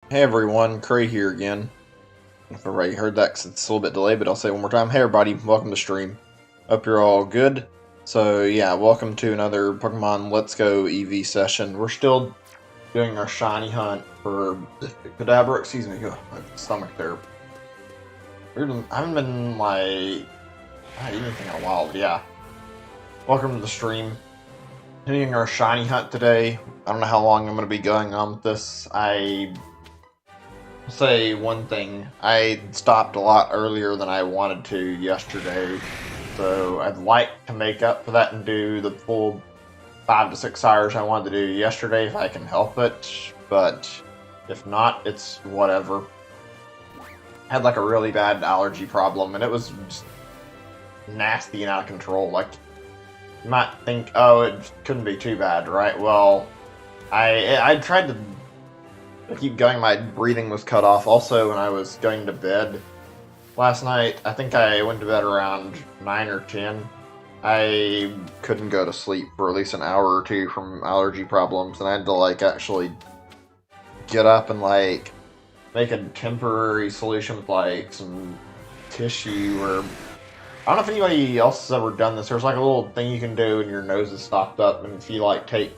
Hey everyone, Cray here again. If everybody heard that, 'cause it's a little bit delayed, but I'll say it one more time. Hey everybody, welcome to stream. Hope you're all good. So yeah, welcome to another Pokemon Let's Go EV session. We're still doing our shiny hunt for Kadabra. Excuse me, my stomach there. I haven't been like not eating anything in a while. But yeah, welcome to the stream. Doing our shiny hunt today. I don't know how long I'm going to be going on with this. Say one thing. I stopped a lot earlier than I wanted to yesterday, so I'd like to make up for that and do the full 5 to 6 hours I wanted to do yesterday if I can help it, but if not, it's whatever. I had like a really bad allergy problem, and it was just nasty and out of control. Like, you might think, oh, it couldn't be too bad, right? Well, I tried to keep going. My breathing was cut off. Also, when I was going to bed last night, I think I went to bed around 9 or 10. I couldn't go to sleep for at least an hour or two from allergy problems, and I had to like actually get up and like make a temporary solution with like some tissue. Or I don't know if anybody else has ever done this. There's like a little thing you can do when your nose is stopped up, and if you like take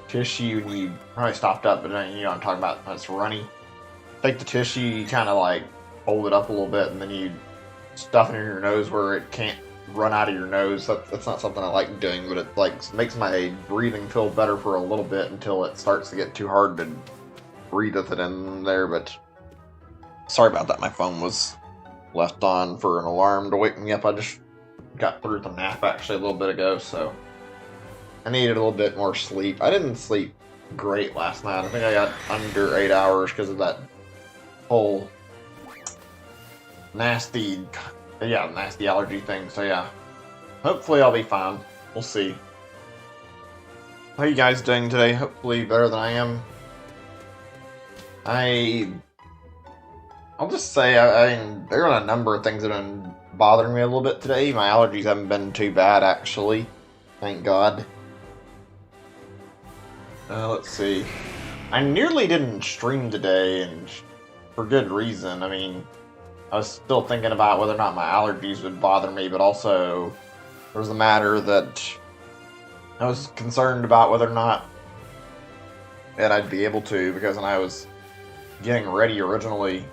tissue and you probably stopped up, but you know what I'm talking about. When it's runny. Take the tissue, you kind of like fold it up a little bit, and then you stuff it in your nose where it can't run out of your nose. That's not something I like doing, but it like makes my breathing feel better for a little bit until it starts to get too hard to breathe with it in there. But sorry about that. My phone was left on for an alarm to wake me up. I just got through the nap actually a little bit ago, so I needed a little bit more sleep. I didn't sleep great last night. I think I got under 8 hours because of that whole nasty allergy thing. So yeah, hopefully I'll be fine. We'll see. How are you guys doing today? Hopefully better than I am. I'll just say, I mean, there are a number of things that have been bothering me a little bit today. My allergies haven't been too bad, actually. Thank God. Let's see. I nearly didn't stream today, and for good reason. I mean, I was still thinking about whether or not my allergies would bother me, but also there was the matter that I was concerned about whether or not that I'd be able to, because when I was getting ready originally,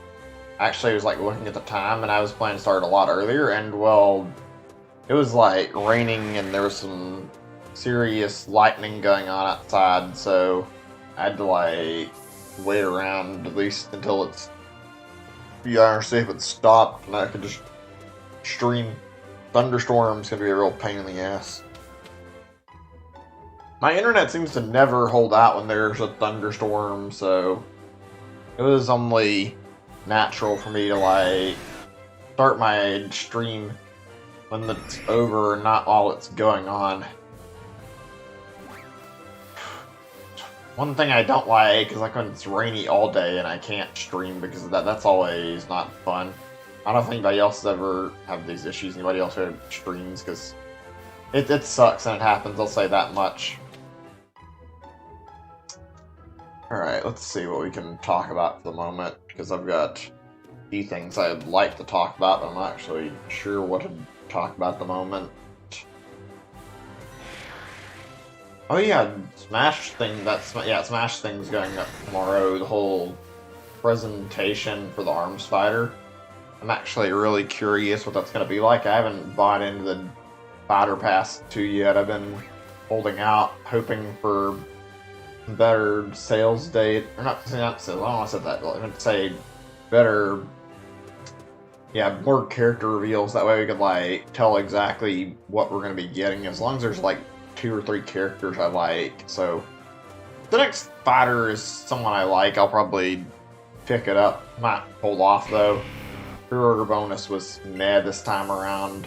actually I was like looking at the time, and I was planning to start a lot earlier, and well, it was like raining and there was some serious lightning going on outside, so I had to like wait around at least until it's see if it stopped, and I could just stream. Thunderstorm's gonna be a real pain in the ass. My internet seems to never hold out when there's a thunderstorm, so it was only natural for me to like start my stream when it's over and not while it's going on. One thing I don't like is like when it's rainy all day and I can't stream because of that. That's always not fun. I don't know if anybody else has ever have these issues. Anybody else who streams, because it sucks and it happens. I'll say that much. All right, let's see what we can talk about for the moment, because I've got a few things I'd like to talk about, but I'm not actually sure what to talk about at the moment. Oh yeah, Smash thing's going up tomorrow. The whole presentation for the Arms Fighter. I'm actually really curious what that's going to be like. I haven't bought into the Fighter Pass 2 yet. I've been holding out, hoping for better sales date. Or not sales, I don't want to say that. I meant to say better, more character reveals. That way we could like tell exactly what we're going to be getting, as long as there's like 2 or 3 characters I like. So the next fighter is someone I like. I'll probably pick it up. Might hold off though. Pre-order bonus was meh this time around.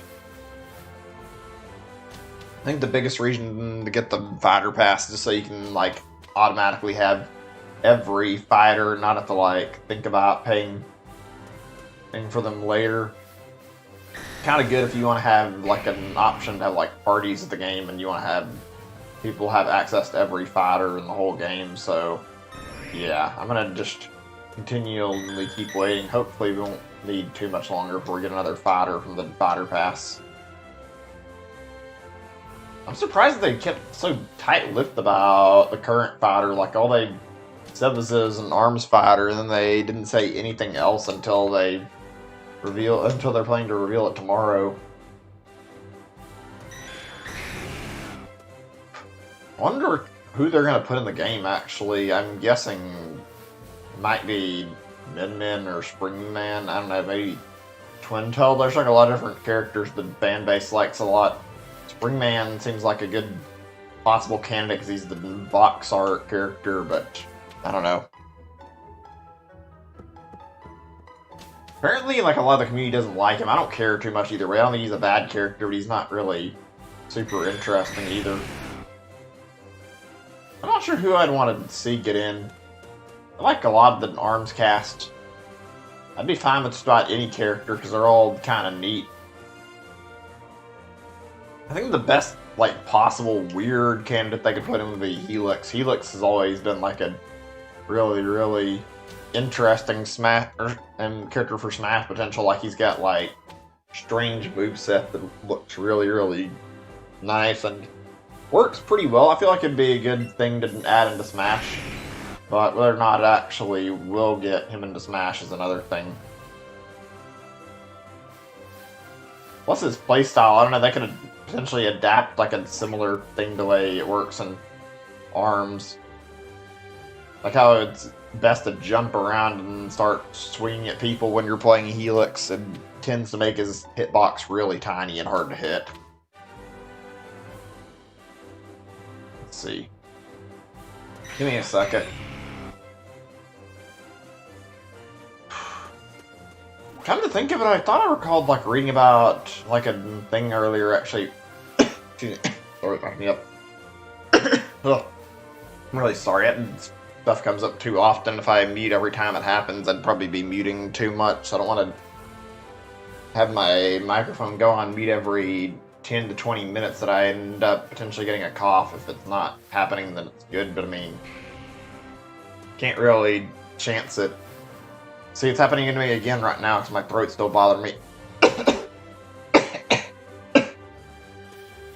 I think the biggest reason to get the fighter pass is just so you can like automatically have every fighter, not have to like think about paying for them later. Kind of good if you want to have like an option to have like parties at the game, and you want to have people have access to every fighter in the whole game. So yeah, I'm gonna just continually keep waiting. Hopefully we won't need too much longer before we get another fighter from the fighter pass. I'm surprised they kept so tight-lipped about the current fighter. Like, all they said was it was an arms fighter, and then they didn't say anything else until they're planning to reveal it tomorrow. I wonder who they're going to put in the game, actually. I'm guessing it might be Min-Min or Spring-Man. I don't know, maybe Twin Tail. There's like a lot of different characters the fan base likes a lot. Spring-Man seems like a good possible candidate because he's the box art character, but I don't know. Apparently, like, a lot of the community doesn't like him. I don't care too much either way. I don't think he's a bad character, but he's not really super interesting either. I'm not sure who I'd want to see get in. I like a lot of the ARMS cast. I'd be fine with just about any character because they're all kind of neat. I think the best, like, possible weird candidate they could put in would be Helix. Helix has always been, like, a really, really interesting Smash character for Smash potential. Like, he's got, like, strange moveset that looks really, really nice and works pretty well. I feel like it'd be a good thing to add into Smash, but whether or not it actually will get him into Smash is another thing. What's his playstyle? I don't know, they could potentially adapt like a similar thing to the way it works in ARMS. Like how it's best to jump around and start swinging at people when you're playing Helix. It tends to make his hitbox really tiny and hard to hit. Let's see. Give me a second. Come to think of it, I thought I recalled like reading about like a thing earlier. Actually, excuse me. Sorry, back me up. Ugh. I'm really sorry. Stuff comes up too often. If I mute every time it happens, I'd probably be muting too much. So I don't want to have my microphone go on mute every 10 to 20 minutes that I end up potentially getting a cough. If it's not happening, then it's good. But I mean, can't really chance it. See, it's happening to me again right now because my throat's still bothering me. I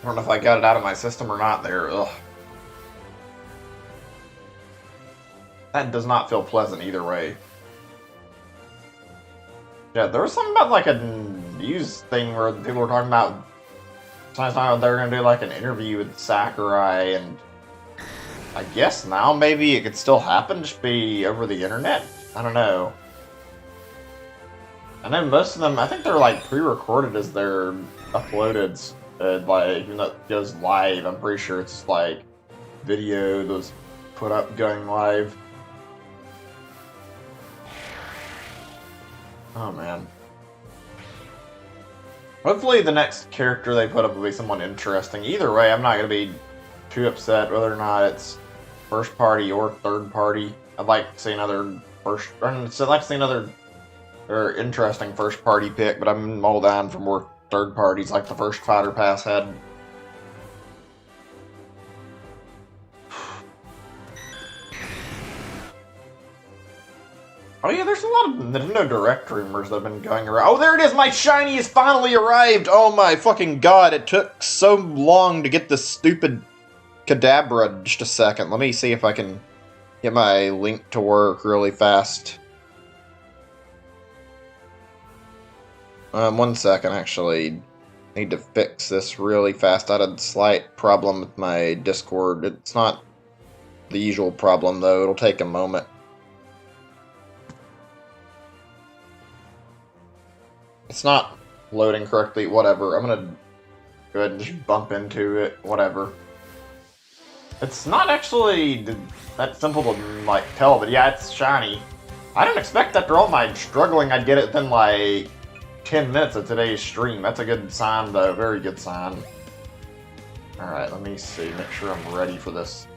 don't know if I got it out of my system or not there. Ugh. That does not feel pleasant either way. Yeah, there was something about like a news thing where people were talking about sometimes they were going to do like an interview with Sakurai, and I guess now maybe it could still happen, just be over the internet. I don't know. I know most of them, I think they're like pre-recorded as they're uploaded. Like, even though it goes live, I'm pretty sure it's like video that was put up going live. Oh man. Hopefully the next character they put up will be someone interesting. Either way, I'm not going to be too upset whether or not it's first party or third party. I'd like to see another or interesting first party pick, but I'm all down for more third parties like the first Fighter Pass had. Oh yeah, there's a lot of Nintendo Direct rumors that have been going around. Oh, there it is! My shiny has finally arrived! Oh my fucking god, it took so long to get this stupid Kadabra. Just a second, let me see if I can get my link to work really fast. 1 second, actually. Need to fix this really fast. I had a slight problem with my Discord. It's not the usual problem, though. It'll take a moment. It's not loading correctly. Whatever. I'm gonna go ahead and just bump into it. Whatever. It's not actually that simple to, like, tell, but yeah, it's shiny. I didn't expect after all my struggling I'd get it within, like, 10 minutes of today's stream. That's a good sign, though. Very good sign. Alright, let me see. Make sure I'm ready for this.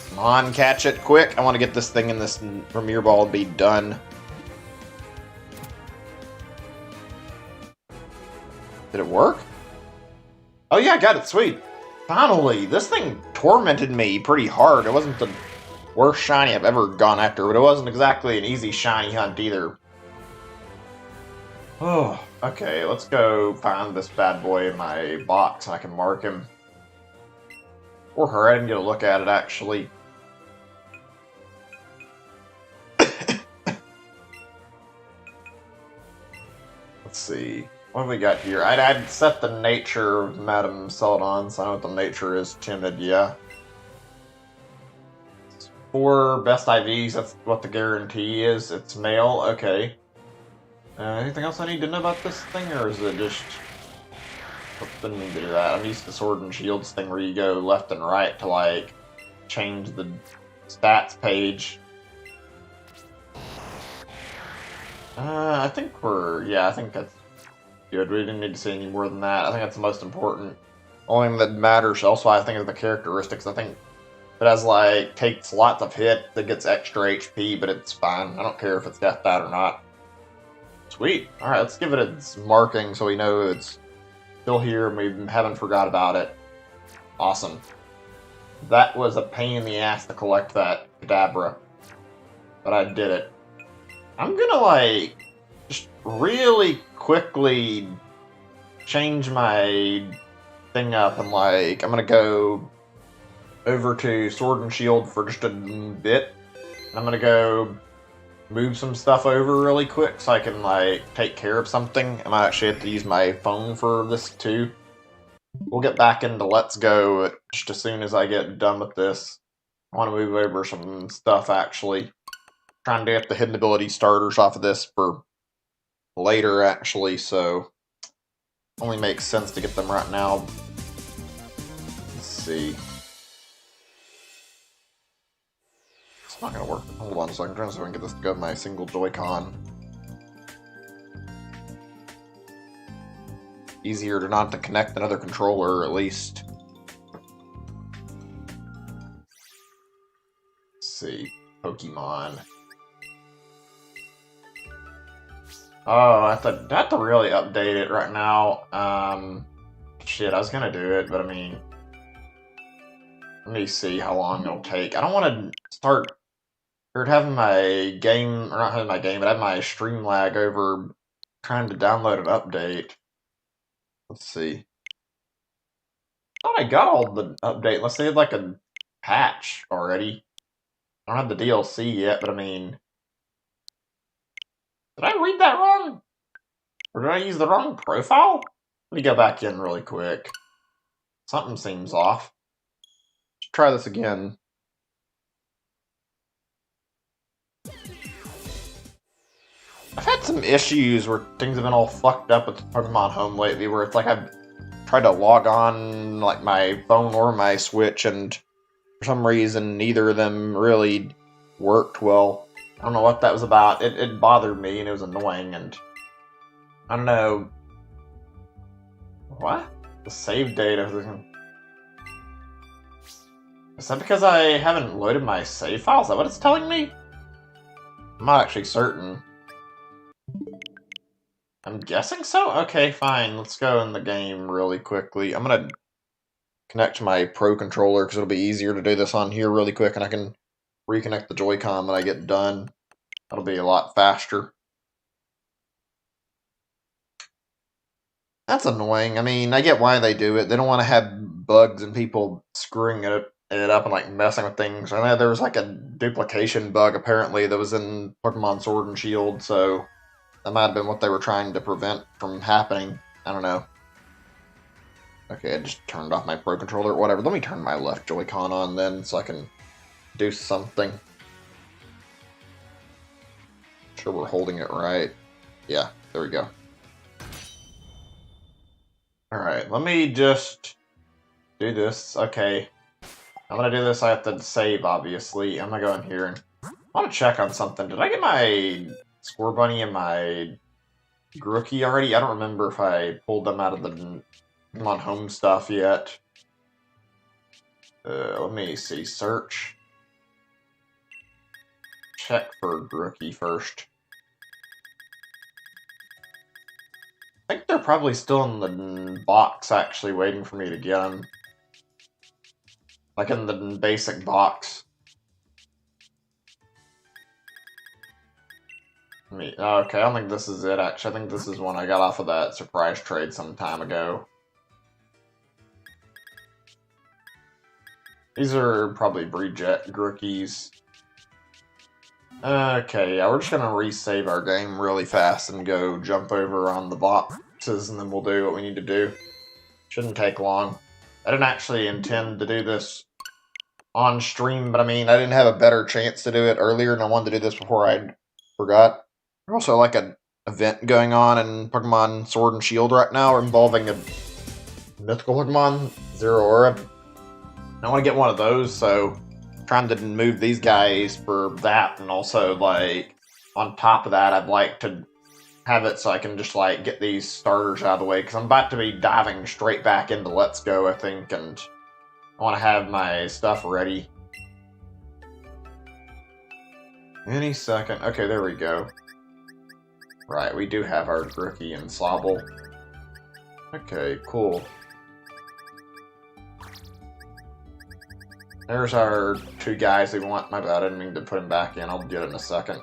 Come on, catch it quick. I want to get this thing in this Premier Ball and be done. Did it work? Oh yeah, I got it. Sweet. Finally! This thing tormented me pretty hard. It wasn't worst shiny I've ever gone after, but it wasn't exactly an easy shiny hunt either. Oh, okay, let's go find this bad boy in my box and I can mark him. Or her, I didn't get a look at it actually. Let's see. What have we got here? I'd set the nature of Madame Celadon, so I know what the nature is. Timid, yeah. 4 best IVs, that's what the guarantee is. It's male, okay. Anything else I need to know about this thing, or is it just... Didn't need to do that. I'm used to Sword and Shields thing where you go left and right to, like, change the stats page. I think we're... Yeah, I think that's good. We didn't need to see any more than that. I think that's the most important. Only thing that matters also, I think, is the characteristics. I think it has, like, takes lots of hit that gets extra HP, but it's fine. I don't care if it's death bat or not. Sweet. Alright, let's give it its marking so we know it's still here and we haven't forgot about it. Awesome. That was a pain in the ass to collect that Kadabra. But I did it. I'm gonna, like, just really quickly change my thing up and, like, I'm gonna go over to Sword and Shield for just a bit. I'm gonna go move some stuff over really quick so I can, like, take care of something. I might actually have to use my phone for this too. We'll get back into Let's Go just as soon as I get done with this. I want to move over some stuff actually. Trying to get the hidden ability starters off of this for later actually, so only makes sense to get them right now. Let's see. It's not gonna work. Hold on a second, I'm trying to see if I can get this to go with my single Joy-Con. Easier to not to connect another controller, at least. Let's see. Pokemon. Oh, I have to really update it right now. Shit, I was gonna do it, but I mean... Let me see how long it'll take. I don't want to start... Or having my game, or not having my game, but having my stream lag over trying to download an update. Let's see. I thought I got all the update, unless they had like a patch already. I don't have the DLC yet, but I mean... Did I read that wrong? Or did I use the wrong profile? Let me go back in really quick. Something seems off. Let's try this again. I've had some issues where things have been all fucked up with Pokemon Home lately, where it's like I've tried to log on like my phone or my Switch, and for some reason neither of them really worked well. I don't know what that was about. It bothered me and it was annoying, and I don't know. What? The save data. Is that because I haven't loaded my save files? Is that what it's telling me? I'm not actually certain. I'm guessing so? Okay, fine. Let's go in the game really quickly. I'm gonna connect to my Pro Controller because it'll be easier to do this on here really quick, and I can reconnect the Joy-Con when I get done. That'll be a lot faster. That's annoying. I mean, I get why they do it. They don't want to have bugs and people screwing it up and like messing with things. I know there was like a duplication bug apparently that was in Pokemon Sword and Shield, so that might have been what they were trying to prevent from happening. I don't know. Okay, I just turned off my Pro Controller. Whatever. Let me turn my left Joy-Con on then so I can do something. Sure we're holding it right. Yeah, there we go. Alright, let me just do this. Okay. I'm gonna do this. I have to save, obviously. I'm gonna go in here and I want to check on something. Did I get my Score Bunny and my Grookey already? I don't remember if I pulled them out of the Pokemon Home stuff yet. Let me see. Search. Check for Grookey first. I think they're probably still in the box, actually, waiting for me to get them. Like in the basic box. Okay, I don't think this is it, actually. I think this is when I got off of that surprise trade some time ago. These are probably breed rookies. Okay, yeah, we're just gonna resave our game really fast and go jump over on the boxes, and then we'll do what we need to do. Shouldn't take long. I didn't actually intend to do this on stream, but I mean, I didn't have a better chance to do it earlier, and I wanted to do this before I forgot. There's also like an event going on in Pokemon Sword and Shield right now involving a mythical Pokemon, Zero Aura. I want to get one of those, so I'm trying to move these guys for that, and also, like, on top of that, I'd like to have it so I can just, like, get these starters out of the way, because I'm about to be diving straight back into Let's Go, I think, and I want to have my stuff ready. Any second. Okay, there we go. Right, we do have our Rookie and Sobble. Okay, cool. There's our two guys we want. My bad, I didn't mean to put him back in. I'll do it in a second.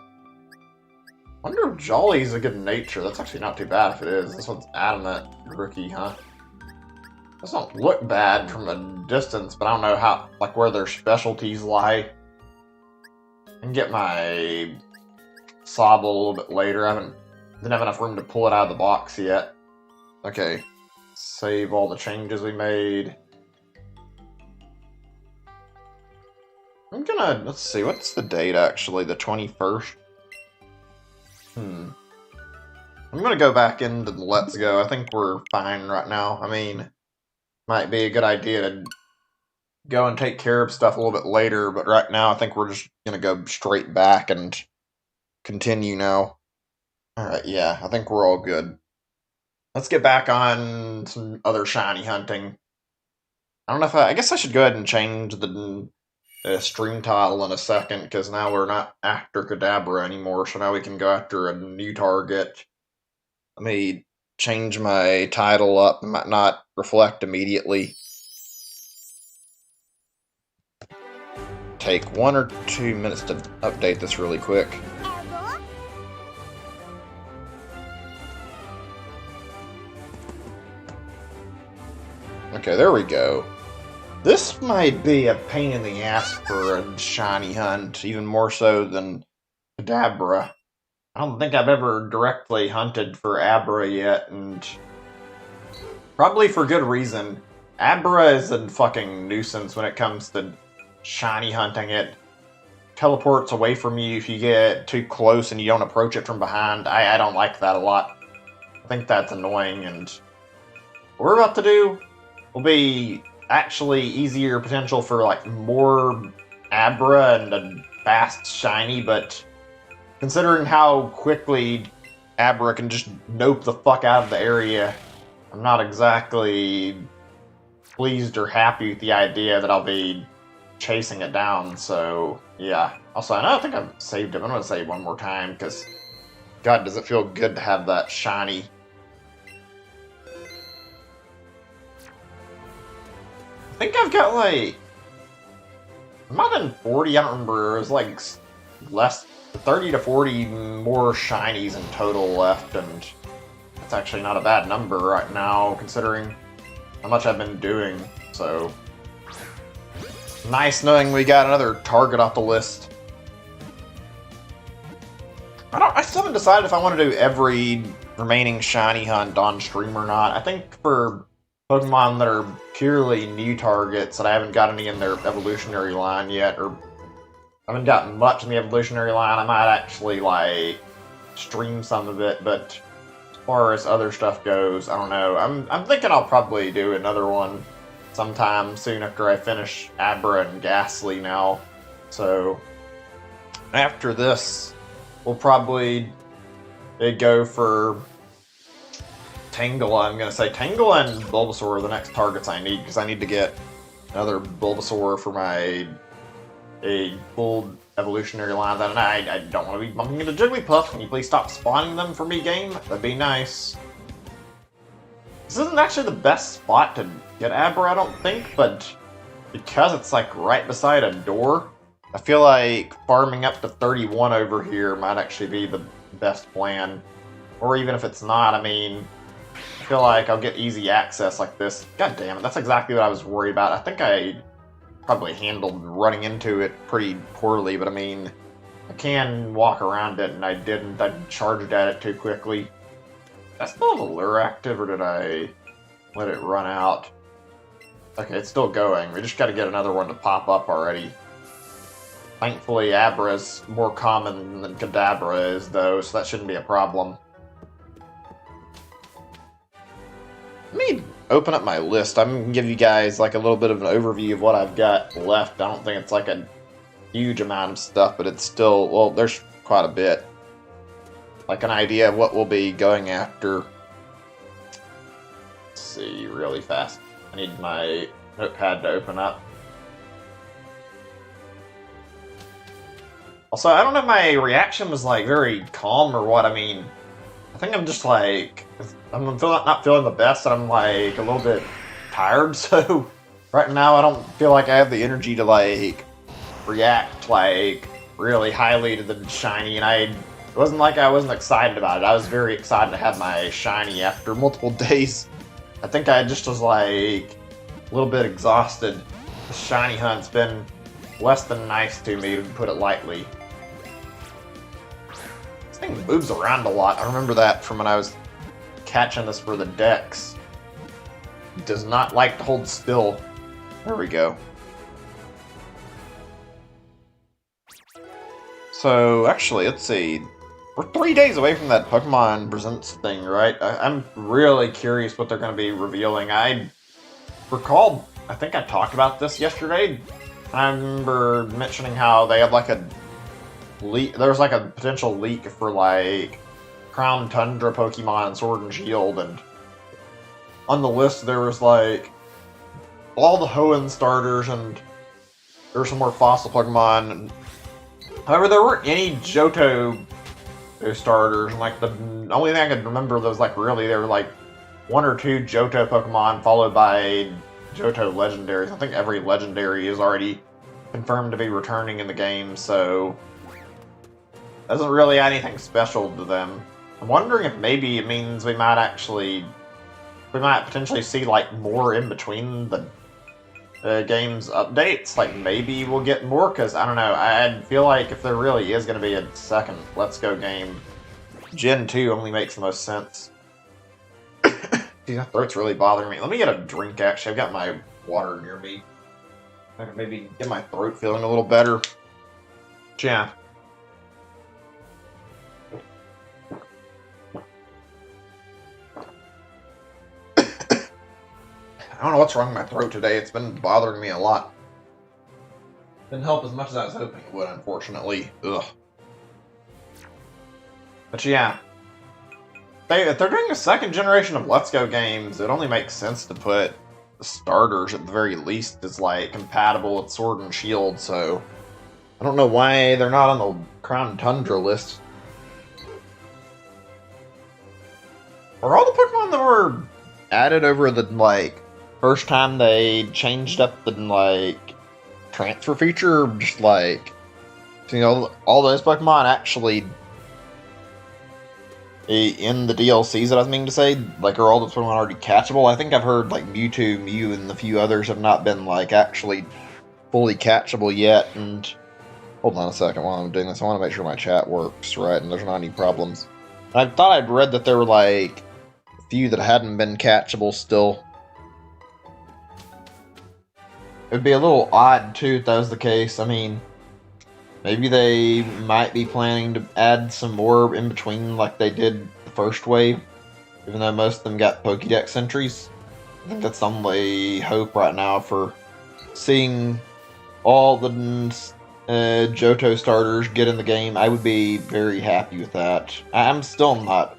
Wonder if Jolly's a good nature. That's actually not too bad if it is. This one's Adamant Rookie, huh? This don't look bad from a distance, but I don't know how, like, where their specialties lie. I can get my Sobble a little bit later. I didn't have enough room to pull it out of the box yet. Okay, save all the changes we made. Let's see, what's the date actually? The 21st? I'm gonna go back into the Let's Go. I think we're fine right now. I mean, might be a good idea to go and take care of stuff a little bit later, but right now I think we're just gonna go straight back and continue now. Alright, yeah, I think we're all good. Let's get back on some other shiny hunting. I don't know if I guess I should go ahead and change the stream title in a second, because now we're not after Kadabra anymore, so now we can go after a new target. Let me change my title up. It might not reflect immediately. Take 1 or 2 minutes to update this really quick. Okay, there we go. This might be a pain in the ass for a shiny hunt, even more so than Kadabra. I don't think I've ever directly hunted for Abra yet, and probably for good reason. Abra is a fucking nuisance when it comes to shiny hunting. It teleports away from you if you get too close and you don't approach it from behind. I don't like that a lot. I think that's annoying, and what we're about to do will be actually easier potential for, like, more Abra and a fast shiny, but considering how quickly Abra can just nope the fuck out of the area, I'm not exactly pleased or happy with the idea that I'll be chasing it down, so yeah. Also, I don't think I've saved it. I'm gonna save one more time, because God, does it feel good to have that shiny. I think I've got, like, not than 40, I don't remember, it was like less, 30 to 40 more shinies in total left, and that's actually not a bad number right now, considering how much I've been doing, so nice knowing we got another target off the list. I still haven't decided if I want to do every remaining shiny hunt on stream or not. I think for Pokemon that are purely new targets that I haven't got any in their evolutionary line yet, or I haven't gotten much in the evolutionary line, I might actually, like, stream some of it, but as far as other stuff goes, I don't know. I'm thinking I'll probably do another one sometime soon after I finish Abra and Ghastly now. So after this, we'll probably go for Tangela. I'm going to say Tangela and Bulbasaur are the next targets I need, because I need to get another Bulbasaur for my full evolutionary line. And I don't want to be bumping into Jigglypuff. Can you please stop spawning them for me, game? That'd be nice. This isn't actually the best spot to get Abra, I don't think, but because it's, like, right beside a door, I feel like farming up to 31 over here might actually be the best plan. Or even if it's not, I mean, I feel like I'll get easy access like this. God damn it, that's exactly what I was worried about. I think I probably handled running into it pretty poorly, but I mean, I can walk around it, and I didn't. I charged at it too quickly. I still have a lure active, or did I let it run out? Okay, it's still going. We just gotta get another one to pop up already. Thankfully, Abra is more common than Kadabra is, though, so that shouldn't be a problem. Let me open up my list. I'm gonna give you guys like a little bit of an overview of what I've got left. I don't think it's like a huge amount of stuff, but it's still, well, there's quite a bit. Like an idea of what we'll be going after. Let's see, really fast. I need my notepad to open up. Also, I don't know if my reaction was like very calm or what. I mean, I think I'm just like, I'm not feeling the best, and I'm like a little bit tired, so right now I don't feel like I have the energy to like react like really highly to the shiny, and it wasn't like I wasn't excited about it. I was very excited to have my shiny after multiple days. I think I just was like a little bit exhausted. The shiny hunt's been less than nice to me, to put it lightly. This thing moves around a lot. I remember that from when I was catching this for the decks. It does not like to hold still. There we go. So, actually, let's see. We're 3 days away from that Pokemon Presents thing, right? I'm really curious what they're going to be revealing. I recall, I think I talked about this yesterday. I remember mentioning how they had like a leak. There was like a potential leak for like Crown Tundra Pokemon and Sword and Shield, and on the list there was like all the Hoenn starters, and there were some more fossil Pokemon. And, however, there weren't any Johto starters, and like the only thing I could remember was like really there were like 1 or 2 Johto Pokemon followed by Johto legendaries. I think every legendary is already confirmed to be returning in the game, so doesn't really add anything special to them. I'm wondering if maybe it means we might potentially see like more in between the game's updates. Like maybe we'll get more, because I don't know, I feel like if there really is going to be a second Let's Go game, Gen 2 only makes the most sense. Dude, my throat's really bothering me. Let me get a drink, actually. I've got my water near me. I can maybe get my throat feeling a little better. Yeah. I don't know what's wrong with my throat today. It's been bothering me a lot. Didn't help as much as I was hoping it would, unfortunately. Ugh. But yeah. If they're doing a second generation of Let's Go games, it only makes sense to put the starters, at the very least, as like compatible with Sword and Shield, so I don't know why they're not on the Crown Tundra list. Are all the Pokemon that were added over the like first time they changed up the like transfer feature, just like, you know, all those Pokemon actually in the DLCs that I was meaning to say, like, are all the Pokemon already catchable? I think I've heard like Mewtwo, Mew, and a few others have not been like actually fully catchable yet. And hold on a second while I'm doing this, I want to make sure my chat works right and there's not any problems. I thought I'd read that there were like a few that hadn't been catchable still. It would be a little odd too if that was the case. I mean, maybe they might be planning to add some more in between like they did the first wave, even though most of them got Pokédex entries. I think that's the only hope right now for seeing all the Johto starters get in the game. I would be very happy with that. I'm still not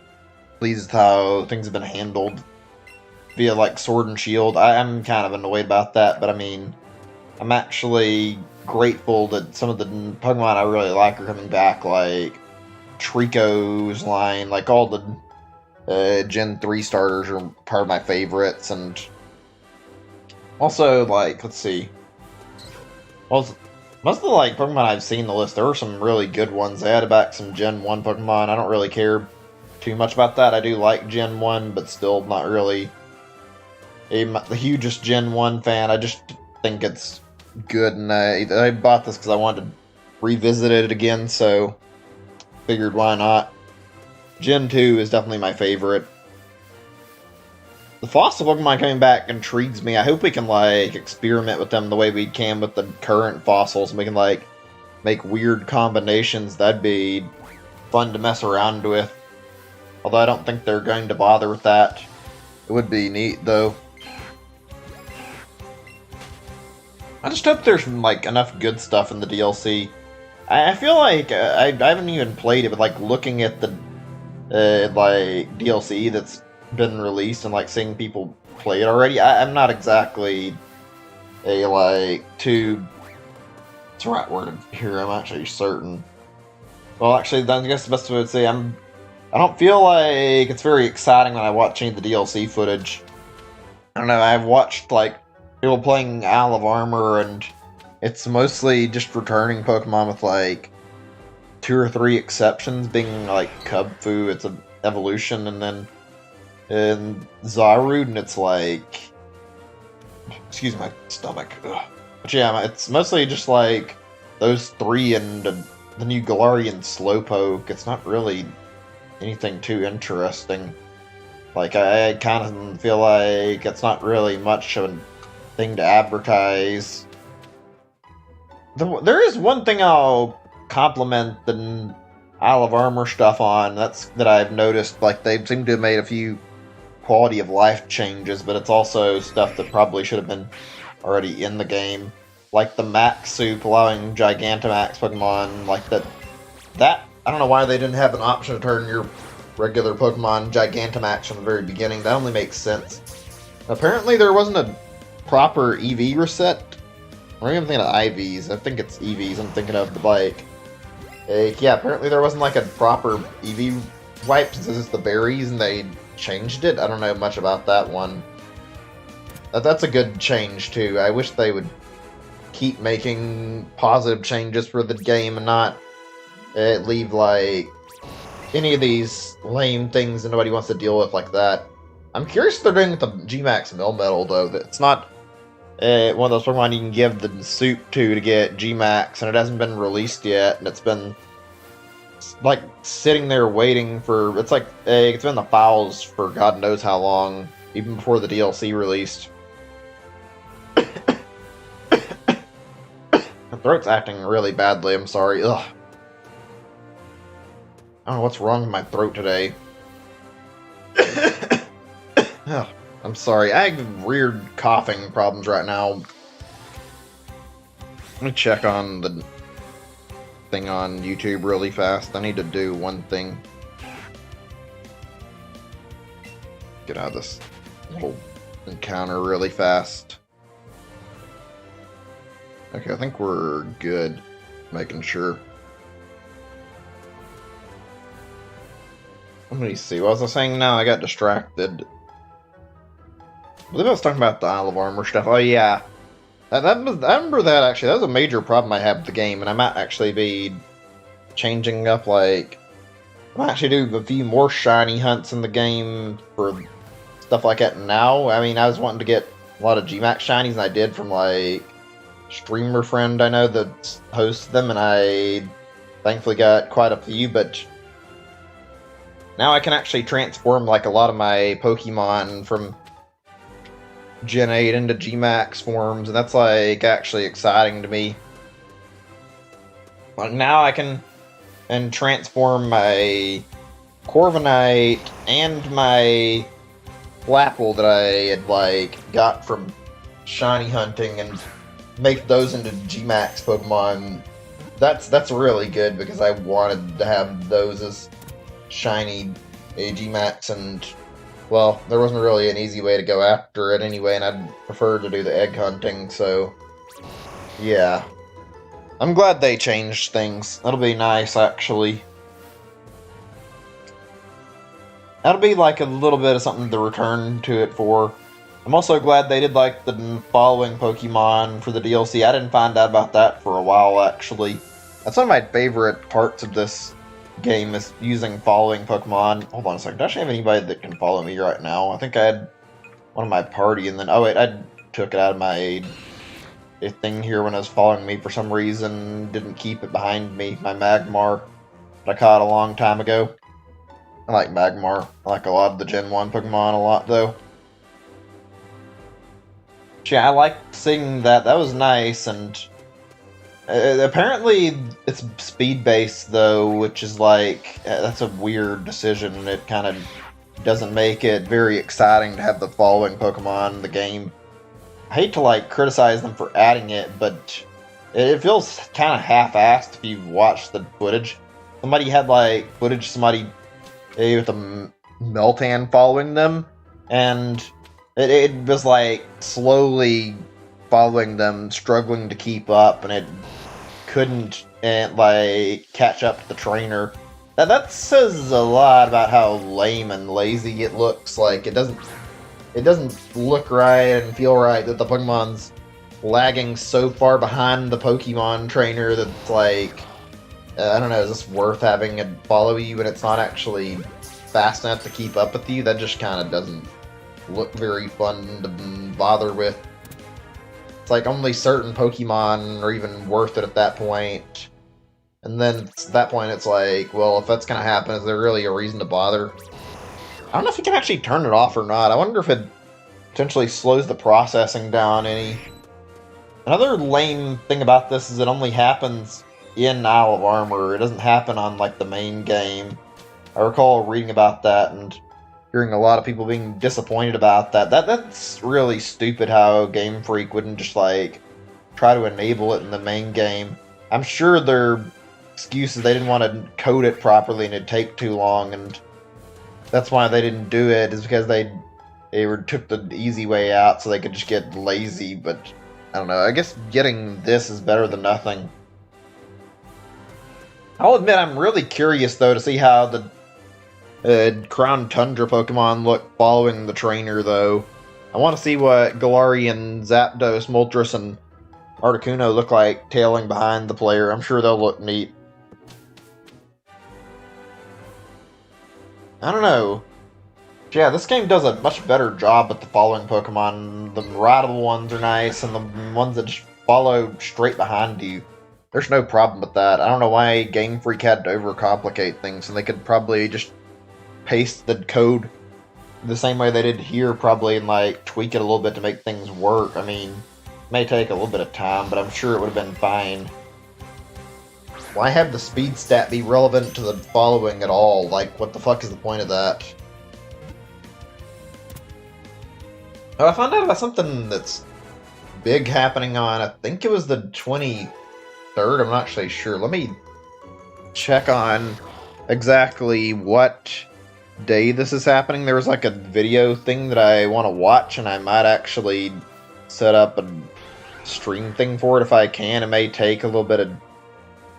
pleased with how things have been handled via like Sword and Shield. I'm kind of annoyed about that, but I mean, I'm actually grateful that some of the Pokemon I really like are coming back, like Trico's line, like all the Gen 3 starters are part of my favorites, and also, like, let's see, what Most of the like Pokemon I've seen in the list, there were some really good ones. They added back some Gen 1 Pokemon. I don't really care too much about that. I do like Gen 1, but still not really the hugest Gen 1 fan. I just think it's good, and I bought this because I wanted to revisit it again, so figured why not. Gen 2 is definitely my favorite. The fossil Pokemon coming back intrigues me. I hope we can, like, experiment with them the way we can with the current fossils, and we can, like, make weird combinations. That'd be fun to mess around with. Although I don't think they're going to bother with that. It would be neat, though. I just hope there's, like, enough good stuff in the DLC. I feel like I haven't even played it, but, like, looking at the, like, DLC that's been released and, like, seeing people play it already, I'm not exactly a, like, too... What's the right word here? I'm actually certain. Well, actually, I guess the best way to say I don't feel like it's very exciting when I watch any of the DLC footage. I don't know, I've watched, like, people playing Isle of Armor, and it's mostly just returning Pokemon with, like, 2 or 3 exceptions, being, like, Cubfu, it's an evolution, and then in Zarude, it's like... Excuse my stomach. Ugh. But yeah, it's mostly just, like, those 3 and the new Galarian Slowpoke. It's not really anything too interesting. Like, I kind of feel like it's not really much of a thing to advertise. There is one thing I'll compliment the Isle of Armor stuff on, that I've noticed. Like, they seem to have made a few quality of life changes, but it's also stuff that probably should have been already in the game. Like the Max Soup allowing Gigantamax Pokemon, like that I don't know why they didn't have an option to turn your regular Pokemon Gigantamax from the very beginning. That only makes sense. Apparently there wasn't a proper EV reset. I'm even thinking of IVs. I think it's EVs I'm thinking of, but like, yeah, apparently there wasn't like a proper EV wipe since it's the berries and they changed it. I don't know much about that one. That's a good change too. I wish they would keep making positive changes for the game and not leave like any of these lame things that nobody wants to deal with like that. I'm curious if they're doing with the G-Max Millmetal though. That it's not one of those Pokemon you can give the soup to get G-Max, and it hasn't been released yet, and it's been like sitting there waiting for, it's like it's been in the files for God knows how long, even before the DLC released. My throat's acting really badly, I'm sorry. Ugh. I don't know what's wrong with my throat today. Ugh, I'm sorry, I have weird coughing problems right now. Let me check on the thing on YouTube really fast. I need to do one thing. Get out of this little encounter really fast. Okay, I think we're good. Making sure. Let me see. What was I saying now? I got distracted. I believe I was talking about the Isle of Armor stuff. Oh, yeah. I remember that, actually. That was a major problem I had with the game, and I might actually be changing up, like... I might actually do a few more shiny hunts in the game for stuff like that now. I mean, I was wanting to get a lot of G-Max shinies, and I did from, like, streamer friend I know that hosts them, and I thankfully got quite a few, but now I can actually transform, like, a lot of my Pokemon from Gen 8 into G-Max forms, and that's, like, actually exciting to me. Like, now I can transform my Corviknight and my Flapple that I had, like, got from shiny hunting and make those into G-Max Pokemon. That's really good, because I wanted to have those as shiny G-Max, and well, there wasn't really an easy way to go after it anyway, and I'd prefer to do the egg hunting, so yeah. I'm glad they changed things. That'll be nice, actually. That'll be like a little bit of something to return to it for. I'm also glad they did like the following Pokemon for the DLC. I didn't find out about that for a while, actually. That's one of my favorite parts of this game, is using following Pokemon. Hold on a second. Do I actually have anybody that can follow me right now? I think I had one of my party, and then... Oh, wait, I took it out of my thing here when it was following me for some reason. Didn't keep it behind me. My Magmar that I caught a long time ago. I like Magmar. I like a lot of the Gen 1 Pokemon a lot, though. Yeah, I like seeing that. That was nice, and apparently it's speed-based, though, which is like, that's a weird decision. It kind of doesn't make it very exciting to have the following Pokemon in the game. I hate to, like, criticize them for adding it, but it feels kind of half-assed if you watch the footage. Somebody had, like, footage, somebody with a Meltan following them, and it was like slowly following them, struggling to keep up, and it couldn't like catch up to the trainer. That says a lot about how lame and lazy it looks. Like it doesn't look right and feel right that the Pokemon's lagging so far behind the Pokemon trainer that it's like, I don't know, is this worth having it follow you when it's not actually fast enough to keep up with you? That just kind of doesn't look very fun to bother with. It's like only certain Pokemon are even worth it at that point. And then at that point it's like, well, if that's gonna happen, is there really a reason to bother? I don't know if you can actually turn it off or not. I wonder if it potentially slows the processing down any. Another lame thing about this is it only happens in Isle of Armor. It doesn't happen on like the main game. I recall reading about that and hearing a lot of people being disappointed about that. That's really stupid how Game Freak wouldn't just like try to enable it in the main game. I'm sure their excuses, they didn't want to code it properly and it'd take too long, and that's why they didn't do it, is because they took the easy way out so they could just get lazy. But I don't know, I guess getting this is better than nothing. I'll admit I'm really curious though to see how the Crown Tundra Pokemon look following the trainer, though. I want to see what Galarian, Zapdos, Moltres, and Articuno look like tailing behind the player. I'm sure they'll look neat. I don't know. Yeah, this game does a much better job at the following Pokemon. The rideable ones are nice, and the ones that just follow straight behind you. There's no problem with that. I don't know why Game Freak had to overcomplicate things, and they could probably just paste the code the same way they did here, probably, and like tweak it a little bit to make things work. I mean, it may take a little bit of time, but I'm sure it would have been fine. Why have the speed stat be relevant to the following at all? Like, what the fuck is the point of that? Oh, I found out about something that's big happening on, I think it was the 23rd, I'm not actually sure. Let me check on exactly what day this is happening. There was like a video thing that I want to watch, and I might actually set up a stream thing for it if I can. It may take a little bit of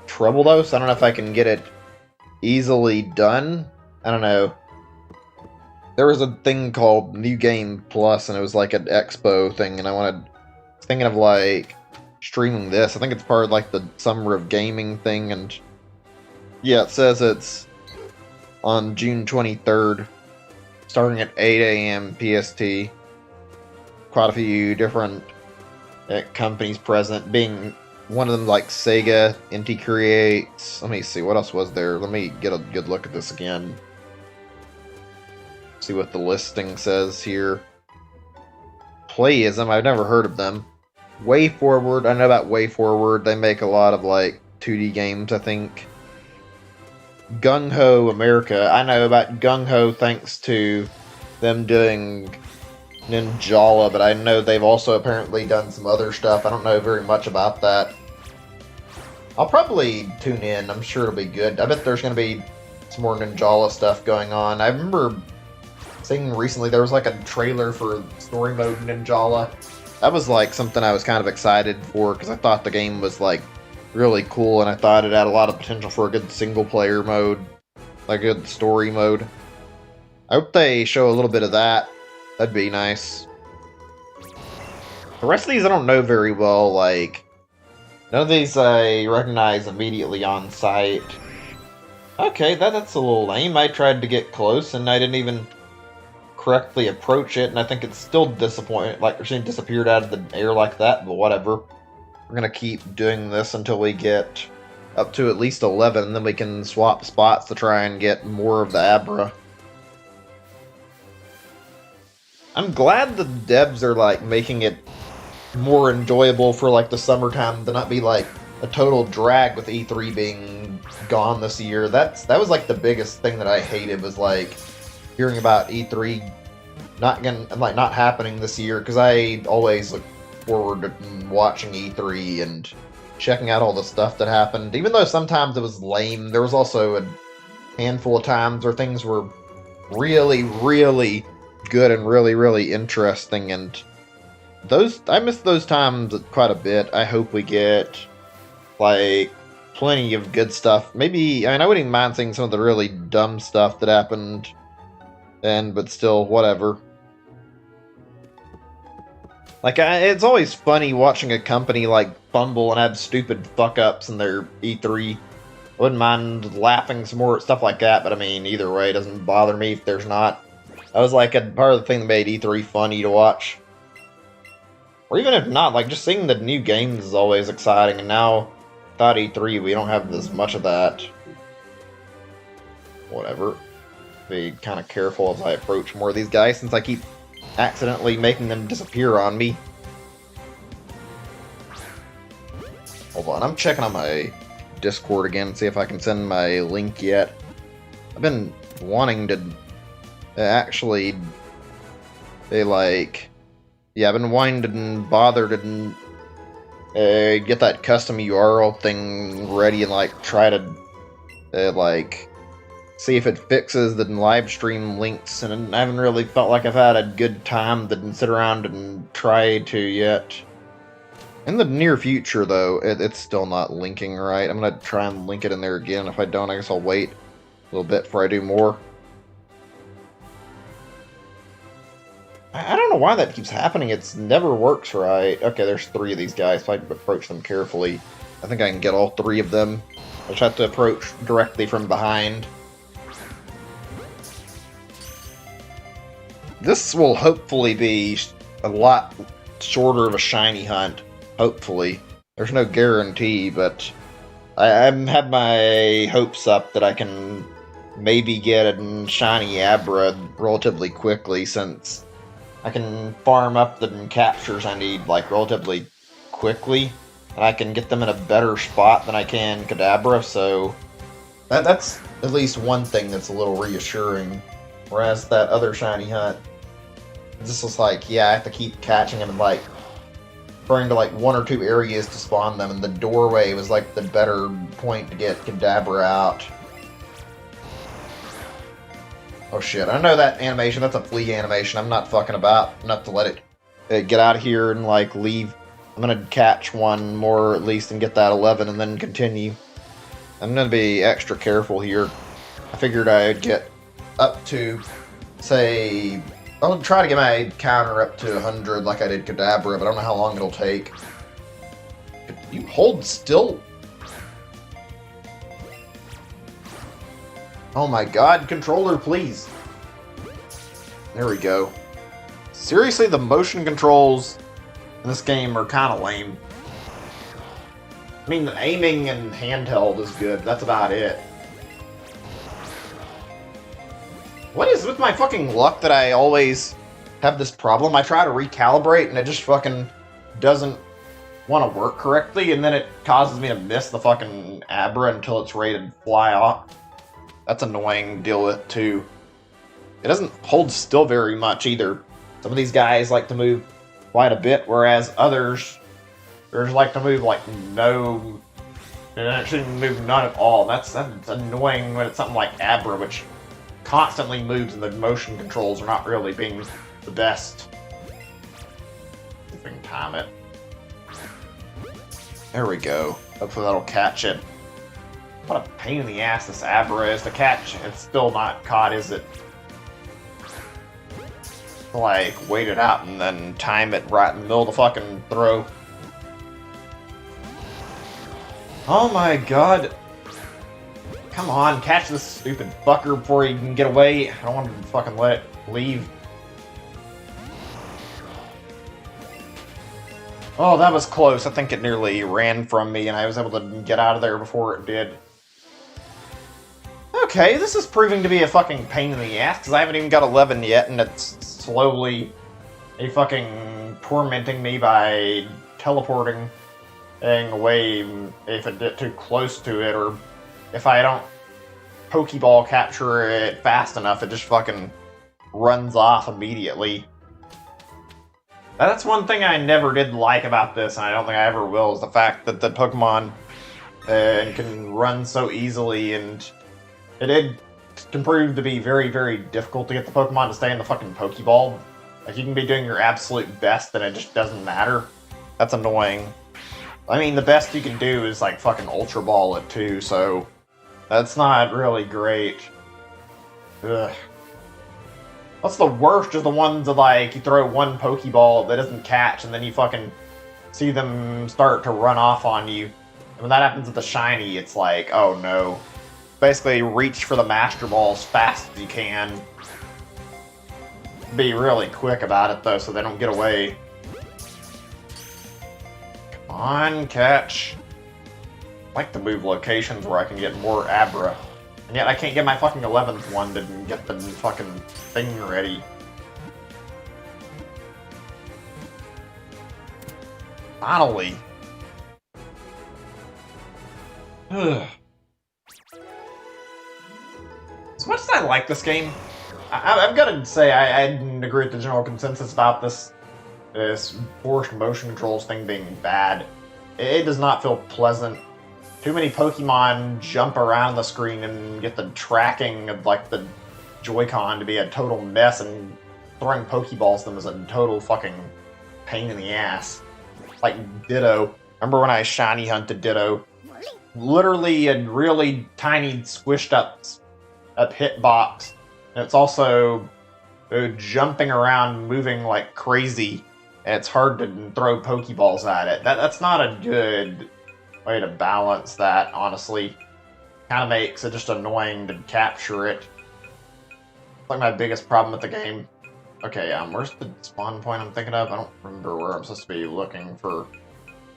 trouble though, so I don't know if I can get it easily done. I don't know. There was a thing called New Game Plus, and it was like an expo thing, and I was thinking of like streaming this. I think it's part of like the Summer of Gaming thing, and yeah, it says it's on June 23rd, starting at 8 a.m. PST. Quite a few different companies present, being one of them like Sega, NT Creates. Let me see, what else was there? Let me get a good look at this again. See what the listing says here. Playism, I've never heard of them. Way Forward, I know about Way Forward. They make a lot of like 2D games, I think. Gung Ho America. I know about Gung Ho thanks to them doing Ninjala, but I know they've also apparently done some other stuff. I don't know very much about that. I'll probably tune in. I'm sure it'll be good. I bet there's going to be some more Ninjala stuff going on. I remember seeing recently there was like a trailer for Story Mode Ninjala. That was like something I was kind of excited for because I thought the game was like really cool, and I thought it had a lot of potential for a good single-player mode, like a good story mode. I hope they show a little bit of that. That'd be nice. The rest of these I don't know very well, like... None of these I recognize immediately on sight. Okay, that's a little lame. I tried to get close and I didn't even correctly approach it, and I think it's still disappointing. Like, it disappeared out of the air like that, but whatever. We're gonna keep doing this until we get up to at least 11, and then we can swap spots to try and get more of the Abra. I'm glad the devs are, like, making it more enjoyable for, like, the summertime to not be, like, a total drag with E3 being gone this year. That was, like, the biggest thing that I hated was, like, hearing about E3 not happening this year, because I always look forward to watching E3 and checking out all the stuff that happened. Even though sometimes it was lame, there was also a handful of times where things were really, really good and really, really interesting, and I miss those times quite a bit. I hope we get, like, plenty of good stuff. Maybe, I mean, I wouldn't even mind seeing some of the really dumb stuff that happened, but still, whatever. Like, it's always funny watching a company, like, fumble and have stupid fuck-ups in their E3. I wouldn't mind laughing some more at stuff like that, but I mean, either way, it doesn't bother me if there's not. That was, like, a part of the thing that made E3 funny to watch. Or even if not, like, just seeing the new games is always exciting, and now, without E3, we don't have as much of that. Whatever. Be kind of careful as I approach more of these guys, since I keep accidentally making them disappear on me. Hold on, I'm checking on my Discord again, see if I can send my link yet. I've been wanting to actually... Yeah, I've been wanting to bother to get that custom URL thing ready and, like, try to, see if it fixes the live stream links, and I haven't really felt like I've had a good time to sit around and try to yet. In the near future, though, it's still not linking right. I'm going to try and link it in there again. If I don't, I guess I'll wait a little bit before I do more. I don't know why that keeps happening. It never works right. Okay, there's 3 of these guys, so I have to approach them carefully. I think I can get all 3 of them. I just have to approach directly from behind. This will hopefully be a lot shorter of a shiny hunt. Hopefully. There's no guarantee, but I have my hopes up that I can maybe get a shiny Abra relatively quickly, since I can farm up the captures I need, like, relatively quickly, and I can get them in a better spot than I can Kadabra, so that's at least one thing that's a little reassuring. Whereas that other shiny hunt, this was like, yeah, I have to keep catching them and, like, trying to, like, 1 or 2 areas to spawn them, and the doorway was, like, the better point to get Kadabra out. Oh shit, I know that animation, that's a flee animation, I'm not fucking about, enough to let it get out of here and, like, leave. I'm gonna catch one more at least and get that 11 and then continue. I'm gonna be extra careful here. I figured I'd get up to, say, I'll try to get my counter up to 100 like I did Kadabra, but I don't know how long it'll take. You hold still? Oh my god, controller, please. There we go. Seriously, the motion controls in this game are kind of lame. I mean, the aiming and handheld is good, that's about it. What is with my fucking luck that I always have this problem? I try to recalibrate and it just fucking doesn't want to work correctly, and then it causes me to miss the fucking Abra until it's ready to fly off. That's annoying to deal with, too. It doesn't hold still very much, either. Some of these guys like to move quite a bit, whereas others like to move, like, no... They actually move none at all. That's annoying when it's something like Abra, which constantly moves and the motion controls are not really being the best. If we can time it. There we go. Hopefully that'll catch it. What a pain in the ass this Abra is to catch. It's still not caught, is it? to, like, wait it out and then time it right in the middle of the fucking throw. Oh my god. Come on, catch this stupid fucker before he can get away. I don't want him to fucking let it leave. Oh, that was close. I think it nearly ran from me and I was able to get out of there before it did. Okay, this is proving to be a fucking pain in the ass because I haven't even got 11 yet and it's slowly fucking tormenting me by teleporting away if it get too close to it, or if I don't Pokeball capture it fast enough, it just fucking runs off immediately. That's one thing I never did like about this, and I don't think I ever will, is the fact that the Pokemon can run so easily, and it can prove to be very, very difficult to get the Pokemon to stay in the fucking Pokeball. Like, you can be doing your absolute best, and it just doesn't matter. That's annoying. I mean, the best you can do is, like, fucking Ultra Ball it, too, so that's not really great. Ugh. What's the worst is the ones that, like, you throw one Pokeball that doesn't catch, and then you fucking see them start to run off on you. And when that happens with the shiny, it's like, oh no. Basically, reach for the Master Ball as fast as you can. Be really quick about it, though, so they don't get away. Come on, catch. I like to move locations where I can get more Abra. And yet I can't get my fucking 11th one to get the fucking thing ready. Finally. Ugh. As much as I like this game, I've got to say I didn't agree with the general consensus about this forced motion controls thing being bad. It does not feel pleasant. Too many Pokemon jump around the screen and get the tracking of, like, the Joy-Con to be a total mess, and throwing Pokeballs to them is a total fucking pain in the ass. Like Ditto. Remember when I shiny hunted Ditto? Literally a really tiny squished up hitbox. And it's also jumping around, moving like crazy, and it's hard to throw Pokeballs at it. That's not a good way to balance that, honestly. Kind of makes it just annoying to capture it. It's like my biggest problem with the game. Okay, where's the spawn point I'm thinking of? I don't remember where I'm supposed to be looking for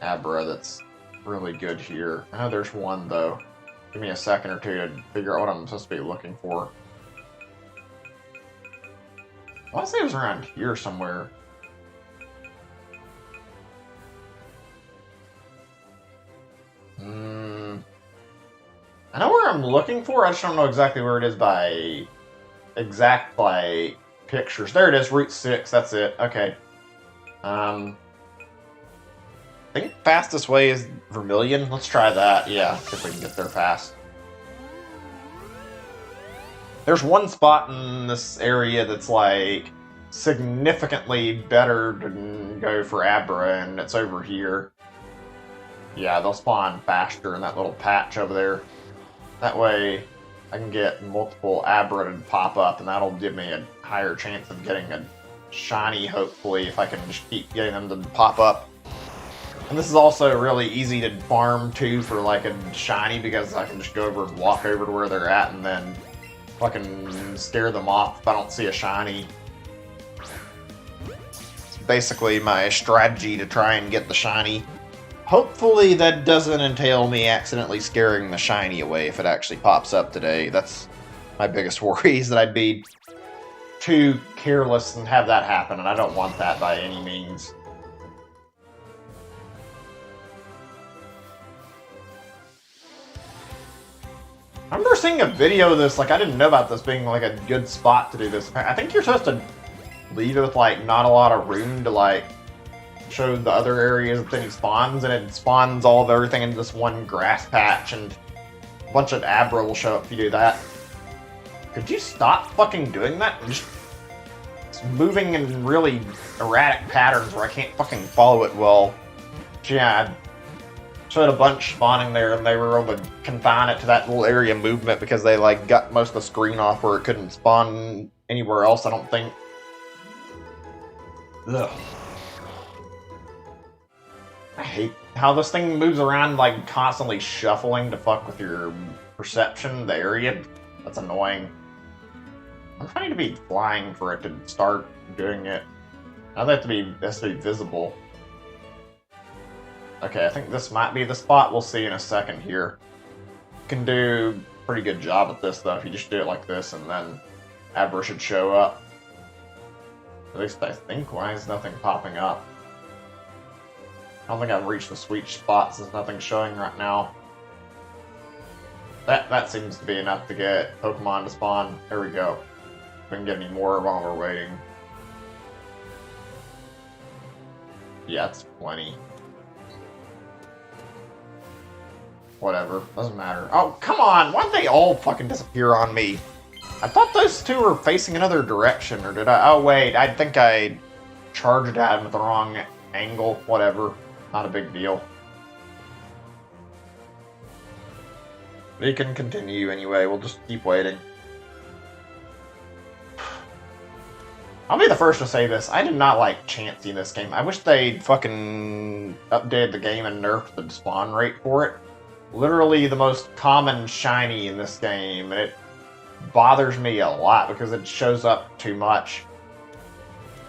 Abra that's really good here. I know there's one, though. Give me a second or two to figure out what I'm supposed to be looking for. I want to say it was around here somewhere. I know where I'm looking for, I just don't know exactly where it is by exact, like, pictures. There it is, Route 6, that's it. Okay. I think fastest way is Vermilion. Let's try that, yeah, see if we can get there fast. There's one spot in this area that's, like, significantly better to go for Abra, and it's over here. Yeah, they'll spawn faster in that little patch over there. That way, I can get multiple Abra to pop up, and that'll give me a higher chance of getting a shiny, hopefully, if I can just keep getting them to pop up. And this is also really easy to farm, too, for, like, a shiny, because I can just go over and walk over to where they're at, and then fucking scare them off if I don't see a shiny. It's basically my strategy to try and get the shiny. Hopefully that doesn't entail me accidentally scaring the shiny away if it actually pops up today. That's my biggest worry, is that I'd be too careless and have that happen, and I don't want that by any means. I remember seeing a video of this, like, I didn't know about this being, like, a good spot to do this. I think you're supposed to leave it with, like, not a lot of room to, like, show the other areas that he spawns, and it spawns all of everything into this one grass patch, and a bunch of Abra will show up if you do that. Could you stop fucking doing that? Just moving in really erratic patterns where I can't fucking follow it well. Yeah, I showed a bunch spawning there, and they were able to confine it to that little area movement because they, like, got most of the screen off where it couldn't spawn anywhere else, I don't think. Ugh. I hate how this thing moves around, like, constantly shuffling to fuck with your perception of the area. That's annoying. I'm trying to be flying for it to start doing it. Now that has to be visible. Okay, I think this might be the spot. We'll see in a second here. You can do a pretty good job at this, though, if you just do it like this, and then Abra should show up. At least I think. Why is nothing popping up? I don't think I've reached the sweet spot since nothing's showing right now. That seems to be enough to get Pokemon to spawn. There we go. We can get any more while we're waiting. Yeah, it's plenty. Whatever, doesn't matter. Oh, come on! Why'd they all fucking disappear on me? I thought those two were facing another direction, or did I? Oh, wait, I think I charged at him at the wrong angle. Whatever, not a big deal. We can continue anyway, we'll just keep waiting. I'll be the first to say this, I did not like Chansey in this game. I wish they'd fucking updated the game and nerfed the spawn rate for it. Literally the most common shiny in this game, and it bothers me a lot because it shows up too much.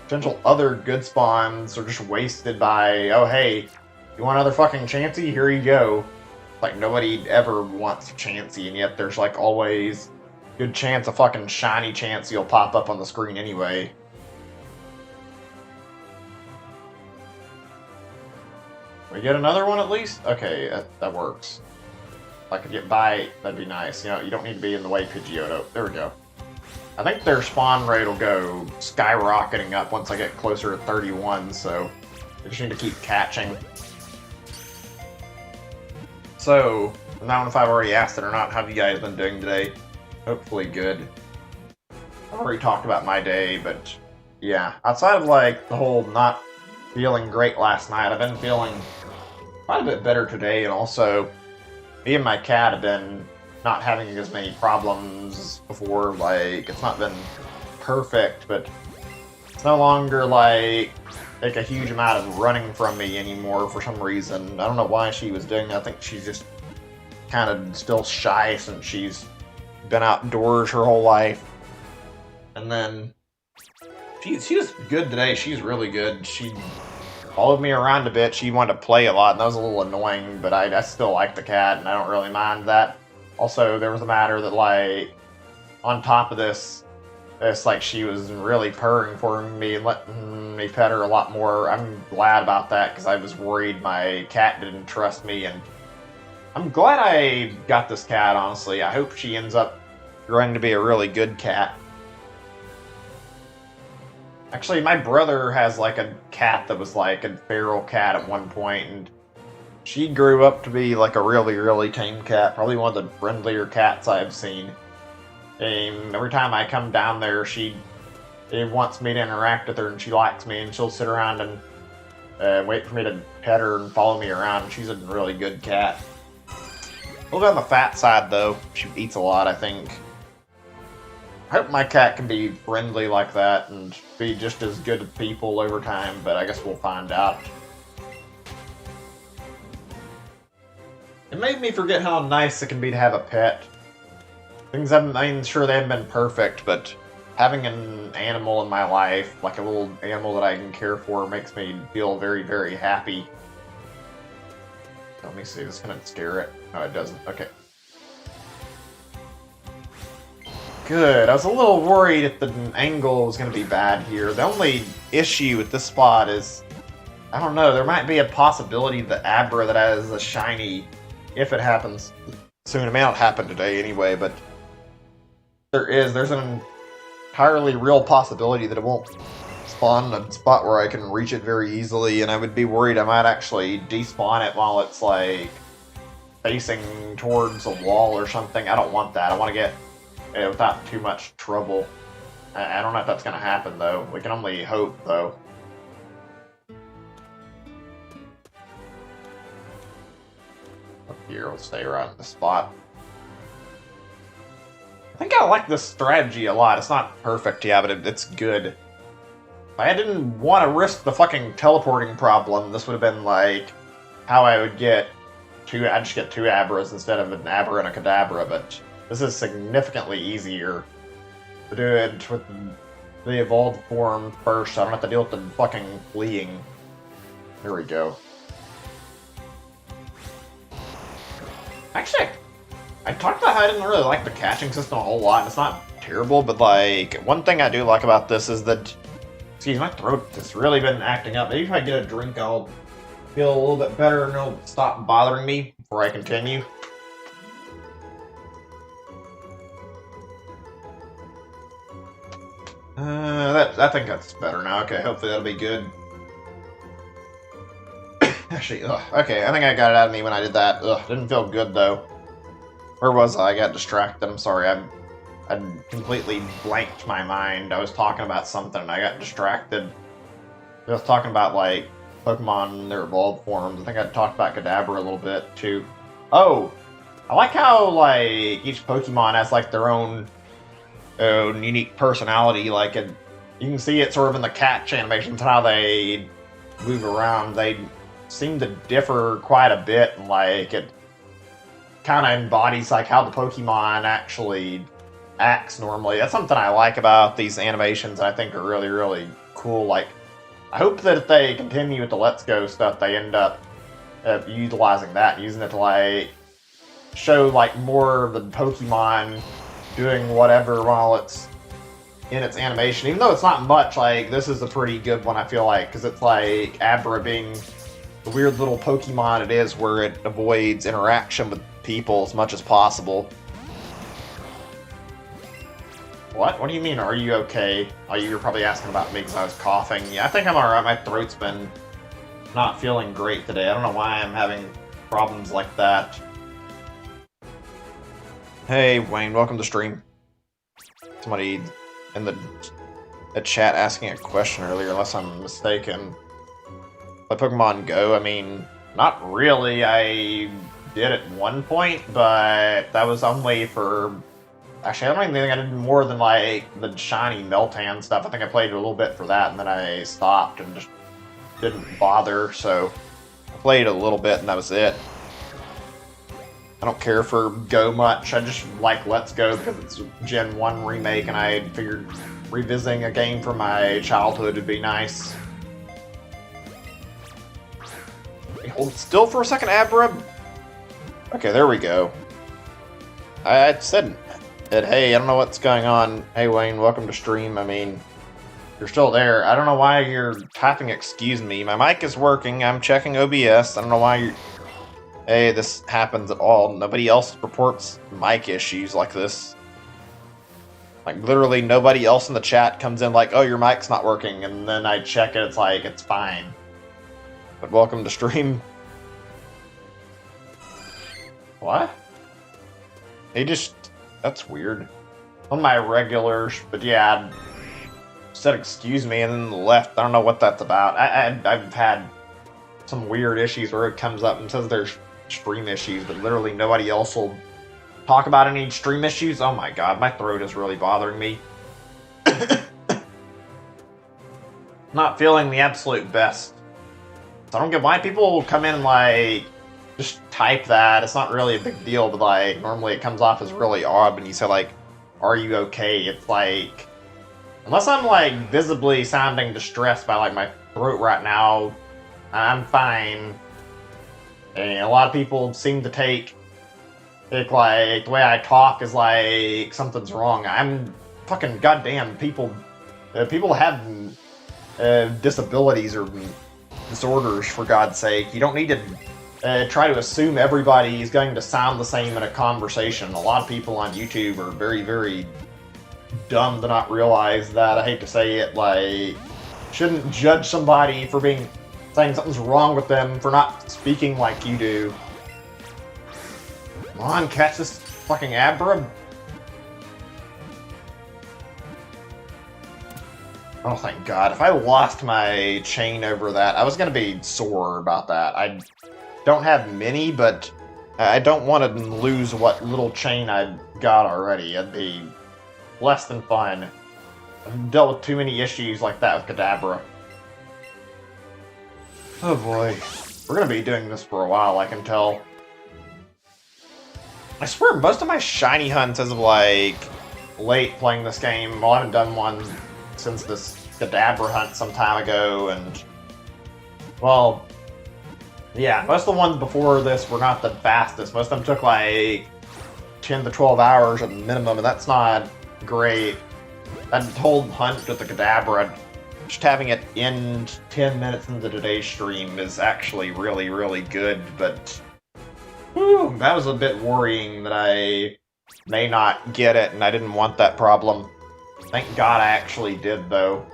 Potential other good spawns are just wasted by, oh hey, you want another fucking Chansey? Here you go. Like, nobody ever wants Chansey, and yet there's, like, always good chance a fucking shiny Chansey will pop up on the screen anyway. We get another one at least? Okay, that works. If I could get by, that'd be nice. You know, you don't need to be in the way, Pidgeotto. There we go. I think their spawn rate will go skyrocketing up once I get closer to 31, so I just need to keep catching. So, I don't know if I've already asked it or not, how have you guys been doing today? Hopefully good. I've already talked about my day, but yeah. Outside of, like, the whole not feeling great last night, I've been feeling quite a bit better today, and also, me and my cat have been not having as many problems before. Like, it's not been perfect, but it's no longer, like a huge amount of running from me anymore for some reason. I don't know why she was doing that. I think she's just kind of still shy since she's been outdoors her whole life. And then she was good today. She's really good. She followed me around a bit. She wanted to play a lot, and that was a little annoying, but I still like the cat, and I don't really mind that. Also, there was a matter that, like, on top of this, it's like she was really purring for me and letting me pet her a lot more. I'm glad about that, because I was worried my cat didn't trust me, and I'm glad I got this cat, honestly. I hope she ends up growing to be a really good cat. Actually, my brother has, like, a cat that was, like, a feral cat at one point, and she grew up to be, like, a really, really tame cat. Probably one of the friendlier cats I've seen. And every time I come down there, she wants me to interact with her, and she likes me, and she'll sit around and wait for me to pet her and follow me around. She's a really good cat. A little bit on the fat side, though. She eats a lot, I think. I hope my cat can be friendly like that and be just as good with people over time, but I guess we'll find out. It made me forget how nice it can be to have a pet. Things haven't, I mean, sure, they haven't been perfect, but having an animal in my life, like a little animal that I can care for, makes me feel very, very happy. Let me see, this is gonna scare it. No, it doesn't. Okay. Good. I was a little worried if the angle was going to be bad here. The only issue with this spot is, I don't know, there might be a possibility that Abra that has a shiny, if it happens soon. It may not happen today anyway, but there's an entirely real possibility that it won't spawn in a spot where I can reach it very easily, and I would be worried I might actually despawn it while it's, like, facing towards a wall or something. I don't want that. I want to get without too much trouble. I don't know if that's going to happen, though. We can only hope, though. Up here, we'll stay right in the spot. I think I like this strategy a lot. It's not perfect, yeah, but it's good. I didn't want to risk the fucking teleporting problem, this would have been like how I would get I'd just get 2 Abras instead of an Abra and a Kadabra, but this is significantly easier to do it with the evolved form first, so I don't have to deal with the fucking fleeing. Here we go. Actually, I talked about how I didn't really like the catching system a whole lot, and it's not terrible, but like, one thing I do like about this is that, excuse my throat has really been acting up. Maybe if I get a drink, I'll feel a little bit better and it'll stop bothering me before I continue. I think that's better now. Okay, hopefully that'll be good. Actually, okay, I think I got it out of me when I did that. Didn't feel good though. Where was I? I got distracted. I'm sorry. I completely blanked my mind. I was talking about something and I got distracted. I was talking about like Pokemon in their evolved forms. I think I talked about Kadabra a little bit too. Oh, I like how like each Pokemon has like their own unique personality. Like you can see it sort of in the catch animations how they move around. They seem to differ quite a bit, and like it kind of embodies like how the Pokemon actually acts normally. That's something I like about these animations. I think are really, really cool. Like, I hope that if they continue with the Let's Go stuff, they end up utilizing that, using it to like show like more of the Pokemon doing whatever while it's in its animation. Even though it's not much, like this is a pretty good one I feel like, because it's like Abra being the weird little Pokemon it is, where it avoids interaction with people as much as possible. What? What do you mean, are you okay? Oh, you were probably asking about me because I was coughing. Yeah, I think I'm alright. My throat's been not feeling great today. I don't know why I'm having problems like that. Hey, Wayne, welcome to stream. Somebody in the chat asking a question earlier, unless I'm mistaken. Play Pokemon Go? I mean, not really. I did at one point, but that was only for... Actually, I don't even think I did more than like the shiny Meltan stuff. I think I played a little bit for that, and then I stopped and just didn't bother. So I played a little bit, and that was it. I don't care for Go much. I just like Let's Go because it's Gen 1 remake, and I figured revisiting a game from my childhood would be nice. Hold still for a second, Abra. Okay, there we go. I said... Hey, I don't know what's going on. Hey, Wayne, welcome to stream. I mean, you're still there. I don't know why you're typing excuse me. My mic is working. I'm checking OBS. I don't know why you're... Hey, this happens at all. Nobody else reports mic issues like this. Like, literally nobody else in the chat comes in like, oh, your mic's not working. And then I check it, it's like, it's fine. But welcome to stream. What? He just... That's weird. One of my regulars, but yeah, said excuse me and then left. I don't know what that's about. I've had some weird issues where it comes up and says there's stream issues, but literally nobody else will talk about any stream issues. Oh my god, my throat is really bothering me. Not feeling the absolute best. So I don't get why people will come in and like... Just type that. It's not really a big deal, but like normally it comes off as really odd when you say like, "Are you okay?" It's like, unless I'm like visibly sounding distressed by like my throat right now, I'm fine. And a lot of people seem to take it like the way I talk is like something's wrong. I'm fucking goddamn people. People have disabilities or disorders, for God's sake. You don't need to. Try to assume everybody is going to sound the same in a conversation. A lot of people on YouTube are very, very dumb to not realize that. I hate to say it, like, shouldn't judge somebody for saying something's wrong with them for not speaking like you do. Come on, catch this fucking Abra. Oh, thank God. If I lost my chain over that, I was going to be sore about that. I don't have many, but I don't want to lose what little chain I've got already. It'd be less than fun. I've dealt with too many issues like that with Kadabra. Oh boy. We're gonna be doing this for a while, I can tell. I swear, most of my shiny hunts as of, like, late playing this game, well, I haven't done one since this Kadabra hunt some time ago, and, well, yeah, most of the ones before this were not the fastest. Most of them took, like, 10 to 12 hours at the minimum, and that's not great. That whole hunt with the Kadabra, just having it end 10 minutes into today's stream is actually really, really good, but whew, that was a bit worrying that I may not get it, and I didn't want that problem. Thank God I actually did, though.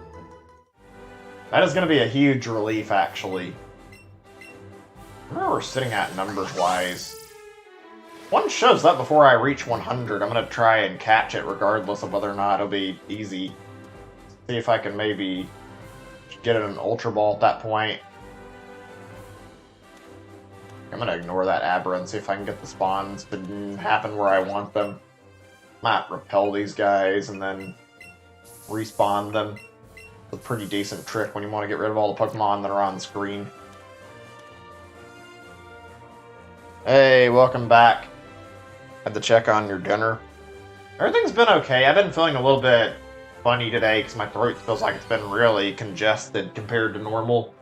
That is going to be a huge relief, actually. Where we're sitting at numbers-wise. One shows up before I reach 100. I'm going to try and catch it regardless of whether or not it'll be easy. See if I can maybe get an Ultra Ball at that point. I'm going to ignore that Abra and see if I can get the spawns to happen where I want them. Might repel these guys and then respawn them. It's a pretty decent trick when you want to get rid of all the Pokemon that are on screen. Hey, welcome back. Had to check on your dinner. Everything's been okay. I've been feeling a little bit funny today because my throat feels like it's been really congested compared to normal.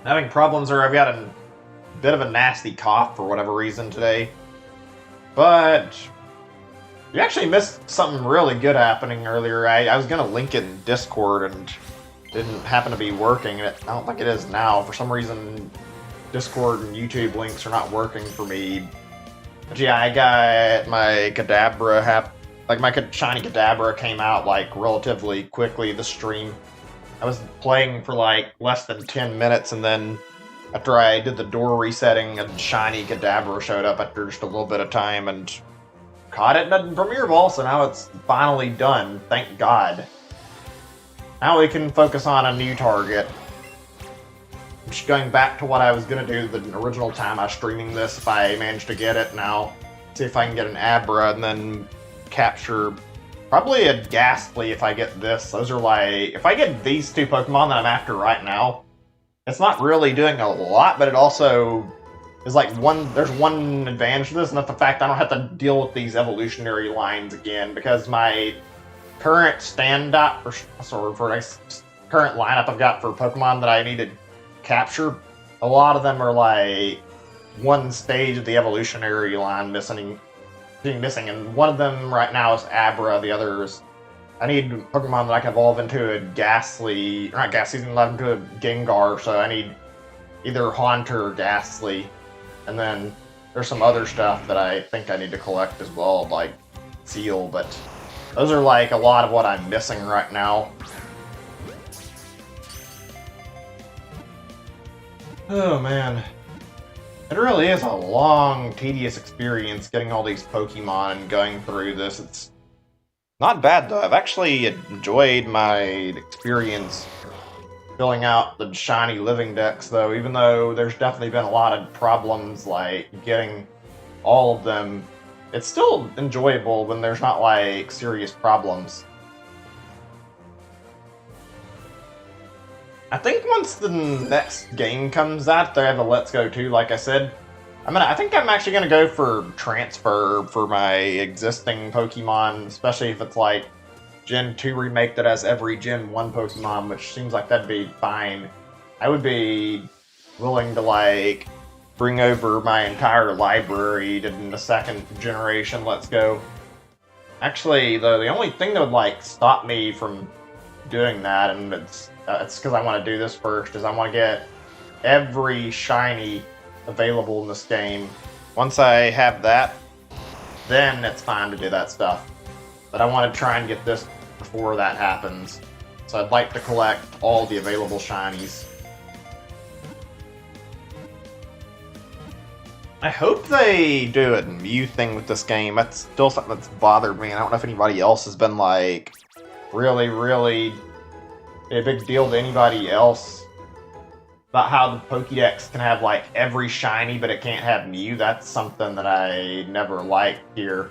I'm having problems, or I've got a bit of a nasty cough for whatever reason today. But you actually missed something really good happening earlier. I was going to link it in Discord and didn't happen to be working. I don't think it is now. For some reason, Discord and YouTube links are not working for me. But yeah, I got my Kadabra, my shiny Kadabra came out like relatively quickly this stream. I was playing for like less than 10 minutes, and then after I did the door resetting, a shiny Kadabra showed up after just a little bit of time and caught it in a Premier Ball, so now it's finally done, thank God. Now we can focus on a new target. Just going back to what I was going to do the original time I was streaming this, if I manage to get it now, see if I can get an Abra and then capture probably a Ghastly if I get this. Those are like, if I get these two Pokemon that I'm after right now, it's not really doing a lot, but it also is like there's one advantage to this, and that's the fact I don't have to deal with these evolutionary lines again, because my current current lineup I've got for Pokemon that I need to capture, a lot of them are like one stage of the evolutionary line missing, and one of them right now is Abra, the others I need Pokemon that I can evolve into a Ghastly, or not Ghastly, evolve into a Gengar, so I need either Haunter or Ghastly, and then there's some other stuff that I think I need to collect as well, like Seal, but those are like a lot of what I'm missing right now. Oh man. It really is a long, tedious experience getting all these Pokemon and going through this. It's not bad though. I've actually enjoyed my experience filling out the shiny living decks though, even though there's definitely been a lot of problems like getting all of them. It's still enjoyable when there's not like serious problems. I think once the next game comes out, they have a Let's Go 2, like I said. I think I'm actually gonna go for transfer for my existing Pokemon, especially if it's like Gen 2 remake that has every Gen 1 Pokemon, which seems like that'd be fine. I would be willing to like bring over my entire library to the second generation Let's Go. Actually, though, the only thing that would like stop me from doing that, and it's because I want to do this first, is I want to get every shiny available in this game. Once I have that, then it's fine to do that stuff. But I want to try and get this before that happens. So I'd like to collect all the available shinies. I hope they do a Mew thing with this game. That's still something that's bothered me. I don't know if anybody else has been like really a big deal to anybody else about how the Pokédex can have like every shiny, but it can't have Mew. That's something that I never liked here.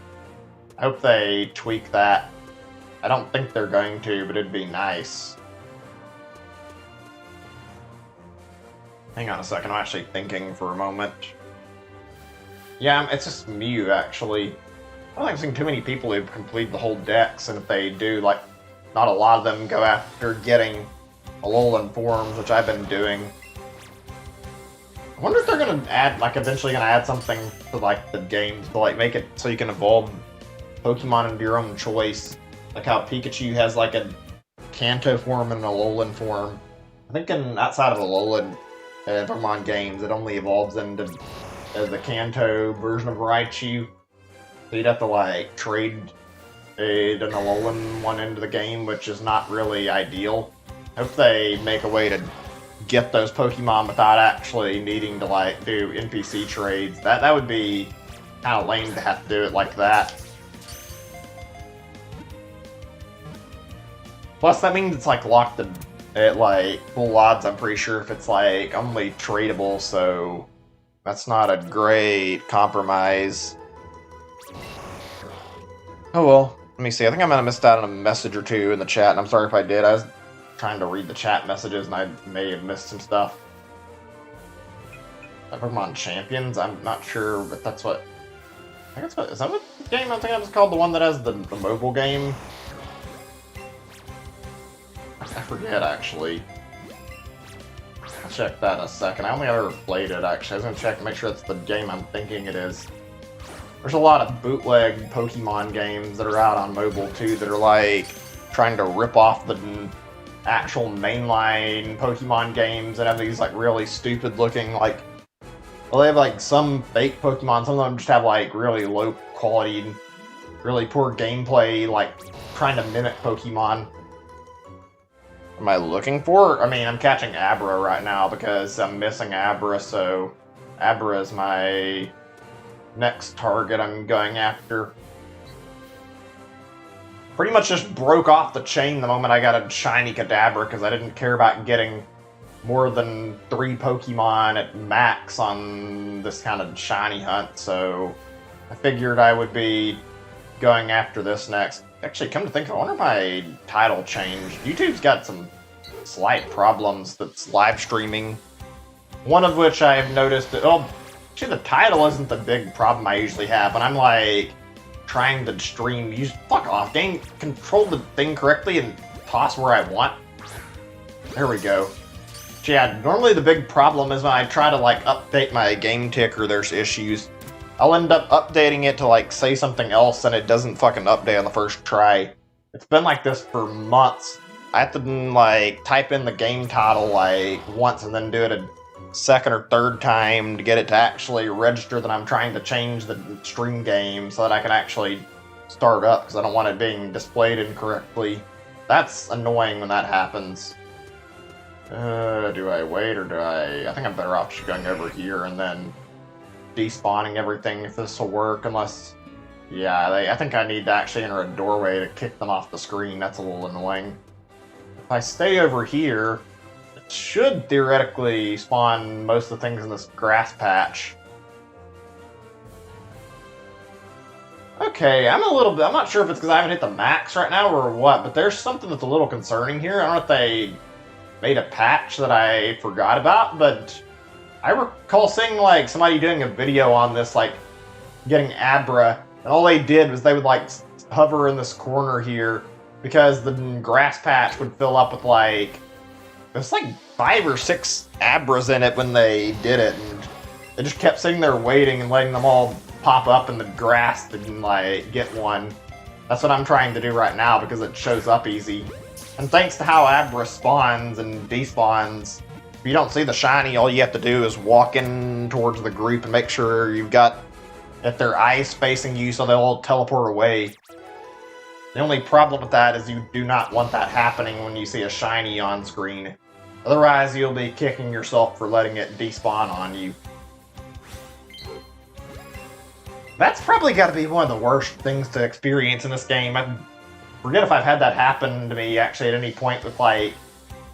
I hope they tweak that. I don't think they're going to, but it'd be nice. Hang on a second, I'm actually thinking for a moment. Yeah, it's just Mew, actually. I don't think I've seen too many people who've completed the whole dex, and if they do, like, not a lot of them go after getting Alolan forms, which I've been doing. I wonder if they're gonna add, like, eventually gonna add something to, like, the games to, like, make it so you can evolve Pokemon into your own choice. Like how Pikachu has, like, a Kanto form and an Alolan form. I think outside of Alolan Pokemon games, it only evolves into the Kanto version of Raichu. So you'd have to, like, trade an Alolan one into the game, which is not really ideal. I hope they make a way to get those Pokemon without actually needing to, like, do NPC trades. That would be kind of lame to have to do it like that. Plus, that means it's, like, locked at, like, full odds, I'm pretty sure, if it's, like, only tradable, so that's not a great compromise. Oh well, let me see. I think I might have missed out on a message or two in the chat, and I'm sorry if I did. I was trying to read the chat messages, and I may have missed some stuff. Pokemon Champions? I'm not sure, but that's what... I think is that what the game I think it was called? The one that has the mobile game? I forget, actually. I'll check that in a second. I only ever played it, actually. I was gonna check to make sure it's the game I'm thinking it is. There's a lot of bootleg Pokemon games that are out on mobile, too, that are, like, trying to rip off the actual mainline Pokemon games and have these, like, really stupid-looking, like... Well, they have, like, some fake Pokemon. Some of them just have, like, really low quality, really poor gameplay, like, trying to mimic Pokemon. What am I looking for? I mean, I'm catching Abra right now because I'm missing Abra, so Abra is my next target I'm going after. Pretty much just broke off the chain the moment I got a shiny Kadabra because I didn't care about getting more than 3 Pokemon at max on this kind of shiny hunt, so I figured I would be going after this next. Actually, come to think of it, I wonder if my title changed. YouTube's got some slight problems that's live streaming. One of which I've noticed that, oh, actually the title isn't the big problem I usually have, but I'm like trying to stream, fuck off, game, control the thing correctly and toss where I want. There we go. Yeah, normally the big problem is when I try to, like, update my game ticker, there's issues. I'll end up updating it to, like, say something else and it doesn't fucking update on the first try. It's been like this for months. I have to, like, type in the game title, like, once and then do it a second or third time to get it to actually register that I'm trying to change the stream game so that I can actually start up, because I don't want it being displayed incorrectly. That's annoying when that happens. Do I wait or do I think I'm better off just going over here and then despawning everything if this will work, unless... Yeah, I think I need to actually enter a doorway to kick them off the screen. That's a little annoying. If I stay over here, it should theoretically spawn most of the things in this grass patch. Okay, I'm not sure if it's because I haven't hit the max right now or what, but there's something that's a little concerning here. I don't know if they made a patch that I forgot about, but I recall seeing, like, somebody doing a video on this, like, getting Abra, and all they did was they would, like, hover in this corner here, because the grass patch would fill up with, like, there's like 5 or 6 Abras in it when they did it, and they just kept sitting there waiting and letting them all pop up in the grass to, like, get one. That's what I'm trying to do right now, because it shows up easy. And thanks to how Abra spawns and despawns, if you don't see the shiny, all you have to do is walk in towards the group and make sure you've got if their eyes facing you so they'll all teleport away. The only problem with that is you do not want that happening when you see a shiny on screen. Otherwise, you'll be kicking yourself for letting it despawn on you. That's probably got to be one of the worst things to experience in this game. I forget if I've had that happen to me actually at any point with, like,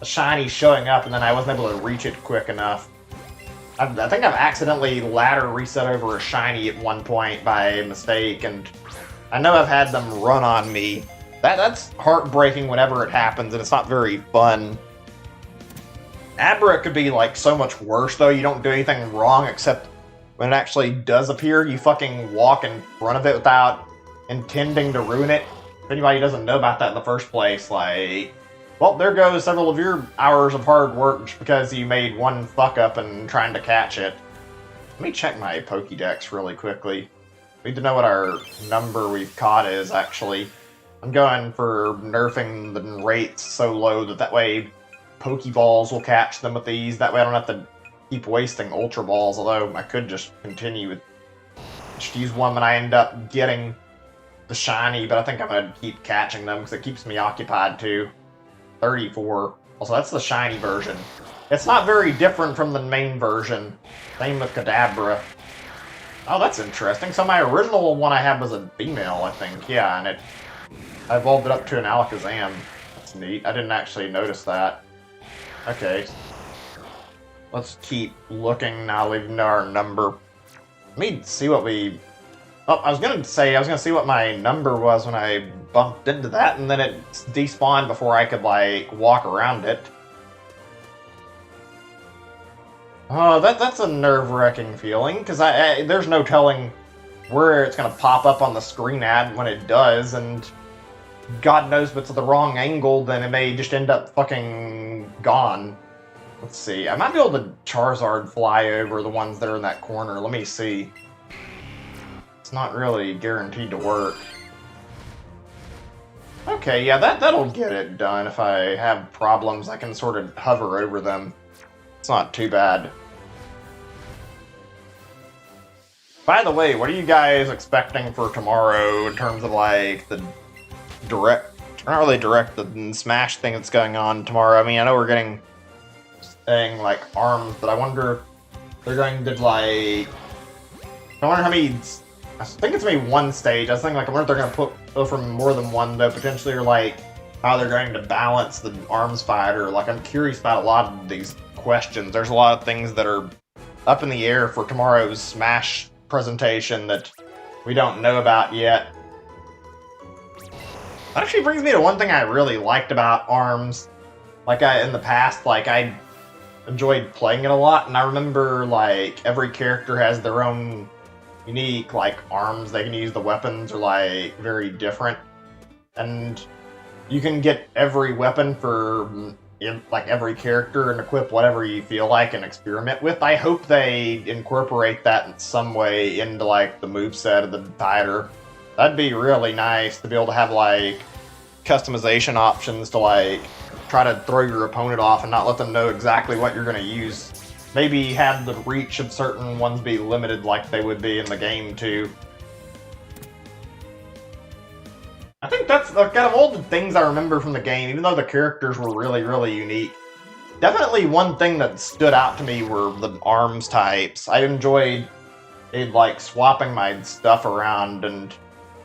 a shiny showing up and then I wasn't able to reach it quick enough. I think I've accidentally ladder reset over a shiny at one point by mistake, and I know I've had them run on me That's heartbreaking whenever it happens, and it's not very fun. Abra could be like so much worse though. You don't do anything wrong except when it actually does appear, you fucking walk in front of it without intending to ruin it. If anybody doesn't know about that in the first place, like, well, there goes several of your hours of hard work just because you made one fuck up and trying to catch it. Let me check my Pokédex really quickly. We need to know what our number we've caught is, actually. I'm going for nerfing the rates so low that way Pokeballs will catch them with these. That way I don't have to keep wasting Ultra Balls, although I could just continue with... just use one when I end up getting the shiny, but I think I'm going to keep catching them because it keeps me occupied too. 34. Also, that's the shiny version. It's not very different from the main version. Same with Kadabra. Oh, that's interesting. So my original one I had was a female, I think. Yeah, and I evolved it up to an Alakazam. That's neat. I didn't actually notice that. Okay. Let's keep looking now. We know our number. Let me see what we... Oh, I was gonna see what my number was when I bumped into that, and then it despawned before I could, like, walk around it. Oh, that's a nerve-wracking feeling, because there's no telling where it's gonna pop up on the screen ad when it does, and God knows if it's the wrong angle, then it may just end up fucking gone. Let's see. I might be able to Charizard fly over the ones that are in that corner. Let me see. It's not really guaranteed to work. Okay, yeah, that'll get it done. If I have problems, I can sort of hover over them. It's not too bad. By the way, what are you guys expecting for tomorrow in terms of, like, the direct... not really direct, the Smash thing that's going on tomorrow? I mean, I know we're getting... thing like arms, but I wonder if they're going to, like... I wonder how many... I think it's maybe one stage. I was thinking, like, I wonder if they're going to go for more than one, though, potentially, or, like, how they're going to balance the arms fighter. Like, I'm curious about a lot of these questions. There's a lot of things that are up in the air for tomorrow's Smash presentation that we don't know about yet. That actually brings me to one thing I really liked about ARMS. Like, in the past, like, I enjoyed playing it a lot, and I remember, like, every character has their own unique, like, arms. They can use the weapons are, like, very different. And you can get every weapon for, like, every character and equip whatever you feel like and experiment with. I hope they incorporate that in some way into, like, the moveset of the fighter. That'd be really nice to be able to have, like, customization options to, like, try to throw your opponent off and not let them know exactly what you're going to use. Maybe have the reach of certain ones be limited like they would be in the game, too. I think that's kind of all the things I remember from the game, even though the characters were really, really unique. Definitely one thing that stood out to me were the arms types. I enjoyed like swapping my stuff around and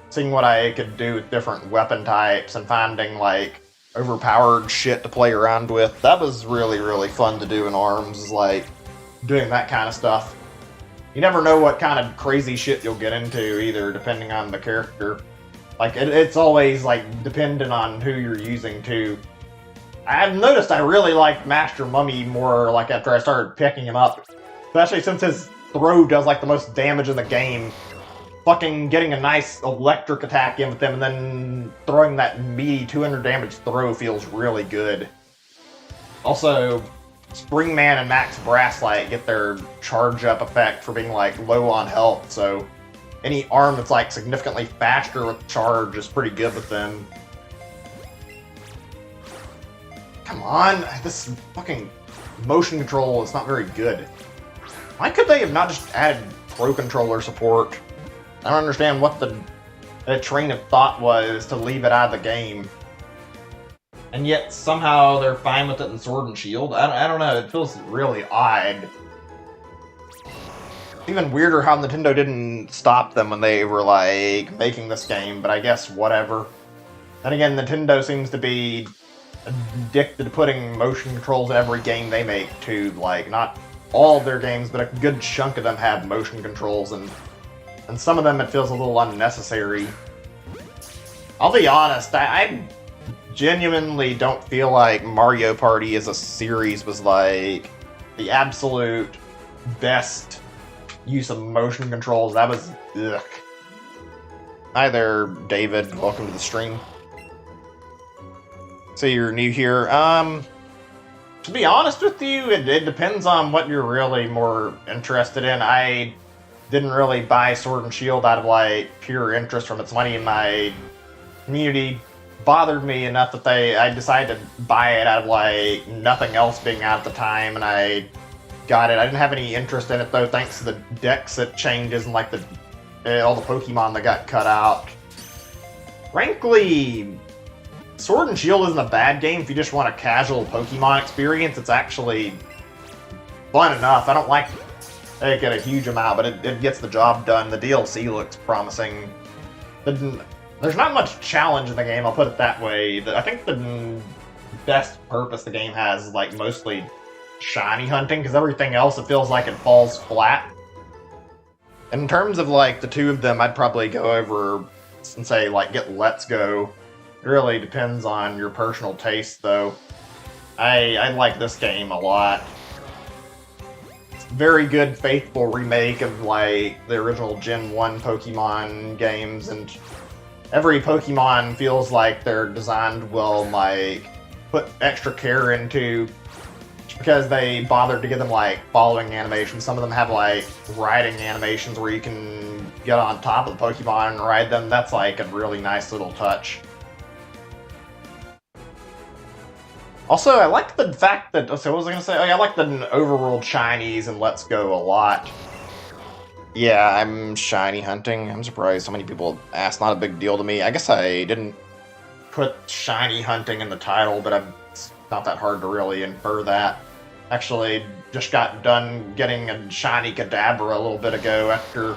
seeing what I could do with different weapon types and finding like overpowered shit to play around with. That was really, really fun to do in ARMS, is like doing that kind of stuff. You never know what kind of crazy shit you'll get into either, depending on the character. Like, it's always, like, dependent on who you're using, too. I've noticed I really like Master Mummy more, like, after I started picking him up. Especially since his throw does, like, the most damage in the game. Fucking getting a nice electric attack in with him and then throwing that meaty 200 damage throw feels really good. Also, Springman and Max Brasslight get their charge-up effect for being, like, low on health, so any arm that's, like, significantly faster with charge is pretty good with them. Come on! This fucking motion control is not very good. Why could they have not just added Pro Controller support? I don't understand what the train of thought was to leave it out of the game. And yet, somehow, they're fine with it in Sword and Shield. I don't know, it feels really odd. Even weirder how Nintendo didn't stop them when they were, like, making this game, but I guess whatever. Then again, Nintendo seems to be addicted to putting motion controls in every game they make, too. Like, not all of their games, but a good chunk of them have motion controls, and some of them it feels a little unnecessary. I'll be honest, I genuinely don't feel like Mario Party as a series was like the absolute best use of motion controls. That was ugh. Hi there, David. Welcome to the stream. So you're new here. To be honest with you, it depends on what you're really more interested in. I didn't really buy Sword and Shield out of like pure interest from its money, and my community bothered me enough that I decided to buy it out of like nothing else being out at the time, and I got it. I didn't have any interest in it though, thanks to the Dexit changes and like all the Pokemon that got cut out. Frankly, Sword and Shield isn't a bad game if you just want a casual Pokemon experience. It's actually fun enough. I don't like it a huge amount, but it gets the job done. The DLC looks promising. There's not much challenge in the game, I'll put it that way. I think the best purpose the game has is like mostly shiny hunting, because everything else it feels like it falls flat. In terms of like the two of them, I'd probably go over and say like get Let's Go. It really depends on your personal taste, though. I like this game a lot. It's a very good, faithful remake of, like, the original Gen 1 Pokemon games, and every Pokemon feels like they're designed well, like, put extra care into, because they bothered to give them, like, following animations. Some of them have, like, riding animations where you can get on top of the Pokemon and ride them. That's, like, a really nice little touch. Also, I like the fact that, so what was I going to say? Oh yeah, I like the overworld shinies and Let's Go a lot. Yeah, I'm shiny hunting. I'm surprised so many people asked. Not a big deal to me. I guess I didn't put shiny hunting in the title, but it's not that hard to really infer that. Actually, just got done getting a shiny Kadabra a little bit ago after...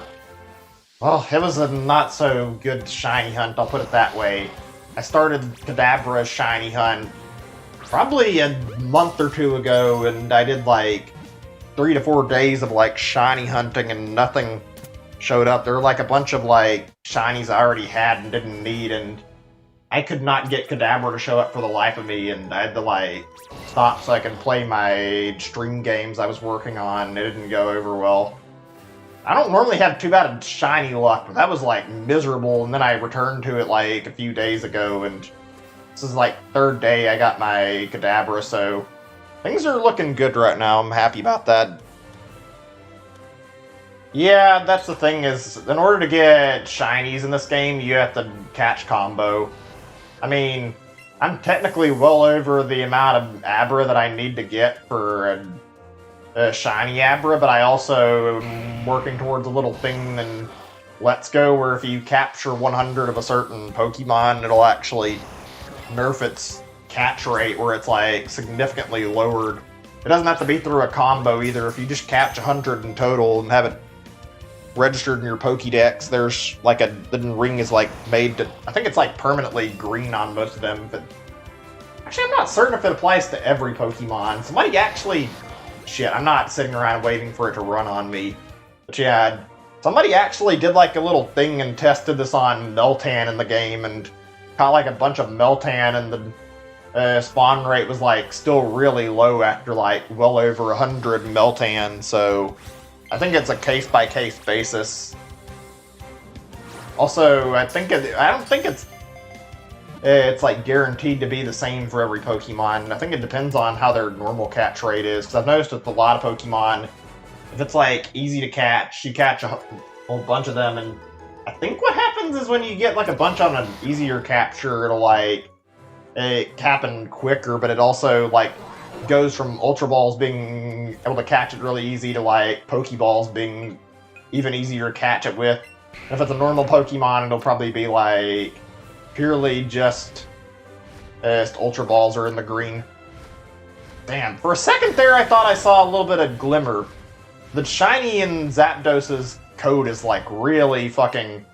Well, it was a not so good shiny hunt, I'll put it that way. I started Kadabra's shiny hunt probably a month or two ago, and I did like 3 to 4 days of like shiny hunting and nothing showed up. There were like a bunch of like shinies I already had and didn't need, and I could not get Kadabra to show up for the life of me, and I had to like stop so I could play my stream games I was working on. It didn't go over well. I don't normally have too bad of shiny luck, but that was like miserable, and then I returned to it like a few days ago, and this is like third day I got my Kadabra, so things are looking good right now. I'm happy about that. Yeah, that's the thing is, in order to get shinies in this game, you have to catch combo. I mean, I'm technically well over the amount of Abra that I need to get for a shiny Abra, but I also am working towards a little thing in Let's Go where if you capture 100 of a certain Pokemon, it'll actually nerf its catch rate, where it's like significantly lowered. It doesn't have to be through a combo either. If you just catch 100 in total and have it registered in your Pokédex, there's like the ring is like made to, I think it's like permanently green on most of them. But actually, I'm not certain if it applies to every Pokemon. Somebody actually, shit, I'm not sitting around waiting for it to run on me. But yeah, somebody actually did like a little thing and tested this on Meltan in the game, and caught like a bunch of Meltan, and the spawn rate was like still really low after like well over 100 Meltan, so I think it's a case-by-case basis. Also, I don't think it's like guaranteed to be the same for every Pokemon. I think it depends on how their normal catch rate is, because I've noticed with a lot of Pokemon, if it's like easy to catch, you catch a whole bunch of them, and I think what happens is when you get like a bunch on an easier capture, it'll like it happen quicker, but it also like goes from Ultra Balls being able to catch it really easy to like Pokeballs being even easier to catch it with. And if it's a normal Pokemon, it'll probably be like purely just Ultra Balls are in the green. Damn, for a second there I thought I saw a little bit of glimmer. The shiny in Zapdos's code is like really fucking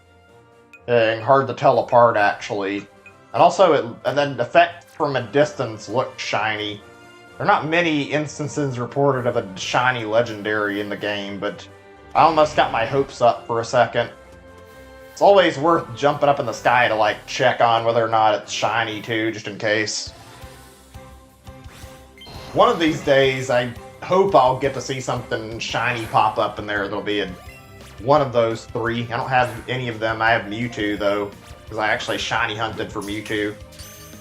hard to tell apart, actually. And also, and then effect from a distance looked shiny. There are not many instances reported of a shiny legendary in the game, but I almost got my hopes up for a second. It's always worth jumping up in the sky to, like, check on whether or not it's shiny, too, just in case. One of these days, I hope I'll get to see something shiny pop up in there. There'll be one of those three. I don't have any of them. I have Mewtwo, though, because I actually shiny hunted for Mewtwo.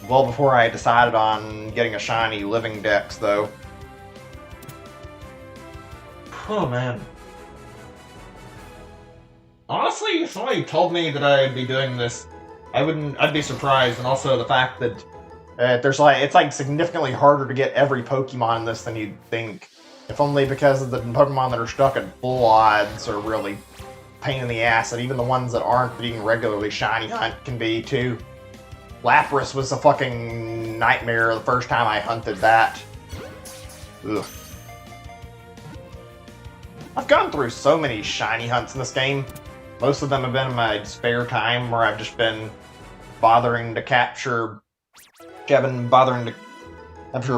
Well before I decided on getting a shiny Living Dex, though. Oh, man. Honestly, if somebody told me that I'd be doing this, I'd be surprised. And also the fact that it's like significantly harder to get every Pokemon in this than you'd think. If only because of the Pokemon that are stuck at full odds are really pain in the ass, and even the ones that aren't being regularly shiny hunt can be too. Lapras was a fucking nightmare the first time I hunted that. Ugh. I've gone through so many shiny hunts in this game. Most of them have been in my spare time where I've just been bothering to capture a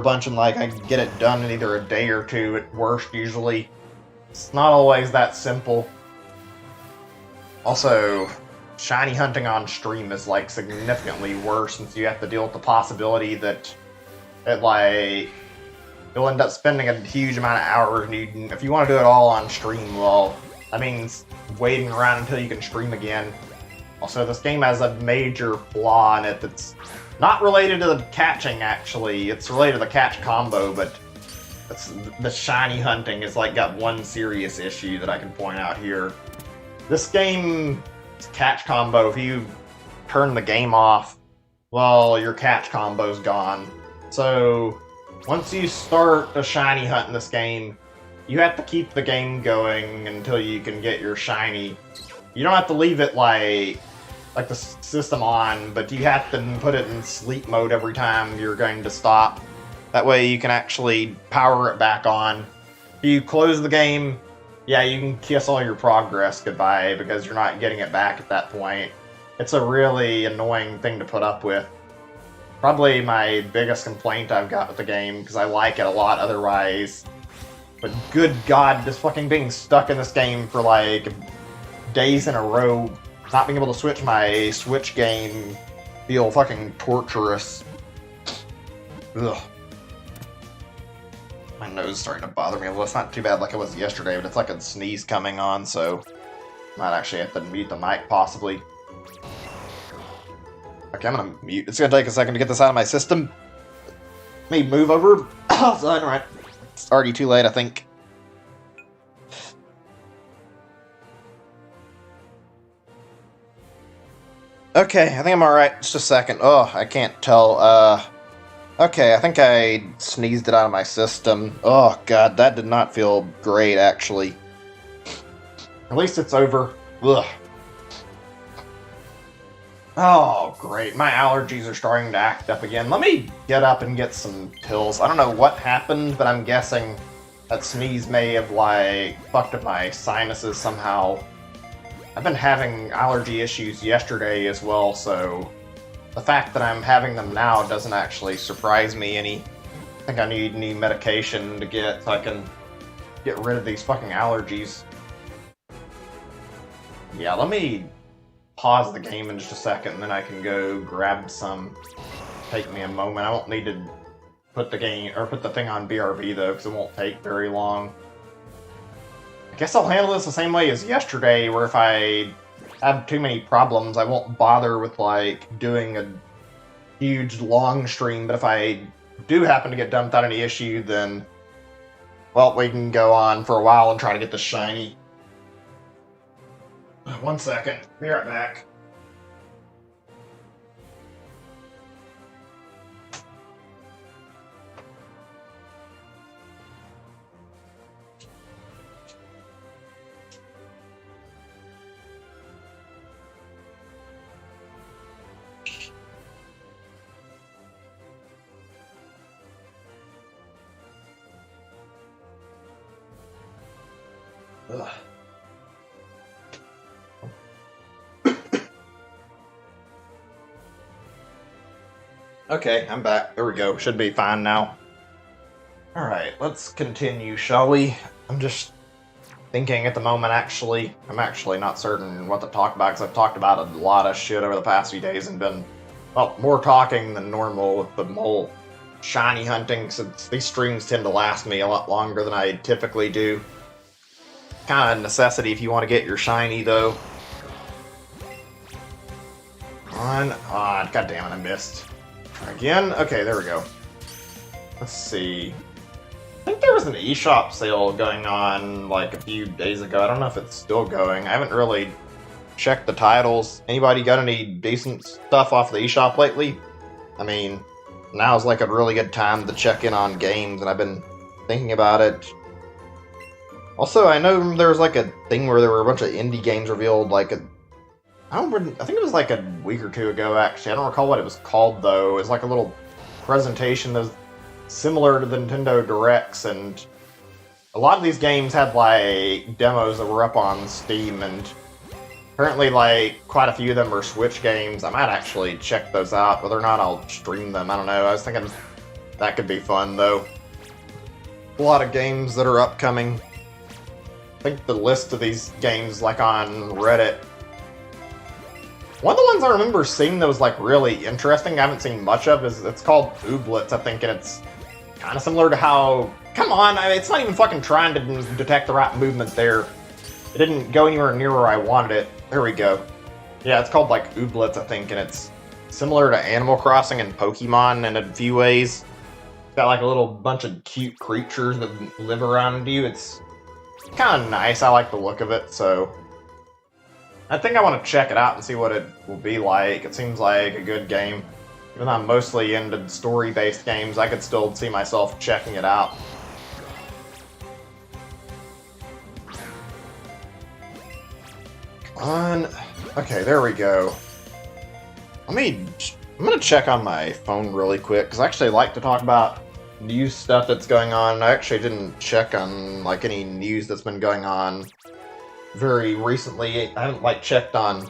bunch, and like I can get it done in either a day or two at worst usually. It's not always that simple. Also, shiny hunting on stream is like significantly worse since you have to deal with the possibility that you'll end up spending a huge amount of hours, and if you want to do it all on stream, well, that means waiting around until you can stream again. Also, this game has a major flaw in it that's not related to the catching, actually. It's related to the catch combo, but the shiny hunting has like got one serious issue that I can point out here. This game's catch combo, if you turn the game off, well, your catch combo's gone. So, once you start a shiny hunt in this game, you have to keep the game going until you can get your shiny. You don't have to leave it like the system on, but you have to put it in sleep mode every time you're going to stop. That way you can actually power it back on. If you close the game, yeah, you can kiss all your progress goodbye because you're not getting it back at that point. It's a really annoying thing to put up with. Probably my biggest complaint I've got with the game, because I like it a lot otherwise. But good God, just fucking being stuck in this game for like days in a row, not being able to switch my Switch game, feel fucking torturous. Ugh. My nose is starting to bother me. Well, it's not too bad like it was yesterday, but it's like a sneeze coming on, so might actually have to mute the mic, possibly. Okay, I'm gonna mute. It's gonna take a second to get this out of my system. Let me move over. Alright. It's already too late, I think. Okay, I think I'm alright. Just a second. Oh, I can't tell. Okay, I think I sneezed it out of my system. Oh, God, that did not feel great, actually. At least it's over. Ugh. Oh, great. My allergies are starting to act up again. Let me get up and get some pills. I don't know what happened, but I'm guessing that sneeze may have, like, fucked up my sinuses somehow. I've been having allergy issues yesterday as well, so the fact that I'm having them now doesn't actually surprise me any. I think I need new medication to get so I can get rid of these fucking allergies. Yeah, let me pause the game in just a second, and then I can go grab some. Take me a moment. I won't need to put the thing on BRB though, because it won't take very long. I guess I'll handle this the same way as yesterday, where if I have too many problems, I won't bother with, like, doing a huge long stream, but if I do happen to get done without any issue, then, well, we can go on for a while and try to get the shiny. 1 second. Be right back. Ugh. Okay, I'm back. There we go. Should be fine now. Alright, let's continue, shall we? I'm just thinking at the moment, actually. I'm actually not certain what to talk about, because I've talked about a lot of shit over the past few days and been, well, more talking than normal with the whole shiny hunting, since these streams tend to last me a lot longer than I typically do. Kind of necessity if you want to get your shiny, though. On. Ah, god damn it, I missed. Again? Okay, there we go. Let's see. I think there was an eShop sale going on like a few days ago. I don't know if it's still going. I haven't really checked the titles. Anybody got any decent stuff off the eShop lately? I mean, now's like a really good time to check in on games, and I've been thinking about it. Also, I know there was like a thing where there were a bunch of indie games revealed, like I think it was like a week or two ago, actually. I don't recall what it was called, though. It was like a little presentation that was similar to the Nintendo Directs, and a lot of these games had like demos that were up on Steam, and apparently like quite a few of them are Switch games. I might actually check those out. Whether or not I'll stream them, I don't know. I was thinking that could be fun, though. A lot of games that are upcoming. I think the list of these games, like on Reddit, one of the ones I remember seeing that was like really interesting, I haven't seen much of, is it's called Ooblets, I think, and it's kind of similar to how... Come on, it's not even fucking trying to detect the right movement there. It didn't go anywhere near where I wanted it. There we go. Yeah, it's called like Ooblets, I think, and it's similar to Animal Crossing and Pokemon in a few ways. It's got like a little bunch of cute creatures that live around you. It's kind of nice. I like the look of it, so I think I want to check it out and see what it will be like. It seems like a good game. Even though I'm mostly into story-based games, I could still see myself checking it out. Come on. Okay, there we go. I'm gonna check on my phone really quick, because I actually like to talk about news stuff that's going on. I actually didn't check on like any news that's been going on very recently. I haven't like checked on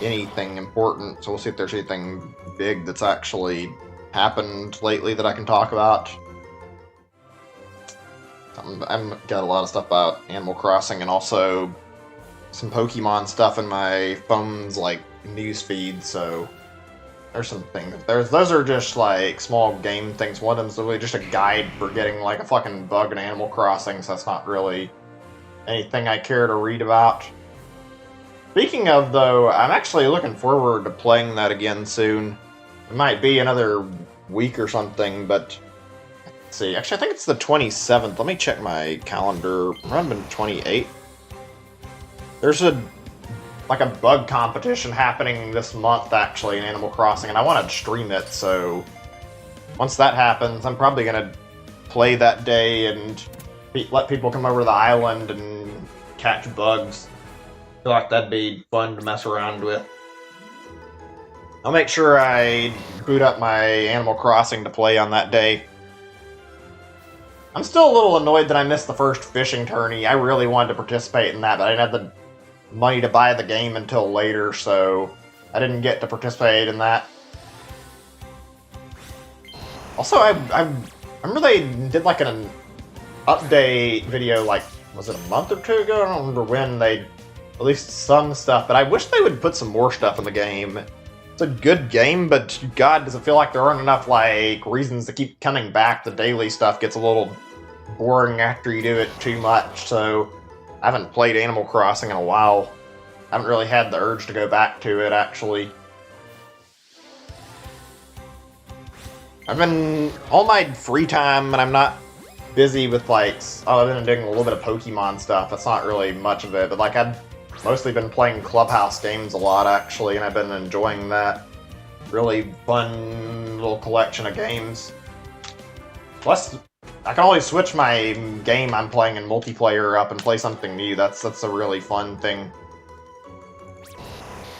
anything important, so we'll see if there's anything big that's actually happened lately that I can talk about. I've got a lot of stuff about Animal Crossing and also some Pokemon stuff in my phone's like news feed, so there's some things. Those are just like small game things. One of them's literally just a guide for getting like a fucking bug in Animal Crossing, so that's not really anything I care to read about. Speaking of, though, I'm actually looking forward to playing that again soon. It might be another week or something, but let's see. Actually, I think it's the 27th. Let me check my calendar. It might have been 28th. There's a bug competition happening this month, actually, in Animal Crossing, and I want to stream it, so once that happens, I'm probably going to play that day and let people come over to the island and catch bugs. I feel like that'd be fun to mess around with. I'll make sure I boot up my Animal Crossing to play on that day. I'm still a little annoyed that I missed the first fishing tourney. I really wanted to participate in that, but I didn't have the money to buy the game until later, so I didn't get to participate in that. Also, I remember they did like an update video, like, was it a month or two ago? I don't remember when they released some stuff, but I wish they would put some more stuff in the game. It's a good game, but God, does it feel like there aren't enough, like, reasons to keep coming back. The daily stuff gets a little boring after you do it too much, so I haven't played Animal Crossing in a while. I haven't really had the urge to go back to it, actually. I've been, all my free time, and I'm not busy with, like, I've been doing a little bit of Pokemon stuff. That's not really much of it, but, like, I've mostly been playing Clubhouse games a lot, actually, and I've been enjoying that. Really fun little collection of games. Plus, I can always switch my game I'm playing in multiplayer up and play something new. That's a really fun thing.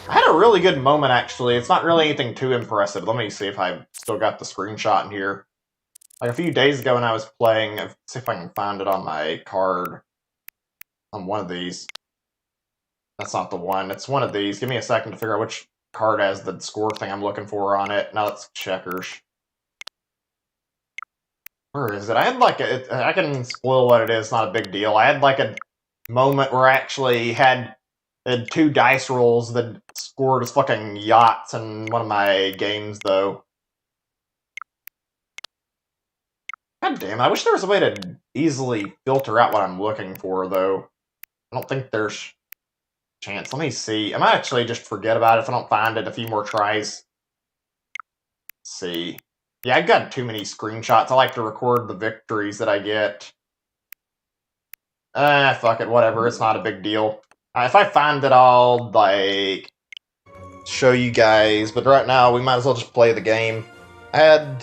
I had a really good moment, actually. It's not really anything too impressive. Let me see if I've still got the screenshot in here. Like a few days ago when I was playing, let's see if I can find it on my card. On one of these. That's not the one. It's one of these. Give me a second to figure out which card has the score thing I'm looking for on it. Now it's checkers. Where is it? I had like I can spoil what it is. Not a big deal. I had like a moment where I actually had 2 dice rolls that scored as fucking yachts in one of my games, though. God damn, I wish there was a way to easily filter out what I'm looking for, though. I don't think there's a chance. Let me see. I might actually just forget about it if I don't find it a few more tries. Let's see. Yeah, I've got too many screenshots. I like to record the victories that I get. Fuck it, whatever. It's not a big deal. If I find it, I'll, like, show you guys. But right now, we might as well just play the game. I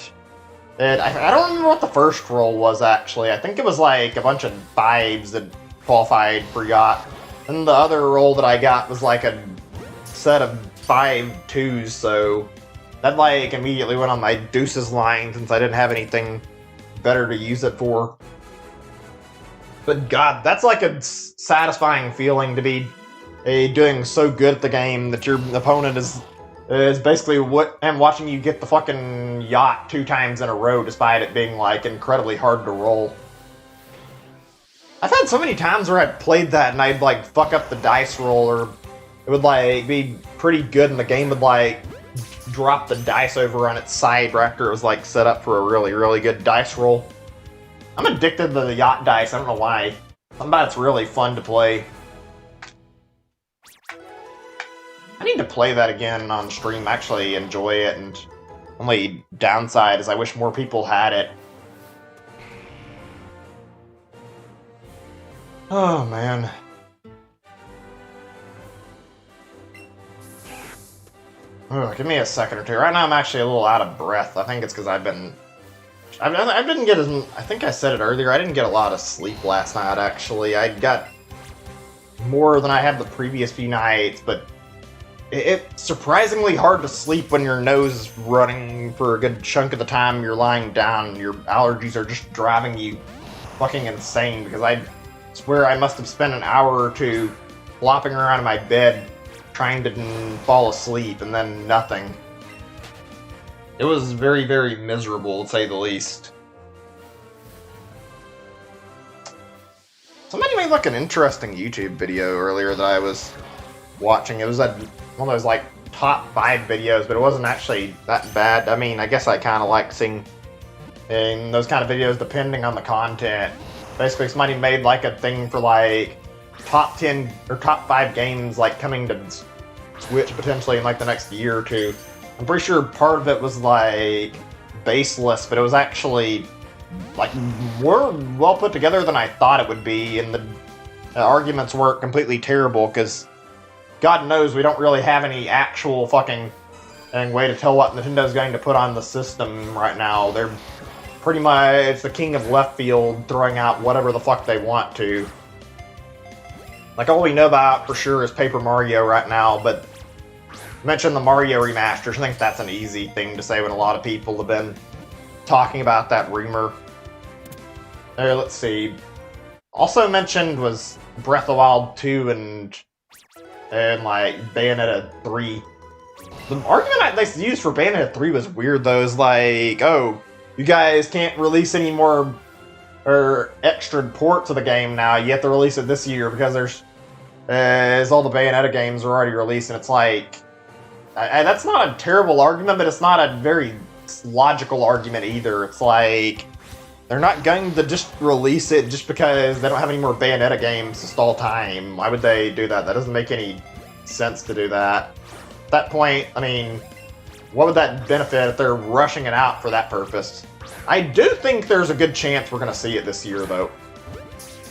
don't remember what the first roll was, actually. I think it was, like, a bunch of 5s that qualified for yacht. And the other roll that I got was, like, a set of 5 2s, so that, like, immediately went on my deuces line since I didn't have anything better to use it for. But God, that's like a satisfying feeling to be doing so good at the game that your opponent is basically watching you get the fucking yacht 2 times in a row, despite it being like incredibly hard to roll. I've had so many times where I played that and I'd like fuck up the dice roll, or it would like be pretty good and the game would like drop the dice over on its side right after it was like set up for a really, really good dice roll. I'm addicted to the yacht dice, I don't know why. Something about it's really fun to play. I need to play that again on stream, actually enjoy it, and only downside is I wish more people had it. Oh, man. Ugh, give me a second or two. Right now I'm actually a little out of breath. I think it's because I didn't get as, I think I said it earlier, I didn't get a lot of sleep last night, actually. I got more than I had the previous few nights, but it's surprisingly hard to sleep when your nose is running for a good chunk of the time you're lying down. Your allergies are just driving you fucking insane, because I swear I must have spent an hour or 2 flopping around in my bed trying to fall asleep, and then nothing. It was very, very miserable, to say the least. Somebody made like an interesting YouTube video earlier that I was watching. It was one of those like top 5 videos, but it wasn't actually that bad. I mean, I guess I kind of like seeing in those kind of videos depending on the content. Basically, somebody made like a thing for like top 10 or top 5 games like coming to Switch potentially in like the next year or 2. I'm pretty sure part of it was like baseless, but it was actually like more well put together than I thought it would be, and the arguments weren't completely terrible, because God knows we don't really have any actual fucking way to tell what Nintendo's going to put on the system right now. They're pretty much the king of left field, throwing out whatever the fuck they want to. Like, all we know about for sure is Paper Mario right now, but mention the Mario remasters. I think that's an easy thing to say when a lot of people have been talking about that rumor. Let's see. Also mentioned was Breath of the Wild 2 and like Bayonetta 3. The argument they used for Bayonetta 3 was weird though. It's like, oh, you guys can't release any more or extra ports of the game now. You have to release it this year because as all the Bayonetta games are already released, and it's like, that's not a terrible argument, but it's not a very logical argument either. It's like, they're not going to just release it just because they don't have any more Bayonetta games to stall time. Why would they do that? That doesn't make any sense to do that. At that point, I mean, what would that benefit if they're rushing it out for that purpose? I do think there's a good chance we're going to see it this year, though.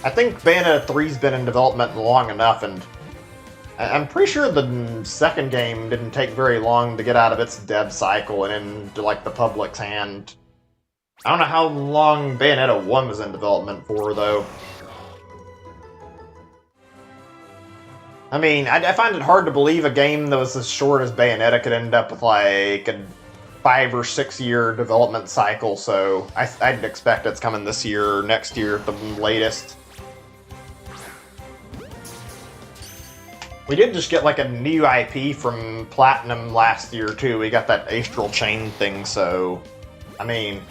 I think Bayonetta 3's been in development long enough, and I'm pretty sure the second game didn't take very long to get out of its dev cycle and into, like, the public's hand. I don't know how long Bayonetta 1 was in development for, though. I mean, I find it hard to believe a game that was as short as Bayonetta could end up with, like, a 5 or 6 year development cycle, so I'd expect it's coming this year or next year at the latest. We did just get like a new IP from Platinum last year too. We got that Astral Chain thing, so I mean,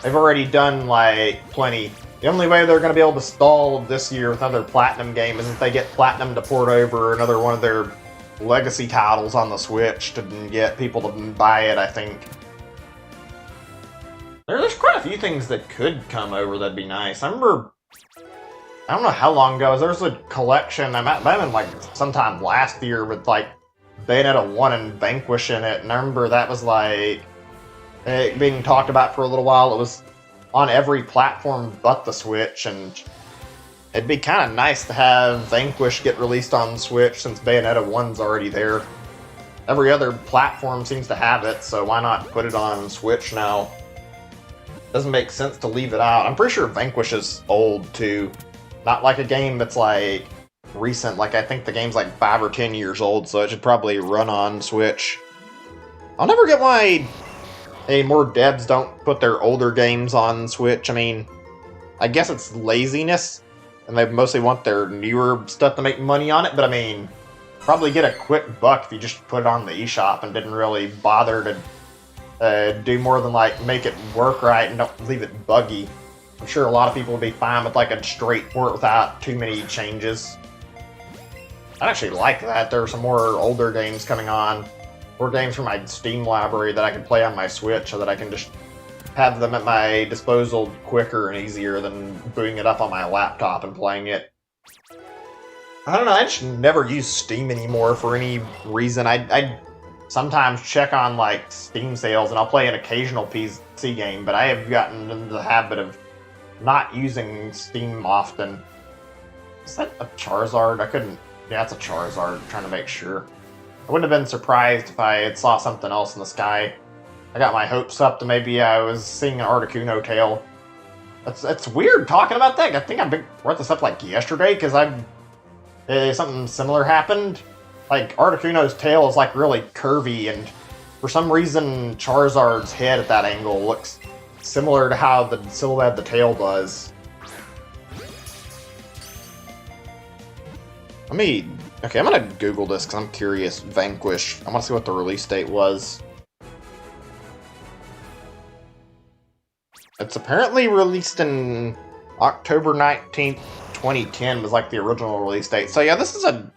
they've already done like plenty The only way they're going to be able to stall this year with another Platinum game is if they get Platinum to port over another one of their legacy titles on the Switch to get people to buy it, I think. There's quite a few things that could come over that'd be nice. I remember, I don't know how long ago, there was a collection, I might have been like sometime last year with like Bayonetta 1 and Vanquish in it, and I remember that was like being talked about for a little while. It was on every platform but the Switch, and it'd be kind of nice to have Vanquish get released on Switch since Bayonetta 1's already there. Every other platform seems to have it, so why not put it on Switch now? Doesn't make sense to leave it out. I'm pretty sure Vanquish is old too. Not like a game that's like recent, like I think the game's like 5 or 10 years old, so it should probably run on Switch. I'll never get why more devs don't put their older games on Switch. I mean, I guess it's laziness, and they mostly want their newer stuff to make money on it, but I mean, probably get a quick buck if you just put it on the eShop and didn't really bother to do more than like make it work right and don't leave it buggy. I'm sure a lot of people would be fine with like a straight port without too many changes. I'd actually like that. There are some more older games coming on, or games from my Steam library that I can play on my Switch so that I can just have them at my disposal quicker and easier than booting it up on my laptop and playing it. I don't know, I just never use Steam anymore for any reason. I sometimes check on like Steam sales and I'll play an occasional PC game, but I have gotten into the habit of not using Steam often. Is that a Charizard? I couldn't... Yeah, it's a Charizard. I'm trying to make sure. I wouldn't have been surprised if I had saw something else in the sky. I got my hopes up to maybe I was seeing an Articuno tail. It's weird talking about that. I think I brought this up like yesterday because something similar happened. Like Articuno's tail is like really curvy, and for some reason Charizard's head at that angle looks similar to how the silhouette of the tail does. Okay, I'm gonna Google this because I'm curious. Vanquish. I want to see what the release date was. It's apparently released in October 19th, 2010 was like the original release date. So yeah, this is a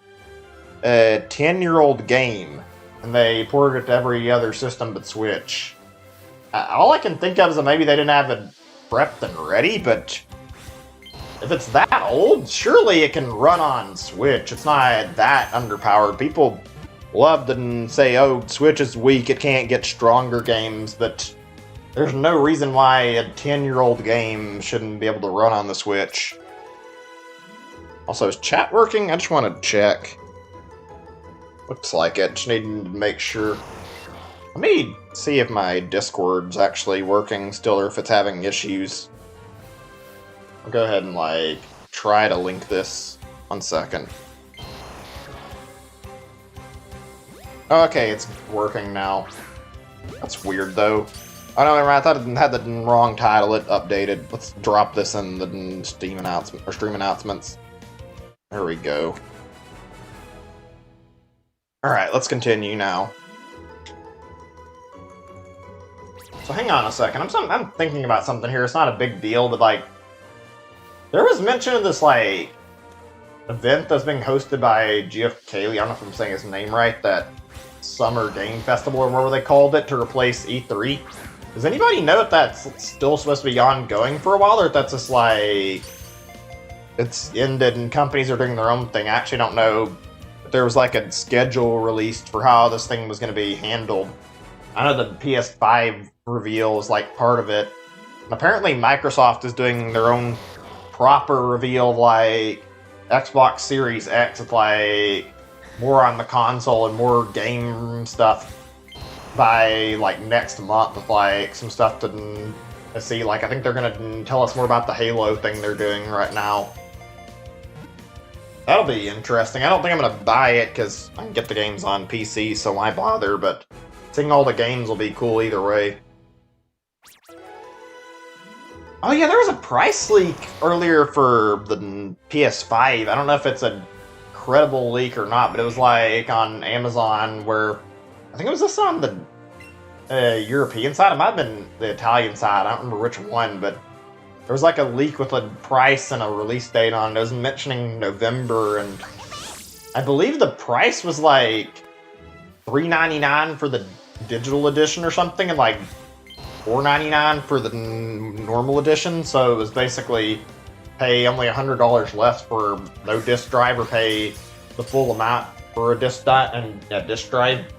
10-year-old game, and they ported it to every other system but Switch. All I can think of is that maybe they didn't have it prepped and ready, but if it's that old, surely it can run on Switch. It's not that underpowered. People love to say, oh, Switch is weak, it can't get stronger games, but there's no reason why a 10-year-old game shouldn't be able to run on the Switch. Also, is chat working? I just want to check. Looks like it. Just need to make sure. Let me see if my Discord's actually working still, or if it's having issues. I'll go ahead and, like, try to link this. 1 second. Okay, it's working now. That's weird, though. Oh, no, never mind. I thought it had the wrong title. It updated. Let's drop this in the Steam announcement, or stream announcements. There we go. Alright, let's continue now. So hang on a second. I'm thinking about something here. It's not a big deal, but, like, there was mention of this, like, event that's being hosted by Geoff Keighley. I don't know if I'm saying his name right. That Summer Game Festival, or whatever they called it, to replace E3. Does anybody know if that's still supposed to be ongoing for a while, or if that's just, like, it's ended and companies are doing their own thing? I actually don't know. But there was, like, a schedule released for how this thing was going to be handled. I know the PS5 reveal is, like, part of it. And apparently Microsoft is doing their own proper reveal, like Xbox Series X, with like more on the console and more game stuff by like next month, with like some stuff to see. Like, I think they're gonna tell us more about the Halo thing they're doing right now. That'll be interesting. I don't think I'm gonna buy it because I can get the games on PC, so why bother? But seeing all the games will be cool either way. Oh yeah, there was a price leak earlier for the PS5. I don't know if it's a credible leak or not, but it was like on Amazon, where I think it was this on the European side. It might have been the Italian side. I don't remember which one, but There was like a leak with a price and a release date on it. It was mentioning November, and I believe the price was like $3.99 for the digital edition or something, and like $4.99 for the normal edition. So it was basically pay only $100 less for no disc drive, or pay the full amount for a disc drive.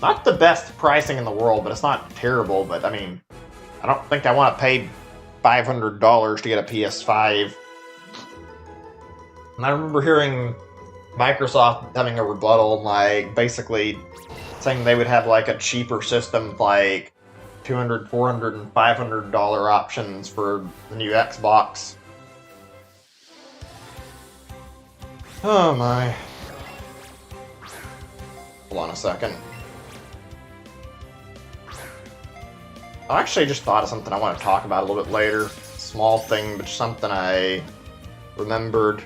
Not the best pricing in the world, but it's not terrible. But I mean, I don't think I want to pay $500 to get a PS5. And I remember hearing Microsoft having a rebuttal, like basically saying they would have like a cheaper system, like $200, $400, and $500 options for the new Xbox. Oh my. Hold on a second. I actually just thought of something I want to talk about a little bit later. Small thing, but something I remembered.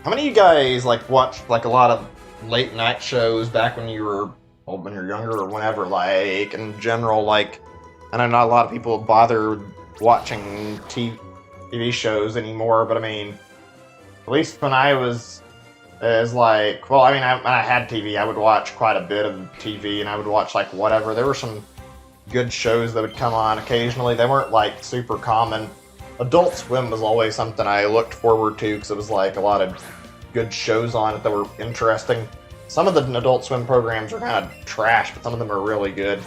How many of you guys like watched like a lot of late night shows back when you were, well, when you're younger or whenever, like in general? Like, I know not a lot of people bother watching TV shows anymore, but I mean, at least when I was like, well, I mean, when I had TV, I would watch quite a bit of TV, and I would watch like whatever. There were some good shows that would come on occasionally. They weren't like super common. Adult Swim was always something I looked forward to, because it was like a lot of good shows on it that were interesting. Some of the Adult Swim programs are kind of trash, but some of them are really good.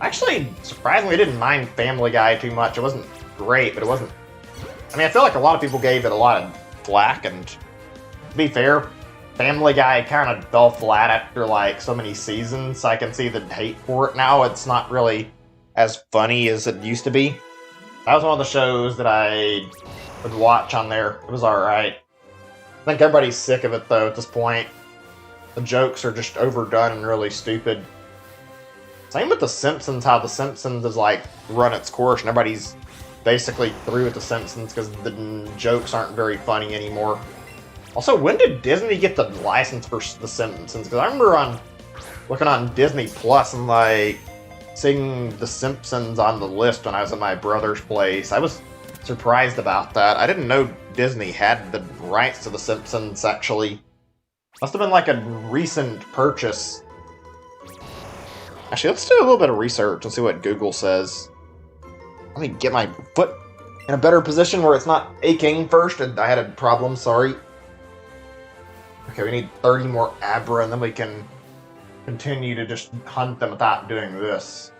Actually, surprisingly, I didn't mind Family Guy too much. It wasn't great, but it wasn't... I mean, I feel like a lot of people gave it a lot of flack, and to be fair, Family Guy kind of fell flat after like so many seasons. I can see the hate for it now. It's not really as funny as it used to be. That was one of the shows that I would watch on there. It was alright. I think everybody's sick of it though at this point. The jokes are just overdone and really stupid. Same with The Simpsons, how The Simpsons has like run its course and everybody's basically through with The Simpsons because the jokes aren't very funny anymore. Also, when did Disney get the license for The Simpsons? Because I remember looking on Disney Plus and like seeing The Simpsons on the list when I was at my brother's place. I was surprised about that. I didn't know Disney had the rights to The Simpsons, actually. Must have been like a recent purchase. Actually, let's do a little bit of research and see what Google says. Let me get my foot in a better position where it's not aching first. I had a problem, sorry. Okay, we need 30 more Abra, and then we can continue to just hunt them without doing this.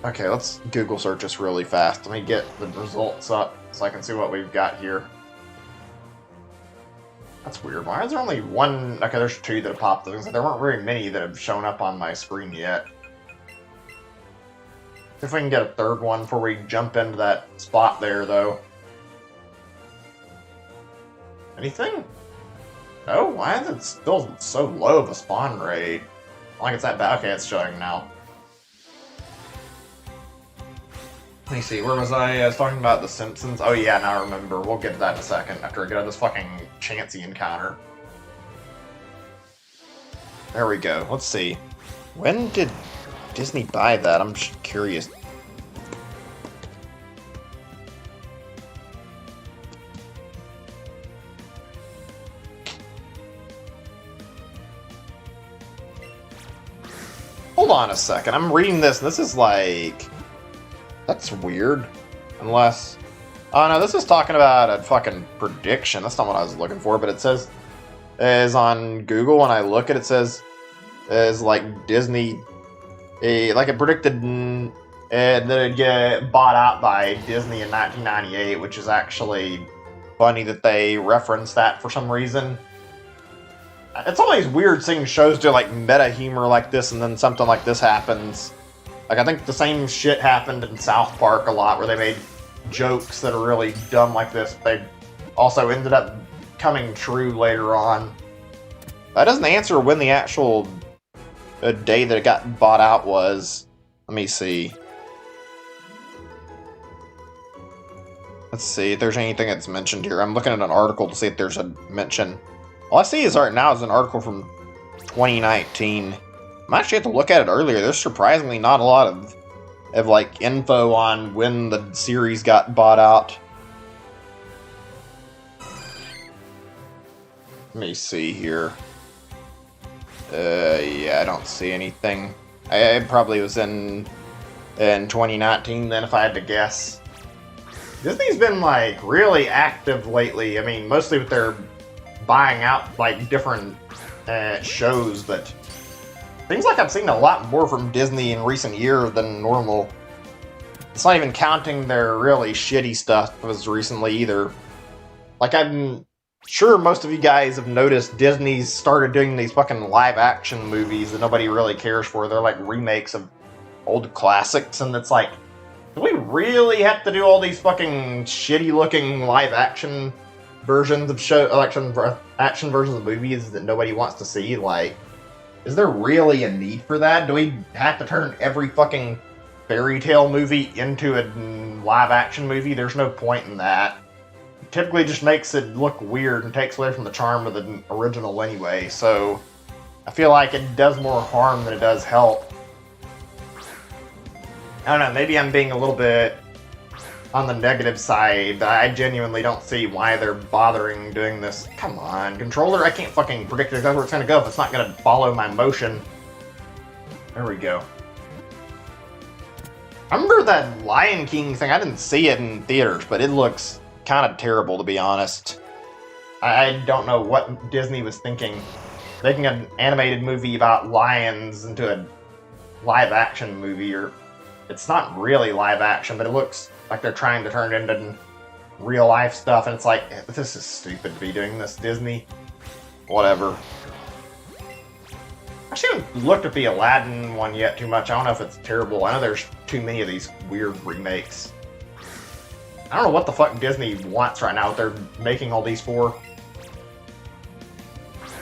Okay, let's Google search this really fast. Let me get the results up so I can see what we've got here. That's weird. Why is there only one? Okay, there's two that have popped up. There weren't very many that have shown up on my screen yet. See if we can get a third one before we jump into that spot there, though. Anything? Oh, why is it still so low of a spawn rate? I don't think it's that bad. Okay, it's showing now. Let me see, where was I? I was talking about The Simpsons. Oh yeah, now I remember. We'll get to that in a second after I get out of this fucking Chansey encounter. There we go. Let's see. When did Disney buy that? I'm just curious. Hold on a second. I'm reading this, and this is like... That's weird. Unless... Oh no, this is talking about a fucking prediction. That's not what I was looking for, but it says... Is on Google, when I look at it, says... Is like Disney... like it predicted that it'd get bought out by Disney in 1998, which is actually funny that they reference that for some reason. It's always weird seeing shows do like meta humor like this, and then something like this happens. Like, I think the same shit happened in South Park a lot, where they made jokes that are really dumb like this. They also ended up coming true later on. That doesn't answer when the actual day that it got bought out was. Let me see. Let's see if there's anything that's mentioned here. I'm looking at an article to see if there's a mention. All I see is right now is an article from 2019. I actually had to look at it earlier. There's surprisingly not a lot of like info on when the series got bought out. Let me see here. Yeah, I don't see anything. I probably was in 2019 then, if I had to guess. Disney's been like really active lately. I mean, mostly with their buying out like different shows, but seems like I've seen a lot more from Disney in recent years than normal. It's not even counting their really shitty stuff as recently either. Like, I'm sure most of you guys have noticed Disney's started doing these fucking live-action movies that nobody really cares for. They're like remakes of old classics, and it's like, do we really have to do all these fucking shitty-looking live-action versions of action versions of movies that nobody wants to see? Like, is there really a need for that? Do we have to turn every fucking fairy tale movie into a live-action movie? There's no point in that. It typically just makes it look weird and takes away from the charm of the original anyway, so I feel like it does more harm than it does help. I don't know, maybe I'm being a little bit on the negative side. I genuinely don't see why they're bothering doing this. Come on, controller, I can't fucking predict exactly where it's gonna go if it's not gonna follow my motion. There we go. I remember that Lion King thing, I didn't see it in theaters, but it looks kind of terrible, to be honest. I don't know what Disney was thinking. Making an animated movie about lions into a live-action movie, or it's not really live-action, but it looks like they're trying to turn it into real-life stuff, and it's like, this is stupid to be doing this, Disney. Whatever. I haven't looked at the Aladdin one yet too much. I don't know if it's terrible. I know there's too many of these weird remakes. I don't know what the fuck Disney wants right now that they're making all these for.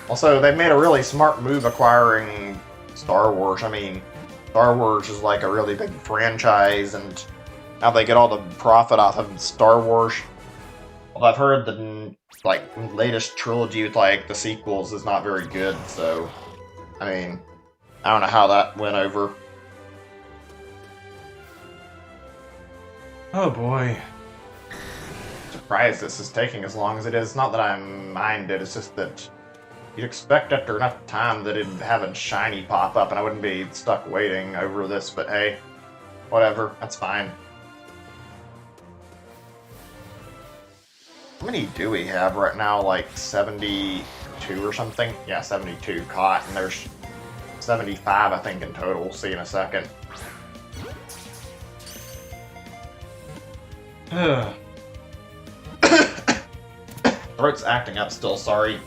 Also, they've made a really smart move acquiring Star Wars. I mean, Star Wars is like a really big franchise, and now they get all the profit off of Star Wars. Well, I've heard the like latest trilogy with like the sequels is not very good, so I mean, I don't know how that went over. Oh boy. Surprised this is taking as long as it is. Not that I mind it, it's just that you'd expect after enough time that it'd have a shiny pop up and I wouldn't be stuck waiting over this, but hey, whatever, that's fine. How many do we have right now? Like 72 or something? Yeah, 72 caught, and there's 75, I think, in total. See you in a second. Throat's acting up still, sorry.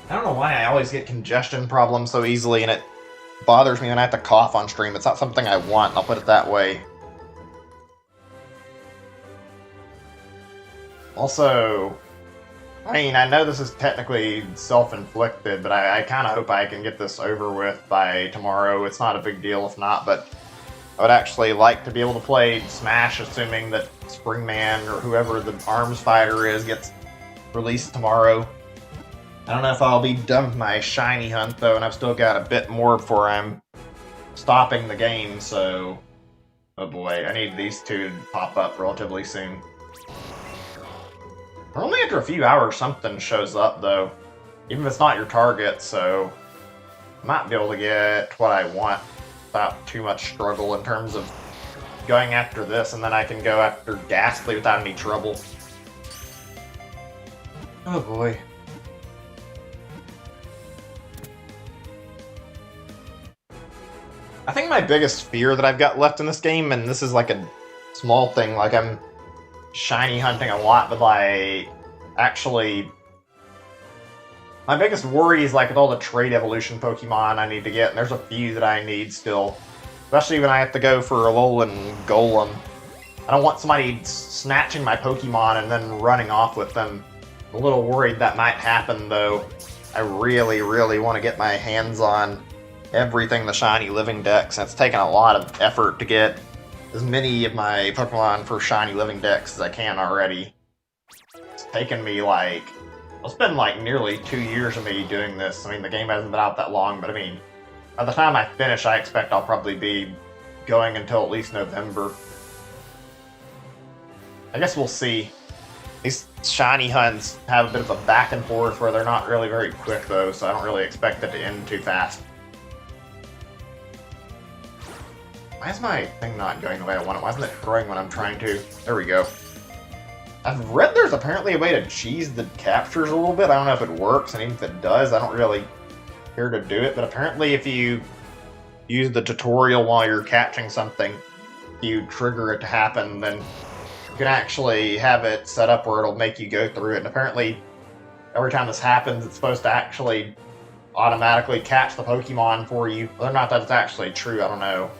I don't know why I always get congestion problems so easily, and it bothers me when I have to cough on stream. It's not something I want, I'll put it that way. Also, I mean, I know this is technically self-inflicted, but I kind of hope I can get this over with by tomorrow. It's not a big deal if not, but I would actually like to be able to play Smash, assuming that Springman or whoever the arms fighter is gets released tomorrow. I don't know if I'll be done with my shiny hunt, though, and I've still got a bit more before I'm stopping the game, so oh boy, I need these two to pop up relatively soon. Only after a few hours something shows up, though. Even if it's not your target, so I might be able to get what I want without too much struggle in terms of going after this, and then I can go after Ghastly without any trouble. Oh boy. I think my biggest fear that I've got left in this game, and this is like a small thing, like I'm shiny hunting a lot, but like, actually, my biggest worry is like with all the trade evolution Pokemon I need to get, and there's a few that I need still. Especially when I have to go for Alolan Golem. I don't want somebody snatching my Pokemon and then running off with them. I'm a little worried that might happen, though. I really, really want to get my hands on everything the Shiny Living Dex, and it's taken a lot of effort to get as many of my Pokemon for Shiny Living Dex as I can already. It's taken me like, well, it's been like nearly 2 years of me doing this. I mean, the game hasn't been out that long, but I mean, By the time I finish, I expect I'll probably be going until at least November. I guess we'll see. These shiny hunts have a bit of a back and forth where they're not really very quick though, so I don't really expect it to end too fast. Why is my thing not going the way I want it? Why isn't it throwing when I'm trying to? There we go. I've read there's apparently a way to cheese the captures a little bit. I don't know if it works, and even if it does, I don't really care to do it. But apparently if you use the tutorial while you're catching something, you trigger it to happen, then you can actually have it set up where it'll make you go through it. And apparently every time this happens, it's supposed to actually automatically catch the Pokemon for you. Whether or not that's actually true, I don't know.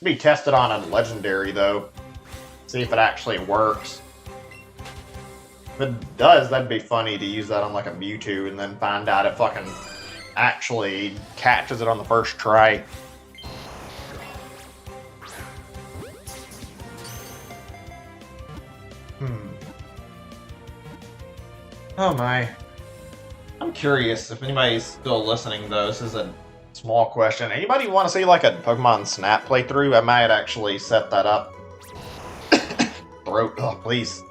Be tested on a legendary though. See if it actually works. If it does, that'd be funny to use that on like a Mewtwo and then find out it fucking actually catches it on the first try. Oh my. I'm curious if anybody's still listening though. This is a small question. Anybody want to see like a Pokemon Snap playthrough? I might actually set that up. Throat, oh please.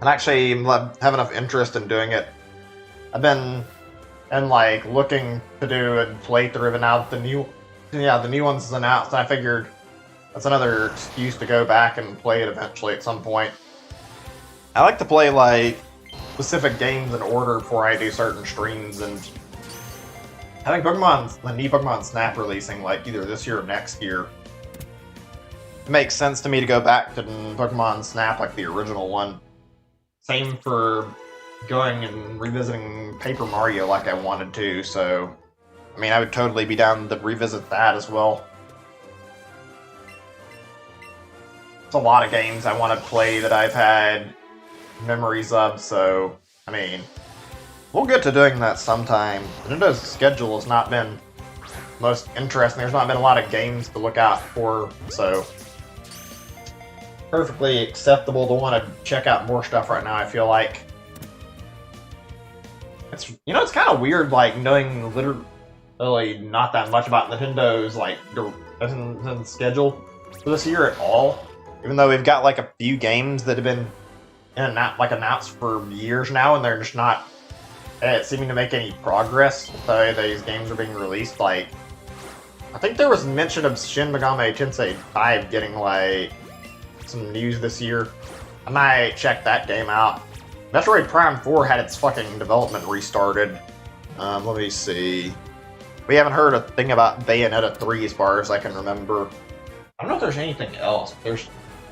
And actually have enough interest in doing it. I've been like looking to do a playthrough, and now the new one's is announced, and I figured that's another excuse to go back and play it eventually at some point. I like to play like specific games in order before I do certain streams, and I think the new Pokemon Snap releasing like either this year or next year. It makes sense to me to go back to Pokemon Snap like the original one. Same for going and revisiting Paper Mario like I wanted to, so I mean I would totally be down to revisit that as well. It's a lot of games I want to play that I've had memories of, so I mean we'll get to doing that sometime. Nintendo's schedule has not been most interesting. There's not been a lot of games to look out for, so perfectly acceptable to want to check out more stuff right now. I feel like it's it's kind of weird like knowing literally not that much about Nintendo's like schedule for this year at all, even though we've got like a few games that have been announced for years now, and they're just not seeming to make any progress. So these games are being released. Like I think there was mention of Shin Megami Tensei 5 getting like some news this year. I might check that game out. Metroid Prime 4 had its fucking development restarted. Let me see. We haven't heard a thing about Bayonetta 3 as far as I can remember. I don't know if there's anything else.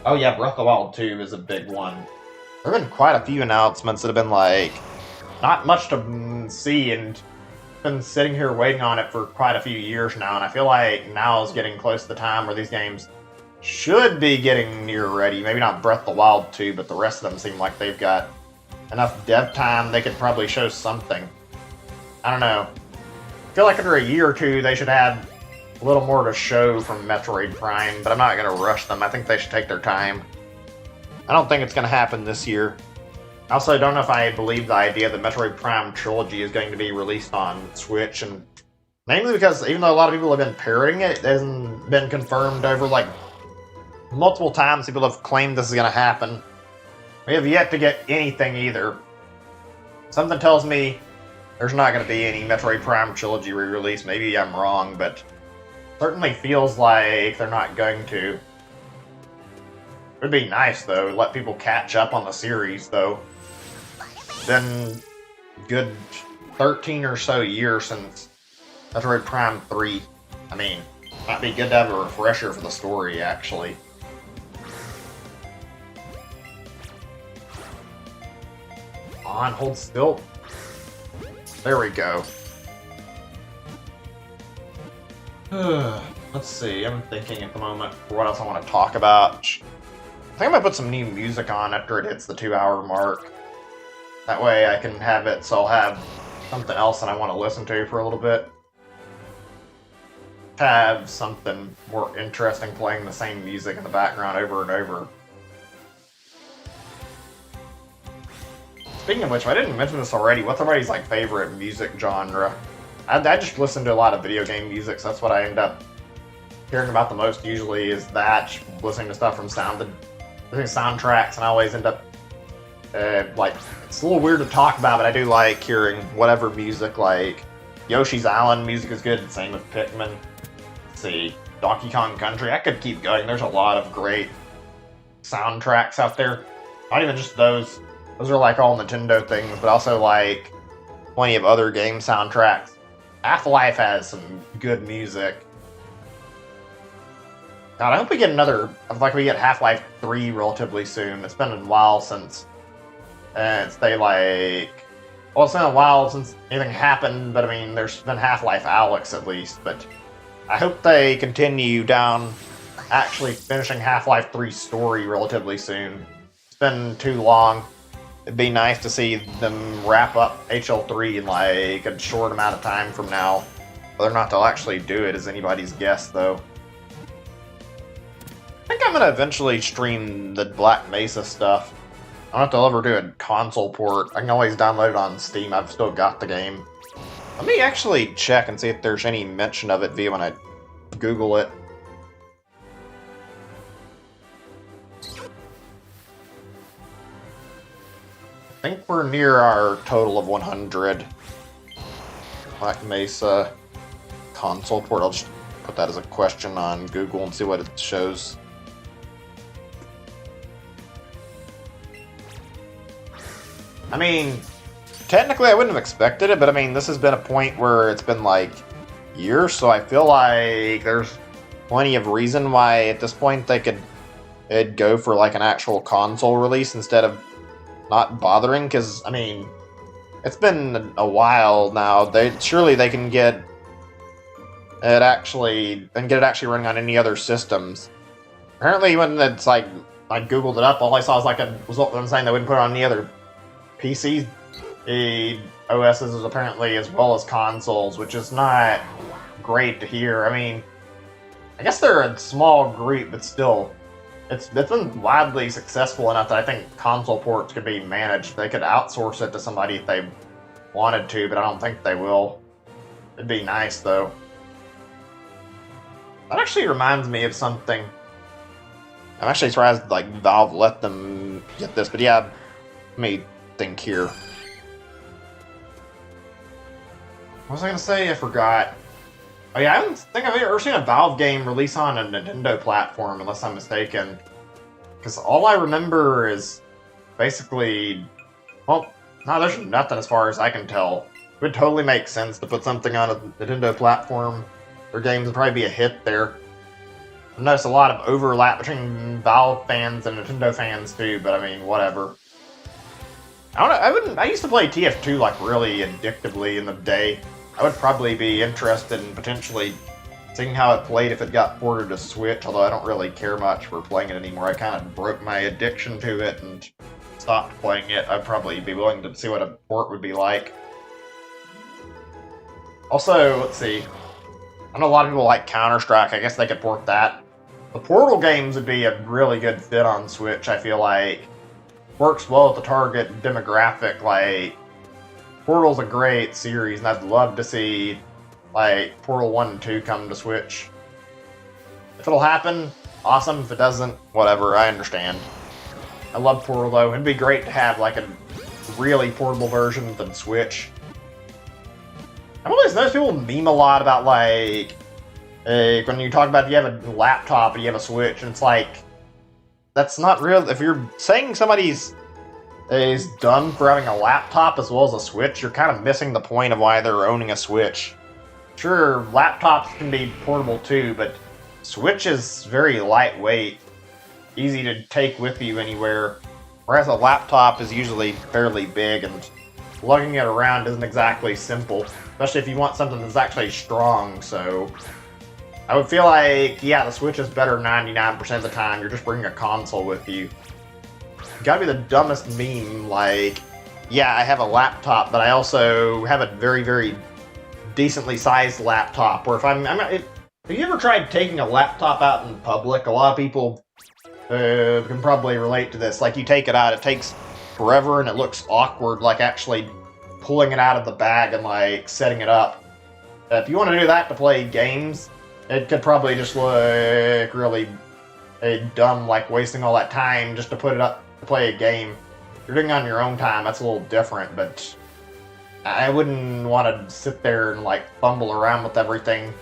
Oh yeah, Breath of the Wild 2 is a big one. There have been quite a few announcements that have been like, not much to see, and been sitting here waiting on it for quite a few years now, and I feel like now is getting close to the time where these games should be getting near ready. Maybe not Breath of the Wild 2, but the rest of them seem like they've got enough dev time they could probably show something. I don't know. I feel like after a year or two they should have a little more to show from Metroid Prime, but I'm not going to rush them. I think they should take their time. I don't think it's going to happen this year. I also don't know if I believe the idea that Metroid Prime Trilogy is going to be released on Switch, and mainly because even though a lot of people have been parroting it, it hasn't been confirmed over like multiple times. People have claimed this is going to happen. We have yet to get anything either. Something tells me there's not going to be any Metroid Prime Trilogy re-release. Maybe I'm wrong, but certainly feels like they're not going to. It would be nice though, let people catch up on the series though. Been good 13 or so years since Metroid Prime 3. I mean, might be good to have a refresher for the story actually. On, hold still. There we go. Let's see, I'm thinking at the moment for what else I want to talk about. I think I'm gonna put some new music on after it hits the 2-hour mark. That way I can have it so I'll have something else that I want to listen to for a little bit. Have something more interesting playing the same music in the background over and over. Speaking of which, if I didn't mention this already, what's everybody's like favorite music genre? I just listen to a lot of video game music, so that's what I end up hearing about the most usually is that, listening to stuff from soundtracks, and I always end up, like, it's a little weird to talk about, but I do like hearing whatever music, like, Yoshi's Island music is good, same with Pikmin. Let's see, Donkey Kong Country, I could keep going, there's a lot of great soundtracks out there. Not even just those are like all Nintendo things, but also like plenty of other game soundtracks. Half-Life has some good music. God, I hope we get we get Half-Life 3 relatively soon. It's been a while since, it's been a while since anything happened, but I mean, there's been Half-Life Alyx at least, but I hope they continue down actually finishing Half-Life 3's story relatively soon. It's been too long. It'd be nice to see them wrap up HL3 in like a short amount of time from now. Whether or not they'll actually do it is anybody's guess, though. I think I'm gonna eventually stream the Black Mesa stuff. I don't know if they'll ever do a console port. I can always download it on Steam. I've still got the game. Let me actually check and see if there's any mention of it via when I Google it. I think we're near our total of 100. Black Mesa console port. I'll just put that as a question on Google and see what it shows. I mean, technically I wouldn't have expected it, but I mean, this has been a point where it's been like years, so I feel like there's plenty of reason why at this point it'd go for like an actual console release instead of not bothering, because I mean, it's been a while now. Surely they can get it actually running on any other systems. Apparently, when it's like I googled it up, all I saw was like a result them saying they wouldn't put it on any other PC OSs apparently, as well as consoles, which is not great to hear. I mean, I guess they're a small group, but still. It's been widely successful enough that I think console ports could be managed. They could outsource it to somebody if they wanted to, but I don't think they will. It'd be nice, though. That actually reminds me of something. I'm actually surprised, like, Valve let them get this, but yeah, let me think here. What was I gonna say? I forgot. Oh yeah, I don't think I've ever seen a Valve game release on a Nintendo platform, unless I'm mistaken. Because all I remember is basically... Well, no, there's nothing as far as I can tell. It would totally make sense to put something on a Nintendo platform. Their games would probably be a hit there. I've noticed a lot of overlap between Valve fans and Nintendo fans too, but I mean, whatever. I don't know, I used to play TF2 like really addictively in the day. I would probably be interested in potentially seeing how it played if it got ported to Switch, although I don't really care much for playing it anymore. I kind of broke my addiction to it and stopped playing it. I'd probably be willing to see what a port would be like. Also, let's see. I know a lot of people like Counter-Strike. I guess they could port that. The Portal games would be a really good fit on Switch, I feel like. Works well with the target demographic, like... Portal's a great series, and I'd love to see, like, Portal 1 and 2 come to Switch. If it'll happen, awesome. If it doesn't, whatever, I understand. I love Portal, though. It'd be great to have, like, a really portable version than Switch. I've always noticed people meme a lot about, like, when you talk about if you have a laptop and you have a Switch, and it's like, that's not real. If you're saying somebody's is done for having a laptop as well as a Switch, you're kind of missing the point of why they're owning a Switch. Sure, laptops can be portable too, but Switch is very lightweight, easy to take with you anywhere, whereas a laptop is usually fairly big, and lugging it around isn't exactly simple, especially if you want something that's actually strong, so... I would feel like, yeah, the Switch is better 99% of the time, you're just bringing a console with you. Gotta be the dumbest meme, like, yeah, I have a laptop, but I also have a very, very decently sized laptop, where if have you ever tried taking a laptop out in public? A lot of people can probably relate to this. Like, you take it out, it takes forever, and it looks awkward, like actually pulling it out of the bag and, like, setting it up. If you want to do that to play games, it could probably just look really dumb, like wasting all that time just to put it up to play a game. If you're doing it on your own time, that's a little different, but I wouldn't want to sit there and like fumble around with everything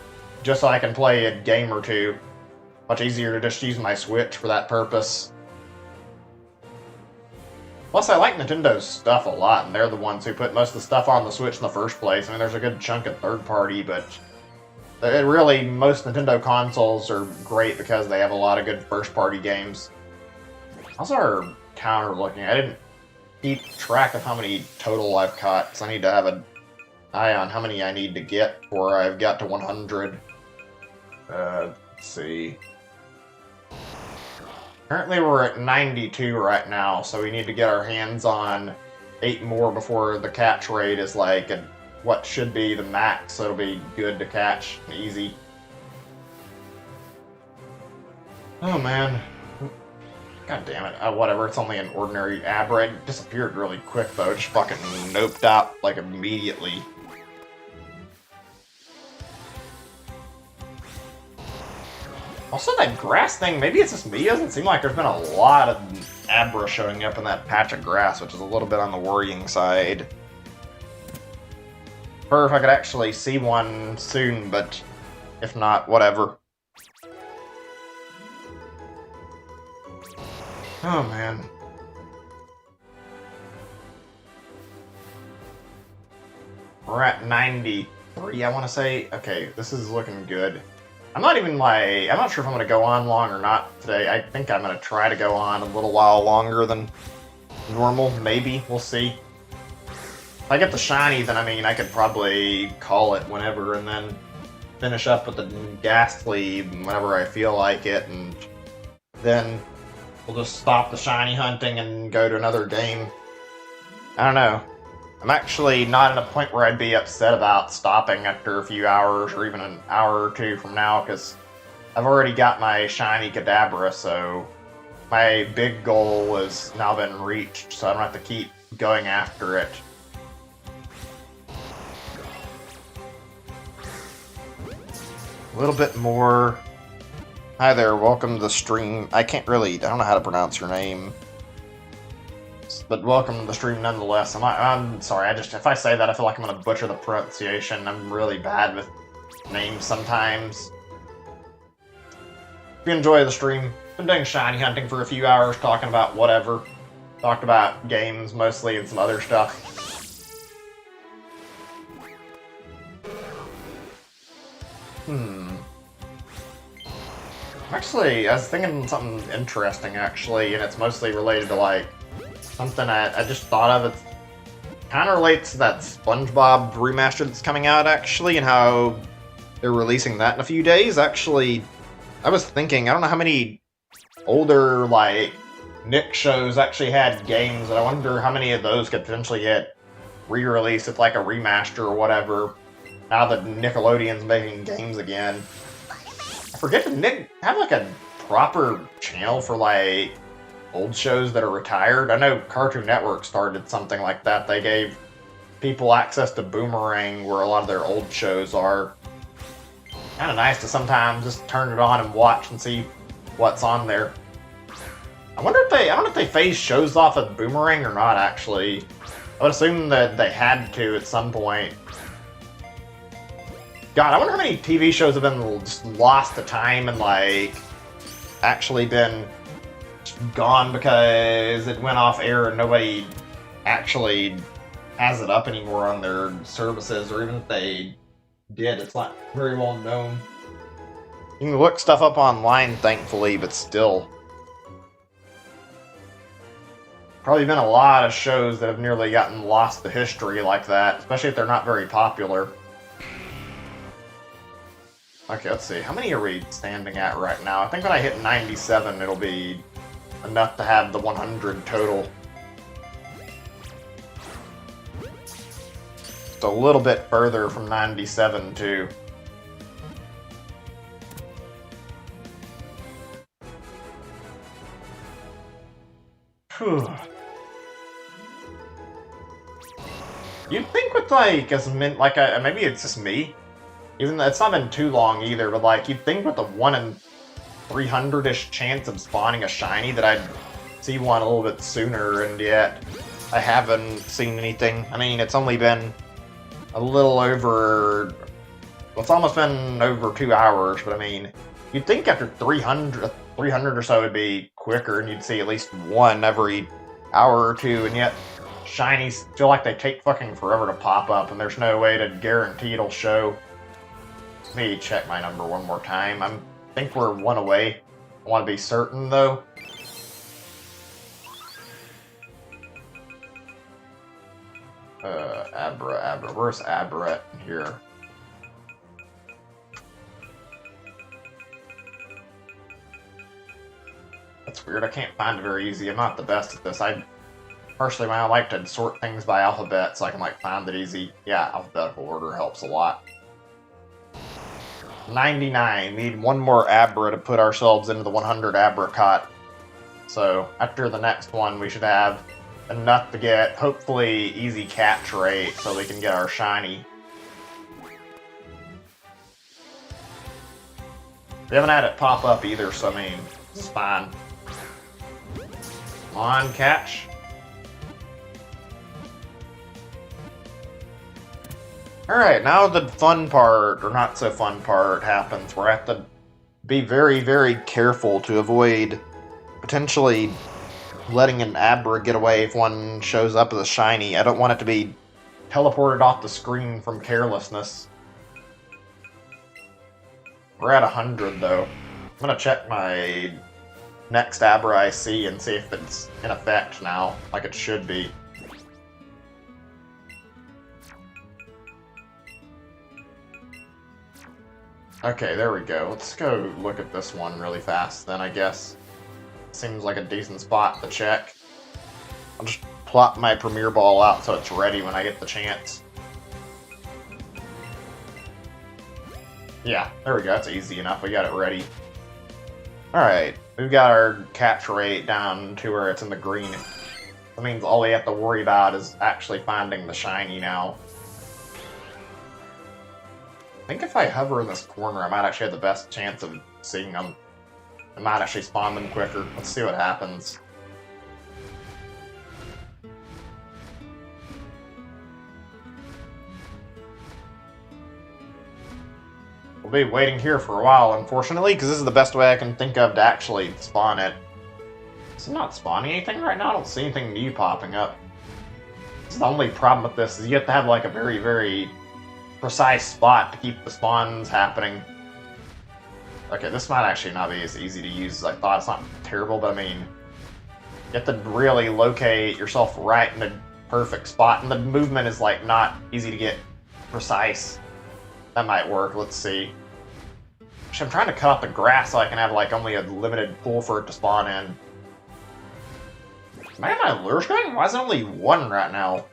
just so I can play a game or two. Much easier to just use my Switch for that purpose. Plus, I like Nintendo's stuff a lot, and they're the ones who put most of the stuff on the Switch in the first place. I mean, there's a good chunk of third-party, but most Nintendo consoles are great because they have a lot of good first-party games. How's our counter looking? I didn't keep track of how many total I've caught, because I need to have an eye on how many I need to get before I've got to 100. Let's see. Currently we're at 92 right now, so we need to get our hands on 8 more before the catch rate is like what should be the max, so it'll be good to catch and easy. Oh man. God damn it. Whatever, it's only an ordinary Abra. It disappeared really quick though, just fucking noped out like immediately. Also, that grass thing, maybe it's just me. It doesn't seem like there's been a lot of Abra showing up in that patch of grass, which is a little bit on the worrying side. Or if I could actually see one soon, but if not, whatever. Oh, man. We're at 93, I want to say. Okay, this is looking good. I'm not sure if I'm going to go on long or not today. I think I'm going to try to go on a little while longer than normal. Maybe. We'll see. If I get the shiny, then I could probably call it whenever and then finish up with the ghastly whenever I feel like it, and then we'll just stop the shiny hunting and go to another game. I don't know. I'm actually not at a point where I'd be upset about stopping after a few hours or even an hour or two from now, because I've already got my shiny Kadabra, so my big goal has now been reached, so I don't have to keep going after it. A little bit more. Hi there, welcome to the stream. I don't know how to pronounce your name. But welcome to the stream nonetheless. I'm sorry, if I say that, I feel like I'm going to butcher the pronunciation. I'm really bad with names sometimes. If you enjoy the stream, been doing shiny hunting for a few hours, talking about whatever. Talked about games mostly and some other stuff. Actually, I was thinking something interesting, actually, and it's mostly related to, like, something I just thought of. It kind of relates to that SpongeBob remaster that's coming out, actually, and how they're releasing that in a few days. Actually, I was thinking, I don't know how many older, like, Nick shows actually had games, and I wonder how many of those could potentially get re-released with, like, a remaster or whatever, now that Nickelodeon's making games again. I forget, did Nick have, like, a proper channel for, like, old shows that are retired? I know Cartoon Network started something like that. They gave people access to Boomerang, where a lot of their old shows are. Kind of nice to sometimes just turn it on and watch and see what's on there. I don't know if they phased shows off of Boomerang or not, actually. I would assume that they had to at some point. God, I wonder how many TV shows have been just lost to time and, like, actually been gone because it went off air and nobody actually has it up anymore on their services, or even if they did, it's not very well known. You can look stuff up online, thankfully, but still. Probably been a lot of shows that have nearly gotten lost to history like that, especially if they're not very popular. Okay, let's see. How many are we standing at right now? I think when I hit 97, it'll be enough to have the 100 total. Just a little bit further from 97, too. Whew. You'd think with, like, maybe it's just me, Even though it's not been too long either, but like you'd think with the 1 in 300-ish chance of spawning a shiny that I'd see one a little bit sooner, and yet I haven't seen anything. I mean, it's only been a little over... Well, it's almost been over 2 hours, but I mean, you'd think after 300 or so it'd be quicker, and you'd see at least one every hour or two, and yet shinies feel like they take fucking forever to pop up, and there's no way to guarantee it'll show. Let me check my number one more time. I think we're one away. I want to be certain, though. Abra. Where's Abra in here? That's weird. I can't find it very easy. I'm not the best at this. Personally, I like to sort things by alphabet so I can like find it easy. Yeah, alphabetical order helps a lot. 99. Need one more Abra to put ourselves into the 100 Abracot. So after the next one, we should have enough to get hopefully easy catch rate so we can get our shiny. We haven't had it pop up either, so I mean, it's fine. Come on, catch. Alright, now the fun part, or not so fun part, happens where I have to be very, very careful to avoid potentially letting an Abra get away if one shows up as a shiny. I don't want it to be teleported off the screen from carelessness. We're at 100, though. I'm gonna check my next Abra I see and see if it's in effect now, like it should be. Okay, there we go. Let's go look at this one really fast then, I guess. Seems like a decent spot to check. I'll just plop my Premier Ball out so it's ready when I get the chance. Yeah, there we go. That's easy enough. We got it ready. Alright, we've got our catch rate down to where it's in the green. That means all we have to worry about is actually finding the shiny now. I think if I hover in this corner, I might actually have the best chance of seeing them. I might actually spawn them quicker. Let's see what happens. We'll be waiting here for a while, unfortunately, because this is the best way I can think of to actually spawn it. Is it not spawning anything right now? I don't see anything new popping up. This is the only problem with this, is you have to have like a very, very precise spot to keep the spawns happening. Okay, this might actually not be as easy to use as I thought. It's not terrible, but I mean, you have to really locate yourself right in the perfect spot, and the movement is like not easy to get precise. That might work. Let's see. Actually, I'm trying to cut out the grass so I can have like only a limited pool for it to spawn in. Man, my lure's going? Why is it only one right now?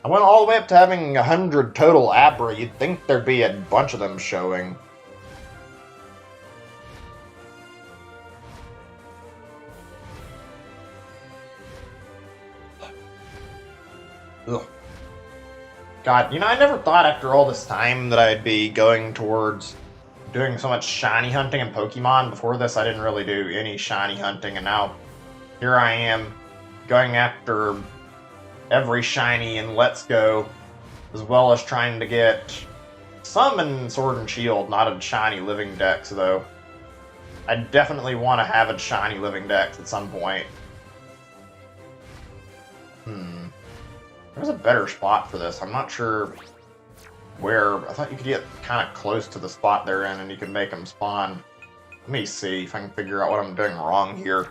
I went all the way up to having 100 total Abra. You'd think there'd be a bunch of them showing. Ugh. God, you know, I never thought after all this time that I'd be going towards doing so much shiny hunting in Pokemon. Before this, I didn't really do any shiny hunting, and now here I am going after every shiny in Let's Go, as well as trying to get some in Sword and Shield, not a shiny Living Dex, though. I definitely want to have a shiny Living Dex at some point. There's a better spot for this. I'm not sure where. I thought you could get kind of close to the spot they're in and you can make them spawn. Let me see if I can figure out what I'm doing wrong here.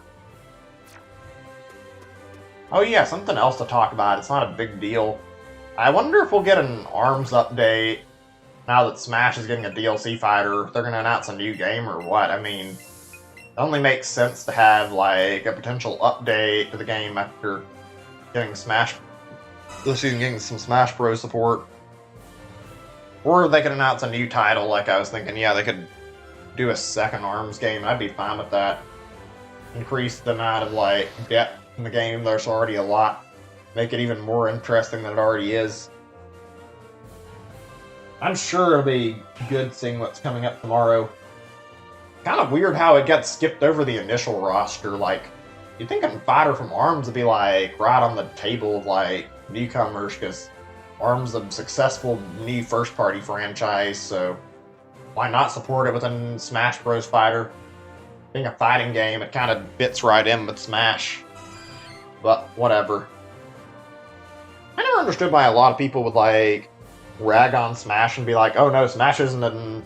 Oh yeah, something else to talk about. It's not a big deal. I wonder if we'll get an ARMS update now that Smash is getting a DLC fighter. If they're going to announce a new game or what. I mean, it only makes sense to have like a potential update to the game after getting Smash, this season getting some Smash Bros support. Or they could announce a new title, like I was thinking. Yeah, they could do a second ARMS game. I'd be fine with that. Increase the amount of like depth in the game. There's already a lot. Make it even more interesting than it already is. I'm sure it'll be good seeing what's coming up tomorrow. Kind of weird how it got skipped over the initial roster. Like, you'd think a fighter from ARMS would be like right on the table of like newcomers, because ARMS is a successful new first-party franchise, so why not support it within Smash Bros. Fighter? Being a fighting game, it kind of fits right in with Smash. But whatever. I never understood why a lot of people would like rag on Smash and be like, "Oh no, Smash isn't an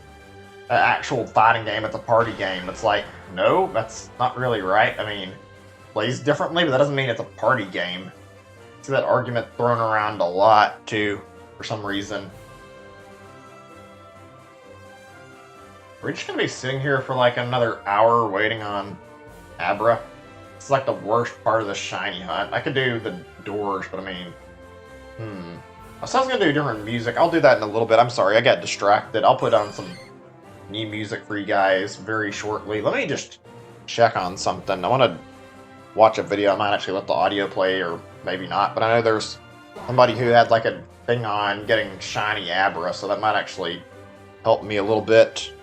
actual fighting game; it's a party game." It's like, no, that's not really right. I mean, it plays differently, but that doesn't mean it's a party game. I see that argument thrown around a lot too, for some reason. We're just gonna be sitting here for like another hour waiting on Abra. It's like the worst part of the shiny hunt. I could do the doors, but I mean, I was gonna do different music. I'll do that in a little bit. I'm sorry, I got distracted. I'll put on some new music for you guys very shortly. Let me just check on something. I want to watch a video. I might actually let the audio play, or maybe not. But I know there's somebody who had like a thing on getting shiny Abra, so that might actually help me a little bit.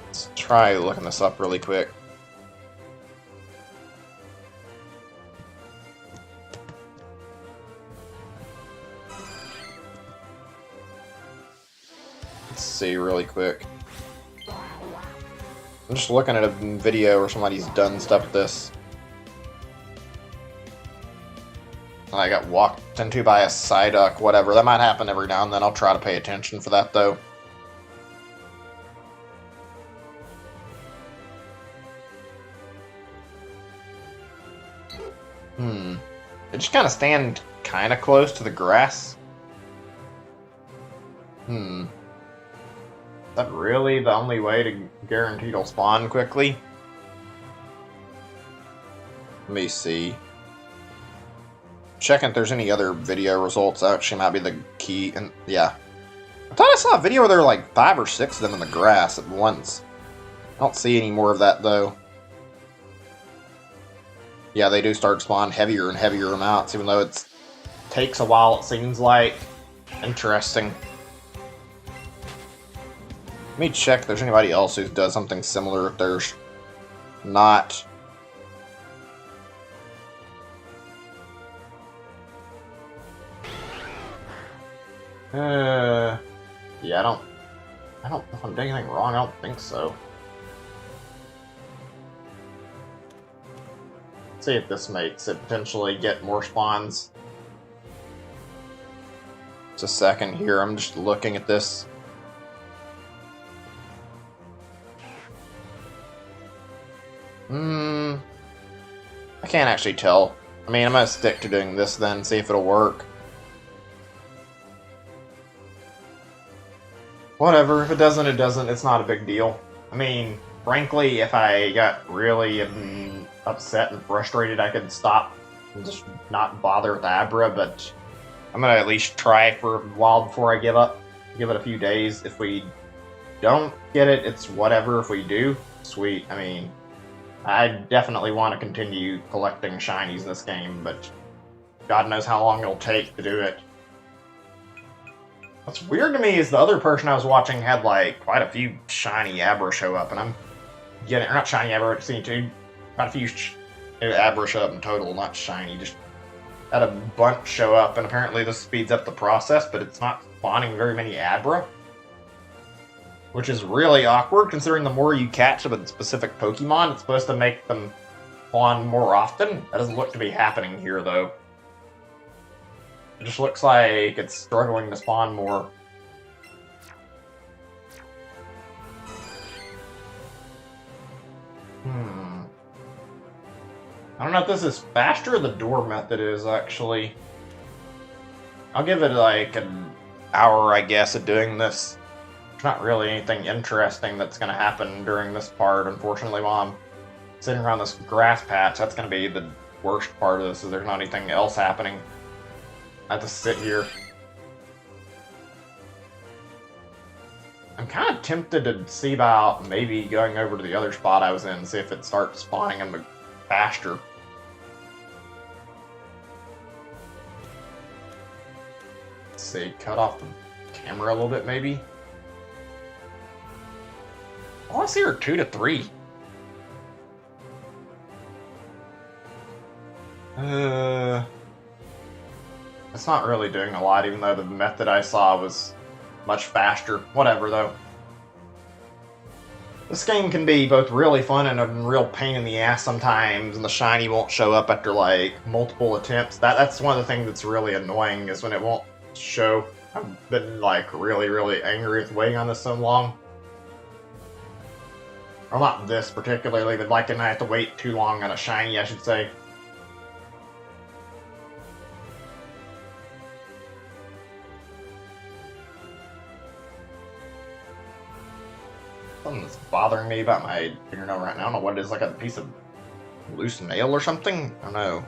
Let's try looking this up really quick. Let's see really quick. I'm just looking at a video where somebody's done stuff with this. I got walked into by a Psyduck, whatever. That might happen every now and then. I'll try to pay attention for that, though. They just kind of stand kind of close to the grass. Is that really the only way to guarantee it'll spawn quickly? Let me see. Checking if there's any other video results. That actually might be the key. And yeah, I thought I saw a video where there were like 5 or 6 of them in the grass at once. I don't see any more of that though. Yeah, they do start spawn heavier and heavier amounts, even though it takes a while, it seems like. Interesting. Let me check if there's anybody else who does something similar, if there's not. Yeah, I don't know if I'm doing anything wrong. I don't think so. Let's see if this makes it potentially get more spawns. Just a second here. I'm just looking at this. I can't actually tell. I mean, I'm gonna stick to doing this then, see if it'll work. Whatever, if it doesn't, it doesn't. It's not a big deal. I mean, frankly, if I got really upset and frustrated, I could stop and just not bother with Abra, but I'm gonna at least try for a while before I give up. Give it a few days. If we don't get it, it's whatever. If we do, sweet. I mean, I definitely want to continue collecting shinies in this game, but God knows how long it'll take to do it. What's weird to me is the other person I was watching had like quite a few shiny Abra show up, and I'm getting, or not shiny Abra, seeing two, quite a few Abra show up in total, not shiny, just had a bunch show up, and apparently this speeds up the process, but it's not spawning very many Abra. Which is really awkward, considering the more you catch of a specific Pokemon, it's supposed to make them spawn more often. That doesn't look to be happening here, though. It just looks like it's struggling to spawn more. I don't know if this is faster or the door method is, actually. I'll give it like an hour, I guess, of doing this. There's not really anything interesting that's going to happen during this part, unfortunately, while I'm sitting around this grass patch. That's going to be the worst part of this, is there's not anything else happening. I have to sit here. I'm kind of tempted to see about maybe going over to the other spot I was in and see if it starts spawning them faster. see, cut off the camera a little bit, maybe. All I see are 2 to 3. It's not really doing a lot, even though the method I saw was much faster. Whatever, though. This game can be both really fun and a real pain in the ass sometimes, and the shiny won't show up after, like, multiple attempts. That's one of the things that's really annoying, is when it won't show. I've been, like, really, really angry with waiting on this so long. Or not this particularly, but, like, and I have to wait too long on a shiny, I should say. Something's bothering me about my fingernail right now. I don't know what it is, like a piece of loose nail or something? I don't know.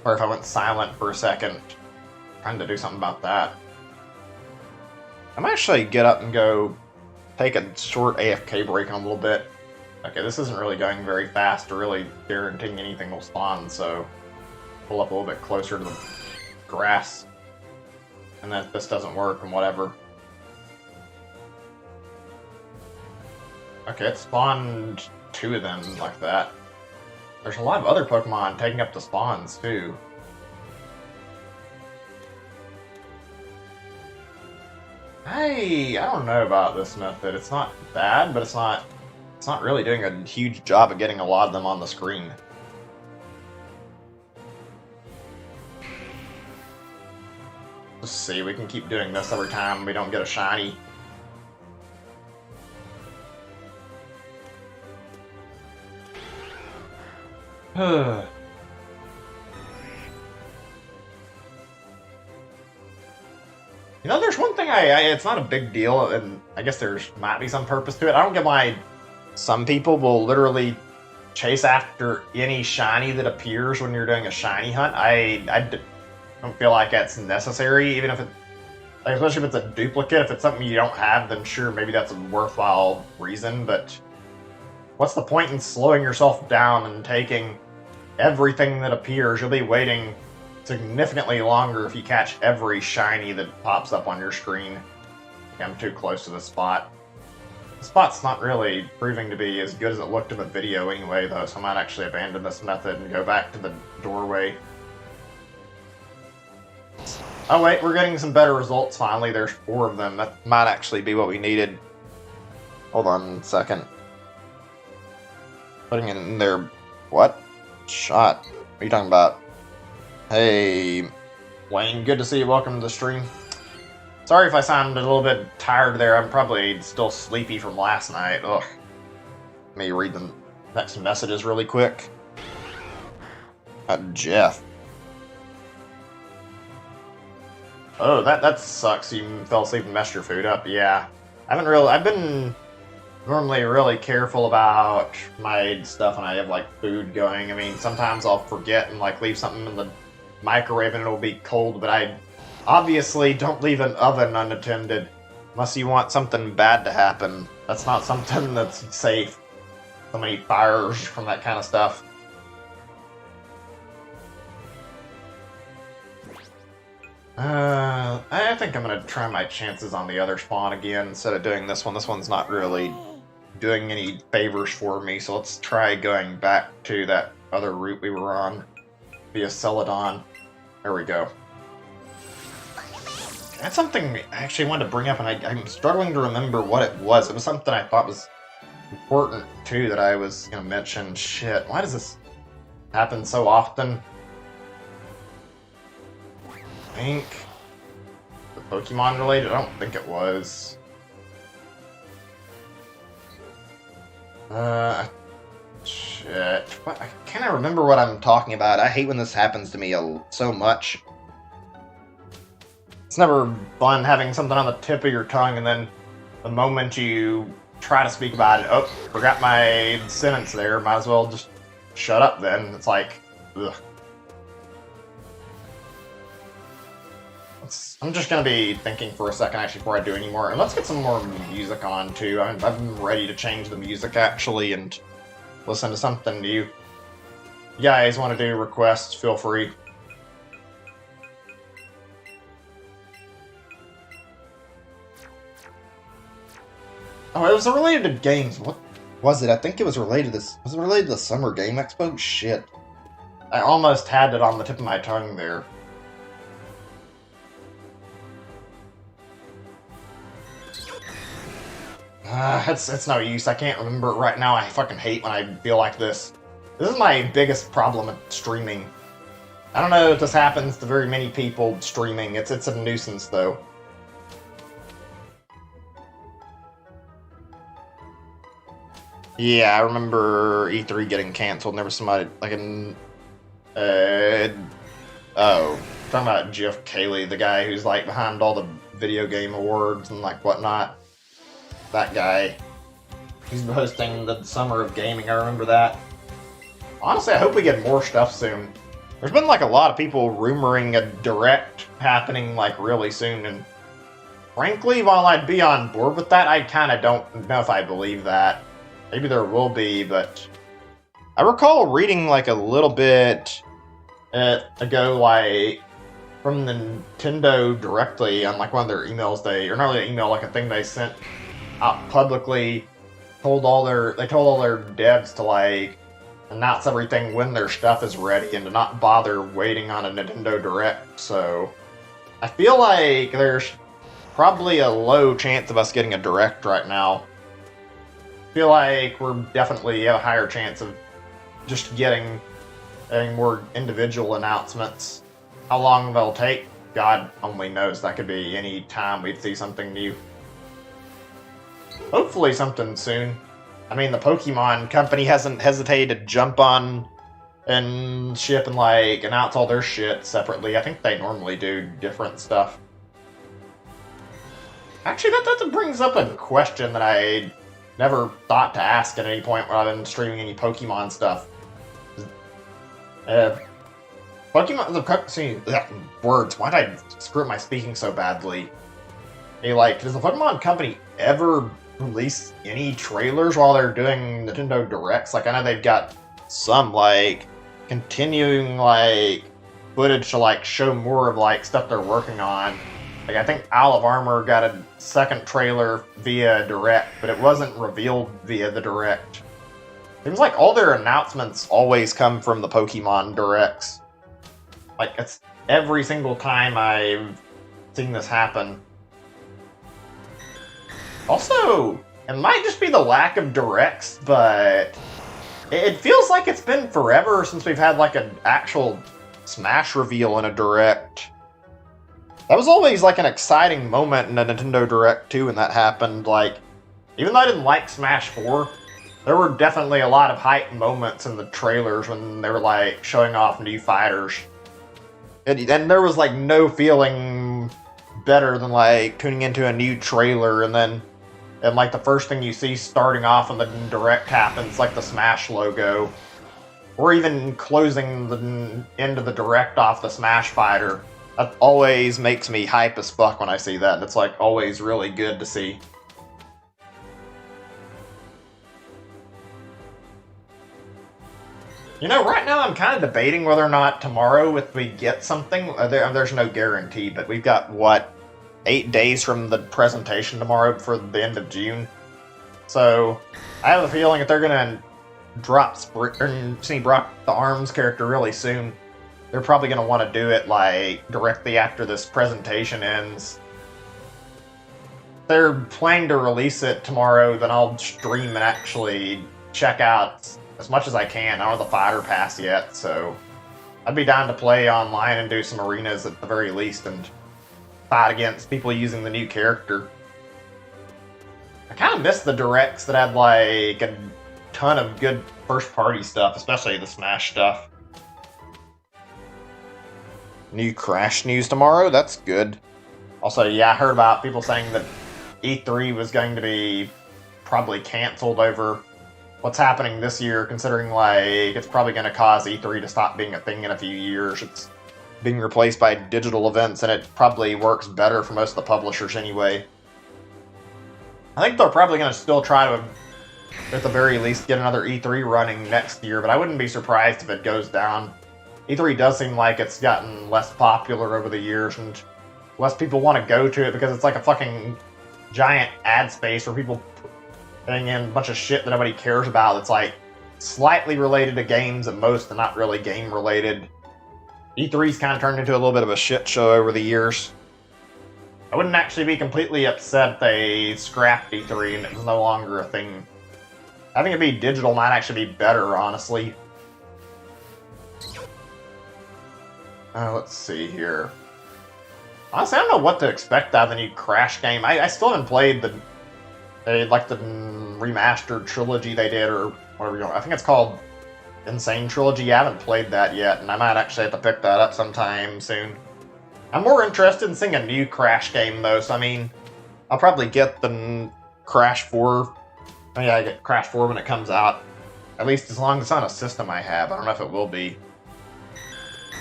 Or if I went silent for a second, trying to do something about that. I might actually get up and go take a short AFK break in a little bit. Okay, this isn't really going very fast or really guaranteeing anything will spawn, so pull up a little bit closer to the grass. And then if this doesn't work and whatever. Okay, it spawned 2 of them like that. There's a lot of other Pokemon taking up the spawns, too. I don't know about this method. It's not bad, but it's not really doing a huge job of getting a lot of them on the screen. Let's see, we can keep doing this every time we don't get a shiny. You know, there's one thing it's not a big deal, and I guess there's might be some purpose to it. I don't get why some people will literally chase after any shiny that appears when you're doing a shiny hunt. I don't feel like that's necessary, even if it, like, especially if it's a duplicate. If it's something you don't have, then sure, maybe that's a worthwhile reason, but what's the point in slowing yourself down and taking everything that appears? You'll be waiting significantly longer if you catch every shiny that pops up on your screen. Okay, I'm too close to the spot. The spot's not really proving to be as good as it looked in the video anyway, though, so I might actually abandon this method and go back to the doorway. Oh wait, we're getting some better results finally. There's 4 of them. That might actually be what we needed. Hold on a second. Putting it in there. What? Shot. What are you talking about? Hey, Wayne, good to see you. Welcome to the stream. Sorry if I sounded a little bit tired there. I'm probably still sleepy from last night. Ugh. Let me read the next messages really quick. Jeff. Oh, that sucks. You fell asleep and messed your food up. Yeah. I've been normally really careful about my stuff when I have, like, food going. I mean, sometimes I'll forget and, like, leave something in the microwave and it'll be cold, but I obviously don't leave an oven unattended unless you want something bad to happen. That's not something that's safe. So many fires from that kind of stuff. I think I'm gonna try my chances on the other spawn again instead of doing this one. This one's not really doing any favors for me, so let's try going back to that other route we were on via Celadon. There we go. That's something I actually wanted to bring up, and I'm struggling to remember what it was. It was something I thought was important, too, that I was going to mention. Shit, why does this happen so often? I think the Pokemon related? I don't think it was. Shit. What? I can't remember what I'm talking about. I hate when this happens to me so much. It's never fun having something on the tip of your tongue, and then the moment you try to speak about it, oh, forgot my sentence there, might as well just shut up then. It's like, ugh. I'm just going to be thinking for a second, actually, before I do any more. And let's get some more music on, too. I'm ready to change the music, actually, and listen to something new. You guys want to do requests, feel free. Oh, it was related to games. What was it? I think it was related to this. Was it related to the Summer Game Expo? Shit. I almost had it on the tip of my tongue there. It's no use. I can't remember it right now. I fucking hate when I feel like this. This is my biggest problem with streaming. I don't know if this happens to very many people streaming. It's a nuisance, though. Yeah, I remember E3 getting canceled, and there was somebody, like, talking about Jeff Cayley, the guy who's, like, behind all the video game awards and, like, whatnot. That guy. He's hosting the Summer of Gaming, I remember that. Honestly, I hope we get more stuff soon. There's been, like, a lot of people rumoring a direct happening, like, really soon, and frankly, while I'd be on board with that, I kind of don't know if I believe that. Maybe there will be, but I recall reading, like, a little bit ago, like, from Nintendo directly on, like, one of their emails or not really an email, like a thing they sent out publicly, told all their devs to, like, announce everything when their stuff is ready and to not bother waiting on a Nintendo Direct. So I feel like there's probably a low chance of us getting a Direct right now. I feel like we're definitely have a higher chance of just getting more individual announcements. How long they'll take, God only knows. That could be any time we'd see something new. Hopefully something soon. I mean, the Pokemon company hasn't hesitated to jump on and ship and, like, announce all their shit separately. I think they normally do different stuff. Actually, that brings up a question that I never thought to ask at any point when I've been streaming any Pokemon stuff. Words. Why did I screw up my speaking so badly? Hey, like, does the Pokemon company ever release any trailers while they're doing Nintendo Directs? Like, I know they've got some, like, continuing, like, footage to, like, show more of, like, stuff they're working on. Like, I think Isle of Armor got a second trailer via Direct, but it wasn't revealed via the Direct. Seems like all their announcements always come from the Pokemon Directs. Like, it's every single time I've seen this happen. Also, it might just be the lack of Directs, but it feels like it's been forever since we've had, like, an actual Smash reveal in a Direct. That was always, like, an exciting moment in a Nintendo Direct, too, when that happened. Like, even though I didn't like Smash 4, there were definitely a lot of hype moments in the trailers when they were, like, showing off new fighters. And there was, like, no feeling better than, like, tuning into a new trailer and like, the first thing you see starting off when the Direct happens, like, the Smash logo. Or even closing the end of the Direct off the Smash fighter. That always makes me hype as fuck when I see that. It's, like, always really good to see. You know, right now I'm kind of debating whether or not tomorrow, if we get something, there's no guarantee, but we've got, what, 8 days from the presentation tomorrow for the end of June. So, I have a feeling that they're gonna drop the Arms character really soon. They're probably gonna want to do it, like, directly after this presentation ends. If they're planning to release it tomorrow, then I'll stream and actually check out as much as I can. I don't have the fighter pass yet, so I'd be down to play online and do some arenas at the very least and fight against people using the new character. I kind of miss the Directs that had, like, a ton of good first-party stuff, especially the Smash stuff. New Crash news tomorrow? That's good. Also, yeah, I heard about people saying that E3 was going to be probably canceled over what's happening this year, considering, like, it's probably going to cause E3 to stop being a thing in a few years. It's being replaced by digital events, and it probably works better for most of the publishers anyway. I think they're probably going to still try to, at the very least, get another E3 running next year, but I wouldn't be surprised if it goes down. E3 does seem like it's gotten less popular over the years, and less people want to go to it because it's like a fucking giant ad space where people getting in a bunch of shit that nobody cares about that's like slightly related to games at most and not really game related. E3's kind of turned into a little bit of a shit show over the years. I wouldn't actually be completely upset if they scrapped E3 and it was no longer a thing. Having it be digital might actually be better, honestly. Let's see here. Honestly, I don't know what to expect out of the new Crash game. I still haven't played the remastered trilogy they did, or whatever you know. I think it's called Insane Trilogy. I haven't played that yet, and I might actually have to pick that up sometime soon. I'm more interested in seeing a new Crash game, though, so I mean, I'll probably get the Crash 4. Oh yeah, I get Crash 4 when it comes out. At least as long as it's on a system I have. I don't know if it will be.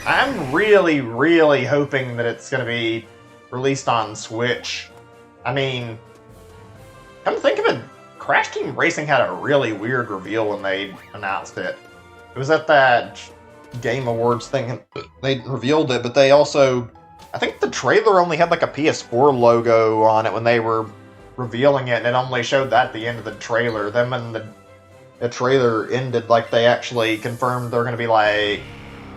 I'm really, really hoping that it's going to be released on Switch. I mean, come to think of it, Crash Team Racing had a really weird reveal when they announced it. It was at that Game Awards thing, they revealed it, but they also... I think the trailer only had like a PS4 logo on it when they were revealing it, and it only showed that at the end of the trailer. Then when the trailer ended, like, they actually confirmed there were going to be like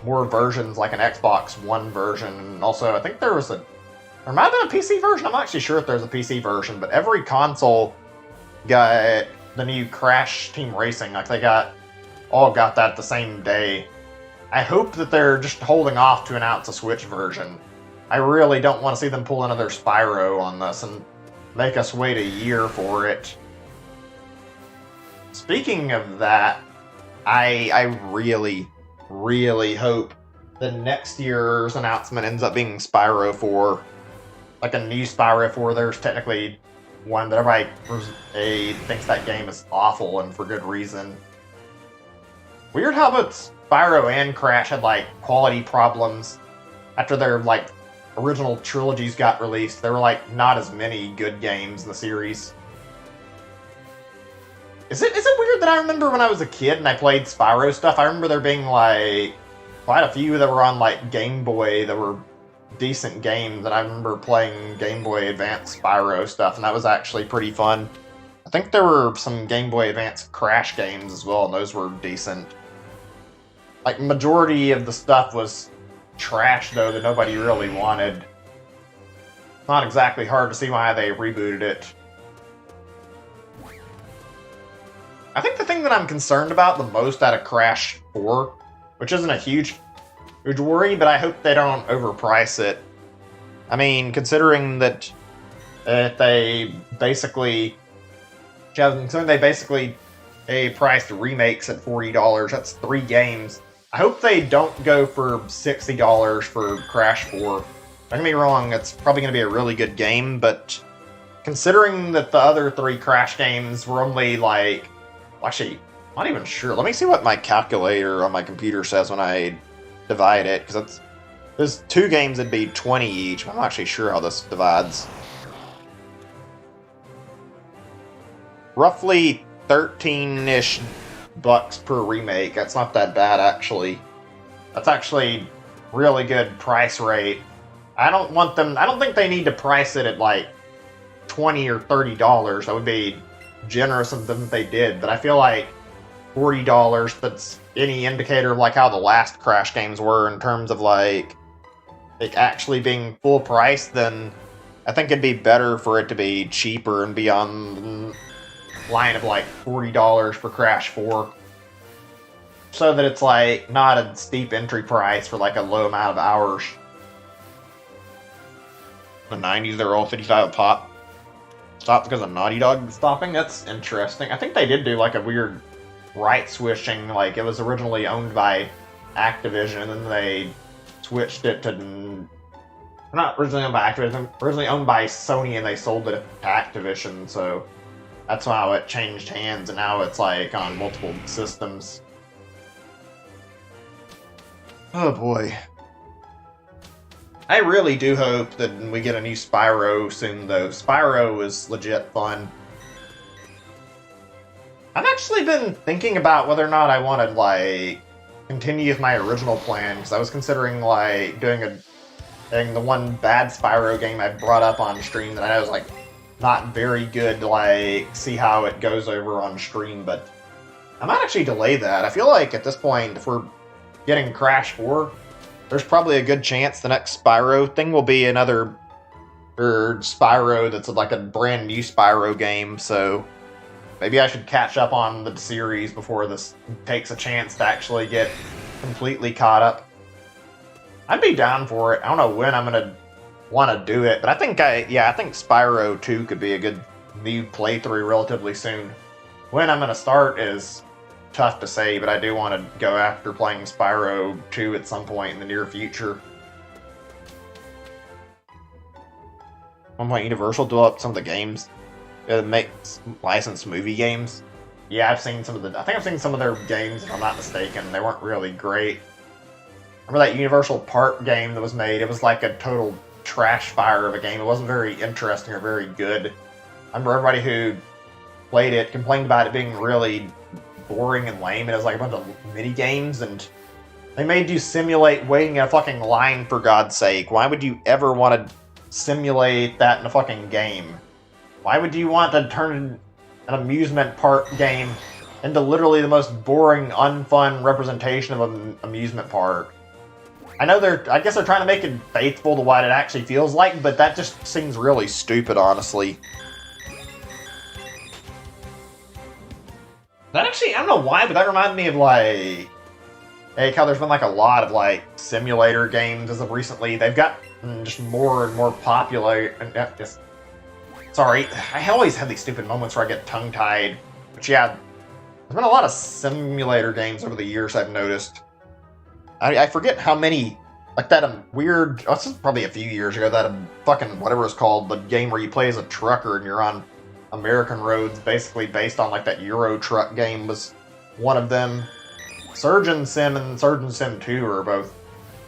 more versions, like an Xbox One version, and also I think there might have been a PC version. I'm not actually sure if there's a PC version, but every console got the new Crash Team Racing. Like, they all got that the same day. I hope that they're just holding off to announce a Switch version. I really don't want to see them pull another Spyro on this and make us wait a year for it. Speaking of that, I really, really hope that next year's announcement ends up being Spyro 4. Like a new Spyro 4. There's technically one, but everybody thinks that game is awful, and for good reason. Weird how both Spyro and Crash had like quality problems after their like original trilogies got released. There were like not as many good games in the series. Is it weird that I remember when I was a kid and I played Spyro stuff, I remember there being like quite a few that were on like Game Boy that were decent games, and I remember playing Game Boy Advance Spyro stuff, and that was actually pretty fun. I think there were some Game Boy Advance Crash games as well, and those were decent. Like, majority of the stuff was trash, though, that nobody really wanted. Not exactly hard to see why they rebooted it. I think the thing that I'm concerned about the most out of Crash 4, which isn't a huge worry, but I hope they don't overprice it. I mean, considering that they basically priced remakes at $40, that's 3 games. I hope they don't go for $60 for Crash 4. Don't get me wrong, it's probably going to be a really good game, but considering that the other 3 Crash games were only like... Actually, I'm not even sure. Let me see what my calculator on my computer says when I divide it, because there's 2 games that'd be 20 each. I'm not actually sure how this divides. Roughly 13-ish bucks per remake. That's not that bad, actually. That's actually really good price rate. I don't think they need to price it at like $20 or $30. That would be generous of them if they did, but I feel like $40, that's any indicator of like how the last Crash games were in terms of like actually being full price, then I think it'd be better for it to be cheaper and be on the line of like $40 for Crash 4. So that it's like not a steep entry price for like a low amount of hours. The 90s, they're all 55 a pop. Stopped because of Naughty Dog stopping? That's interesting. I think they did do like a weird right switching. Like, it was originally owned by Activision, and then they switched it to... Not originally owned by Activision, originally owned by Sony, and they sold it to Activision, so that's how it changed hands, and now it's like on multiple systems. Oh boy. I really do hope that we get a new Spyro soon, though. Spyro is legit fun. I've actually been thinking about whether or not I want to, like, continue with my original plan, because I was considering, like, doing the one bad Spyro game I brought up on stream that I know is, like, not very good to, like, see how it goes over on stream, but I might actually delay that. I feel like at this point, if we're getting Crash 4, there's probably a good chance the next Spyro thing will be another Spyro that's like a brand new Spyro game, so maybe I should catch up on the series before this takes a chance to actually get completely caught up. I'd be down for it. I don't know when I'm gonna want to do it, but I think Spyro 2 could be a good new playthrough relatively soon. When I'm gonna start is tough to say, but I do want to go after playing Spyro 2 at some point in the near future. At one point, Universal developed some of the games that makes licensed movie games. Yeah, I think I've seen some of their games, if I'm not mistaken. They weren't really great. Remember that Universal Park game that was made? It was like a total trash fire of a game. It wasn't very interesting or very good. I remember everybody who played it complained about it being really boring and lame. It was like a bunch of mini games, and they made you simulate waiting in a fucking line, for God's sake. Why would you ever want to simulate that in a fucking game? Why would you want to turn an amusement park game into literally the most boring, unfun representation of an amusement park? I know I guess they're trying to make it faithful to what it actually feels like, but that just seems really stupid, honestly. That actually, I don't know why, but that reminded me of, like, how there's been, like, a lot of, like, simulator games as of recently. They've got just more and more popular. Sorry, I always have these stupid moments where I get tongue-tied. But yeah, there's been a lot of simulator games over the years, I've noticed. I forget how many, like that weird, this is probably a few years ago, that fucking, whatever it's called, the game where you play as a trucker and you're on American roads, basically based on like that Euro Truck game, was one of them. Surgeon Sim and Surgeon Sim 2 are both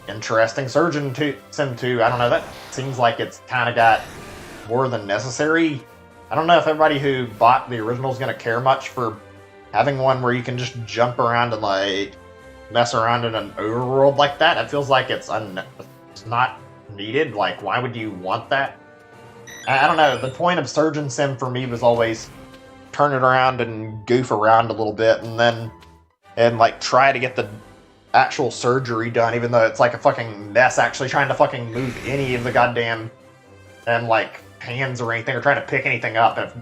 interesting. Sim 2, I don't know, that seems like it's kind of got more than necessary. I don't know if everybody who bought the original is going to care much for having one where you can just jump around and like mess around in an overworld like that. It feels like it's not needed. Like, why would you want that? I don't know. The point of Surgeon Sim for me was always turn it around and goof around a little bit and like try to get the actual surgery done, even though it's like a fucking mess actually trying to fucking move any of the goddamn and like hands or anything, or trying to pick anything up. If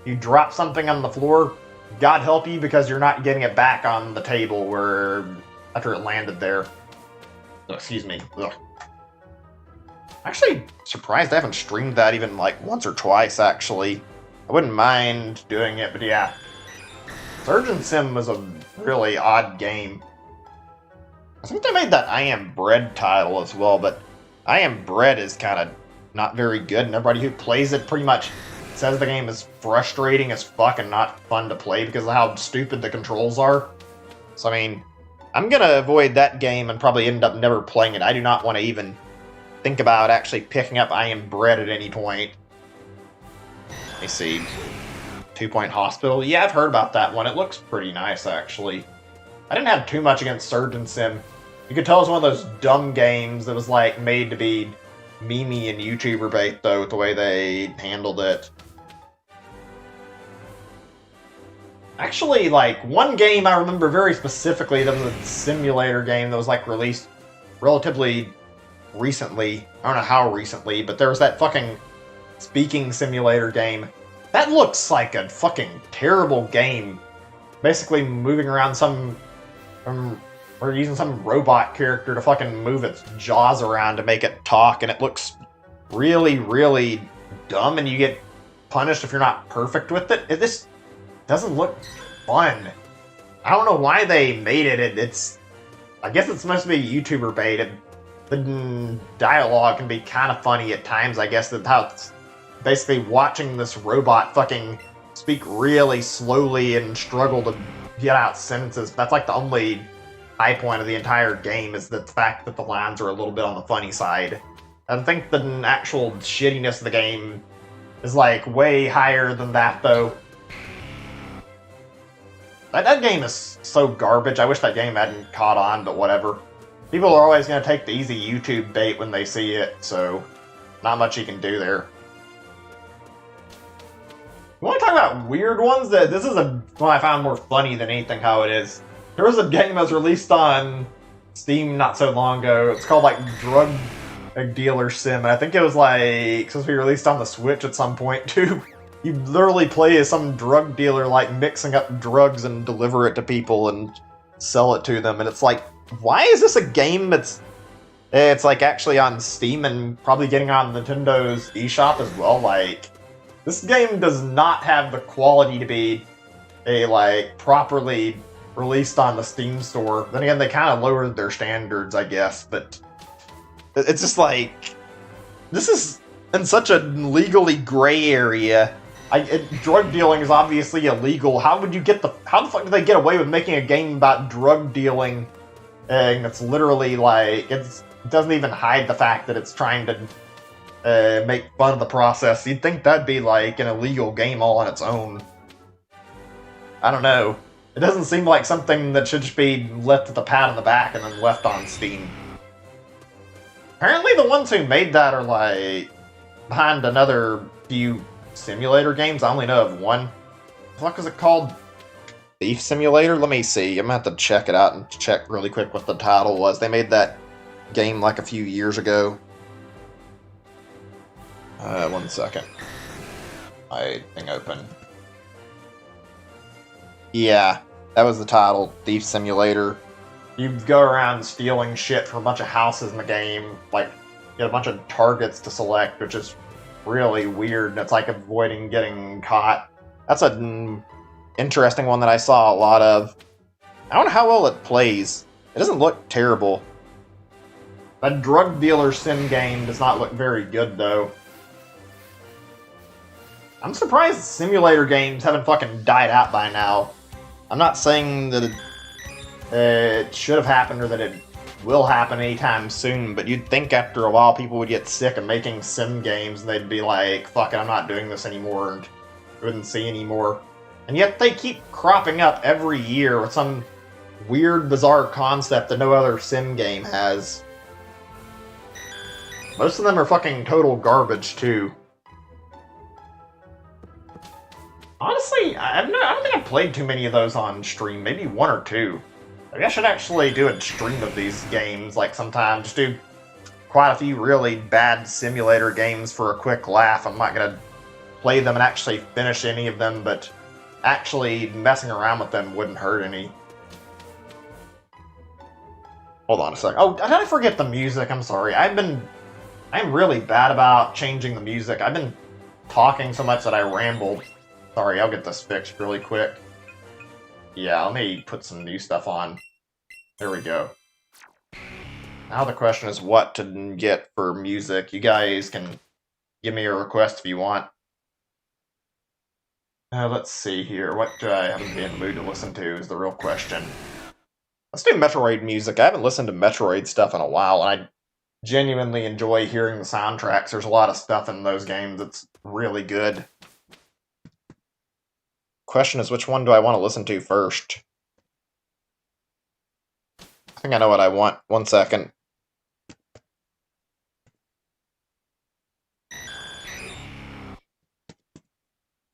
you drop something on the floor, God help you, because you're not getting it back on the table where after it landed there. Oh, excuse me. Ugh. Actually, surprised I haven't streamed that even like once or twice, actually. I wouldn't mind doing it, but yeah. Surgeon Sim was a really odd game. I think they made that I Am Bread title as well, but I Am Bread is kind of not very good, and everybody who plays it pretty much says the game is frustrating as fuck and not fun to play because of how stupid the controls are. So, I mean, I'm gonna avoid that game and probably end up never playing it. I do not want to even think about actually picking up I Am Bread at any point. Let me see. 2 Point Hospital. Yeah, I've heard about that one. It looks pretty nice, actually. I didn't have too much against Surgeon Sim. You could tell it was one of those dumb games that was, like, made to be memey and YouTuber bait, though, with the way they handled it. Actually, like, one game I remember very specifically that was a simulator game that was, like, released relatively recently. I don't know how recently, but there was that fucking speaking simulator game. That looks like a fucking terrible game. Basically moving around or using some robot character to fucking move its jaws around to make it talk, and it looks really, really dumb, and you get punished if you're not perfect with it. This doesn't look fun. I don't know why they made it. I guess it's supposed to be YouTuber bait. The dialogue can be kind of funny at times, I guess, that's how it's basically watching this robot fucking speak really slowly and struggle to get out sentences. That's like the only high point of the entire game, is the fact that the lines are a little bit on the funny side. I think the actual shittiness of the game is like way higher than that, though. That game is so garbage. I wish that game hadn't caught on, but whatever. People are always going to take the easy YouTube bait when they see it, so not much you can do there. You want to talk about weird ones? This is one I found more funny than anything how it is. There was a game that was released on Steam not so long ago. It's called like Drug Dealer Sim, and I think it was like supposed to be released on the Switch at some point too. You literally play as some drug dealer, like mixing up drugs and deliver it to people and sell it to them. And it's like, why is this a game that's it's like actually on Steam and probably getting on Nintendo's eShop as well? Like, this game does not have the quality to be like properly released on the Steam store. Then again, they kind of lowered their standards, I guess, but it's just like, this is in such a legally gray area. Drug dealing is obviously illegal. How the fuck did they get away with making a game about drug dealing? And it's literally like, it doesn't even hide the fact that it's trying to make fun of the process. You'd think that'd be like an illegal game all on its own. I don't know. It doesn't seem like something that should just be left with a pat on the back and then left on Steam. Apparently the ones who made that are like behind another few simulator games. I only know of one. What the fuck is it called? Thief Simulator? Let me see. I'm gonna have to check it out and check really quick what the title was. They made that game like a few years ago. 1 second. My thing open. Yeah, that was the title. Thief Simulator. You go around stealing shit from a bunch of houses in the game. Like, you get a bunch of targets to select, which is really weird, and it's like avoiding getting caught. That's an interesting one that I saw a lot of. I don't know how well it plays. It doesn't look terrible. That drug dealer sim game does not look very good, though. I'm surprised simulator games haven't fucking died out by now. I'm not saying that it should have happened or that it will happen anytime soon, but you'd think after a while people would get sick of making sim games and they'd be like, fuck it, I'm not doing this anymore, and wouldn't see anymore. And yet they keep cropping up every year with some weird, bizarre concept that no other sim game has. Most of them are fucking total garbage, too. Honestly, I don't think I've played too many of those on stream. Maybe one or two. Maybe I should actually do a stream of these games, like sometime. Just do quite a few really bad simulator games for a quick laugh. I'm not gonna play them and actually finish any of them, but actually messing around with them wouldn't hurt any. Hold on a sec. Oh, did I forget the music? I'm sorry. I'm really bad about changing the music. I've been talking so much that I rambled. Sorry, I'll get this fixed really quick. Yeah, let me put some new stuff on. There we go. Now the question is what to get for music. You guys can give me a request if you want. Let's see here. What do I haven't been in the mood to listen to is the real question. Let's do Metroid music. I haven't listened to Metroid stuff in a while, and I genuinely enjoy hearing the soundtracks. There's a lot of stuff in those games that's really good. Question is, which one do I want to listen to first? I think I know what I want. 1 second.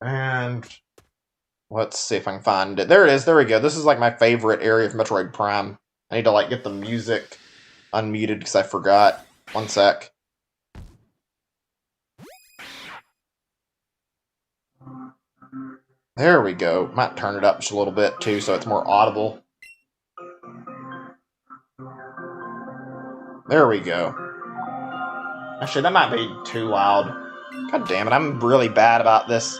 And let's see if I can find it. There it is. There we go. This is like my favorite area of Metroid Prime. I need to like get the music unmuted because I forgot. 1 sec. There we go. Might turn it up just a little bit too so it's more audible. There we go. Actually, that might be too loud. God damn it, I'm really bad about this.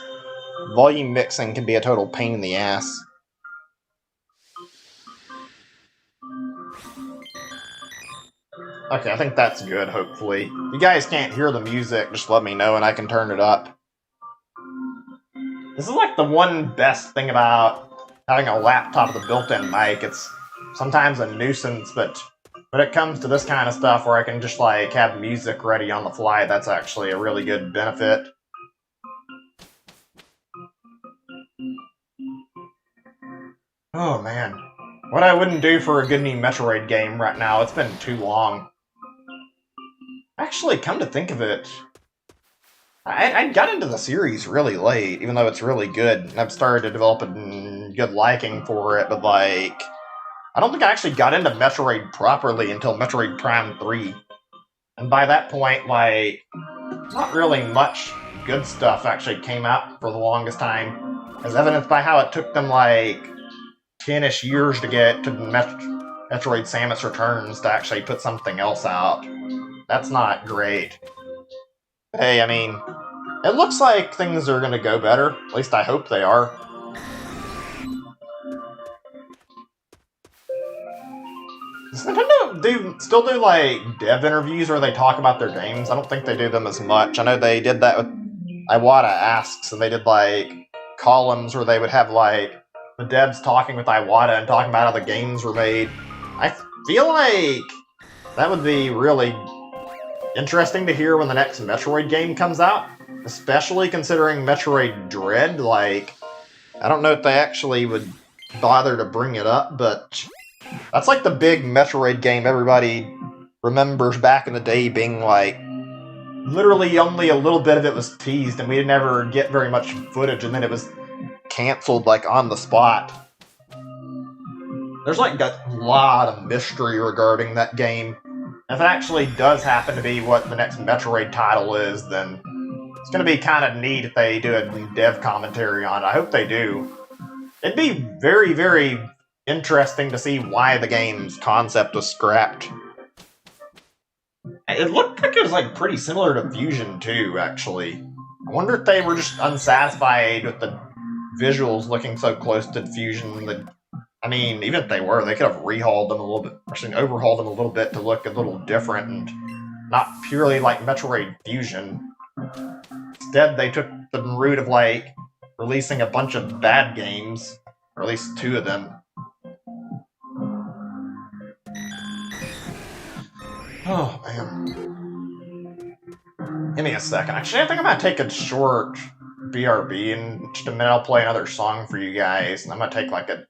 Volume mixing can be a total pain in the ass. Okay, I think that's good, hopefully. If you guys can't hear the music, just let me know and I can turn it up. This is like the one best thing about having a laptop with a built-in mic. It's sometimes a nuisance, but when it comes to this kind of stuff where I can just like have music ready on the fly, that's actually a really good benefit. Oh man. What I wouldn't do for a good new Metroid game right now, it's been too long. Actually, come to think of it, I got into the series really late, even though it's really good, and I've started to develop a good liking for it, but like, I don't think I actually got into Metroid properly until Metroid Prime 3. And by that point, like, not really much good stuff actually came out for the longest time, as evidenced by how it took them like 10-ish years to get to Metroid Samus Returns to actually put something else out. That's not great. Hey, I mean, it looks like things are gonna go better. At least I hope they are. Does Nintendo still do like dev interviews where they talk about their games? I don't think they do them as much. I know they did that with Iwata Asks, and they did like columns where they would have like the devs talking with Iwata and talking about how the games were made. I feel like that would be really interesting to hear when the next Metroid game comes out, especially considering Metroid Dread. Like, I don't know if they actually would bother to bring it up, but that's like the big Metroid game everybody remembers back in the day being like, literally only a little bit of it was teased and we didn't ever get very much footage, and then it was canceled like on the spot. There's like a lot of mystery regarding that game. If it actually does happen to be what the next Metroid title is, then it's going to be kind of neat if they do a dev commentary on it. I hope they do. It'd be very, very interesting to see why the game's concept was scrapped. It looked like it was like pretty similar to Fusion 2, actually. I wonder if they were just unsatisfied with the visuals looking so close to Fusion. I mean, even if they were, they could have rehauled them a little bit, actually overhauled them a little bit to look a little different and not purely like Metroid Fusion. Instead, they took the route of like releasing a bunch of bad games, or at least 2 of them. Oh, man. Give me a second. Actually, I think I'm going to take a short BRB, and just a minute I'll play another song for you guys, and I'm going to take like a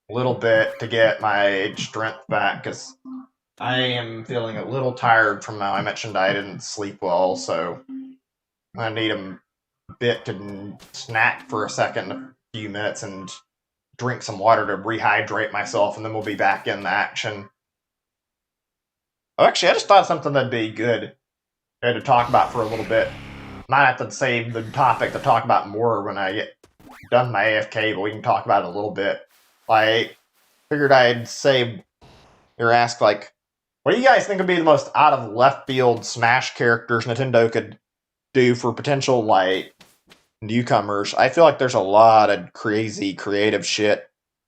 little bit to get my strength back, because I am feeling a little tired from how I mentioned I didn't sleep well, so I need a bit to snack for a second, a few minutes, and drink some water to rehydrate myself, and then we'll be back in action. Oh, actually, I just thought of something that'd be good to talk about for a little bit. Might have to save the topic to talk about more when I get done my AFK, but we can talk about it a little bit. Like, figured I'd say, or ask, like, what do you guys think would be the most out of left field Smash characters Nintendo could do for potential, like, newcomers? I feel like there's a lot of crazy creative shit.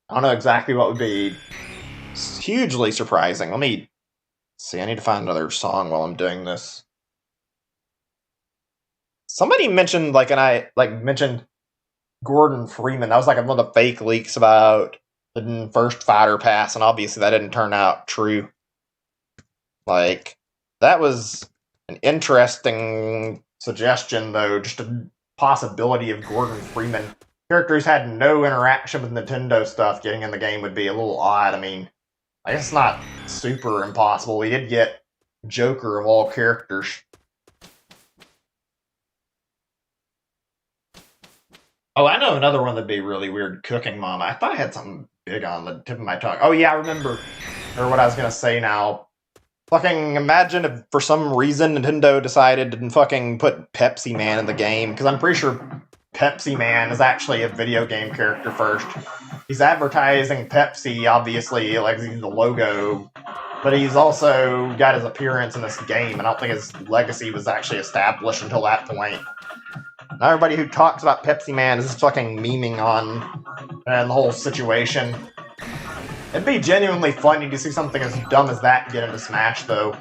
I don't know exactly what would be hugely surprising. Let me see, I need to find another song while I'm doing this. Somebody mentioned, like, mentioned Gordon Freeman. That was like one of the fake leaks about the first Fighter Pass, and obviously that didn't turn out true. Like, that was an interesting suggestion, though. Just a possibility of Gordon Freeman. Characters had no interaction with Nintendo stuff getting in the game would be a little odd. I mean, I guess it's not super impossible. We did get Joker of all characters. Oh, I know another one that'd be really weird. Cooking Mama. I thought I had something big on the tip of my tongue. Oh yeah, I remember. Or what I was gonna say now. Fucking imagine if for some reason Nintendo decided to fucking put Pepsi Man in the game, because I'm pretty sure Pepsi Man is actually a video game character first. He's advertising Pepsi, obviously, like he's the logo, but he's also got his appearance in this game, and I don't think his legacy was actually established until that point. Now everybody who talks about Pepsi Man is just fucking memeing on the whole situation. It'd be genuinely funny to see something as dumb as that get into Smash, though.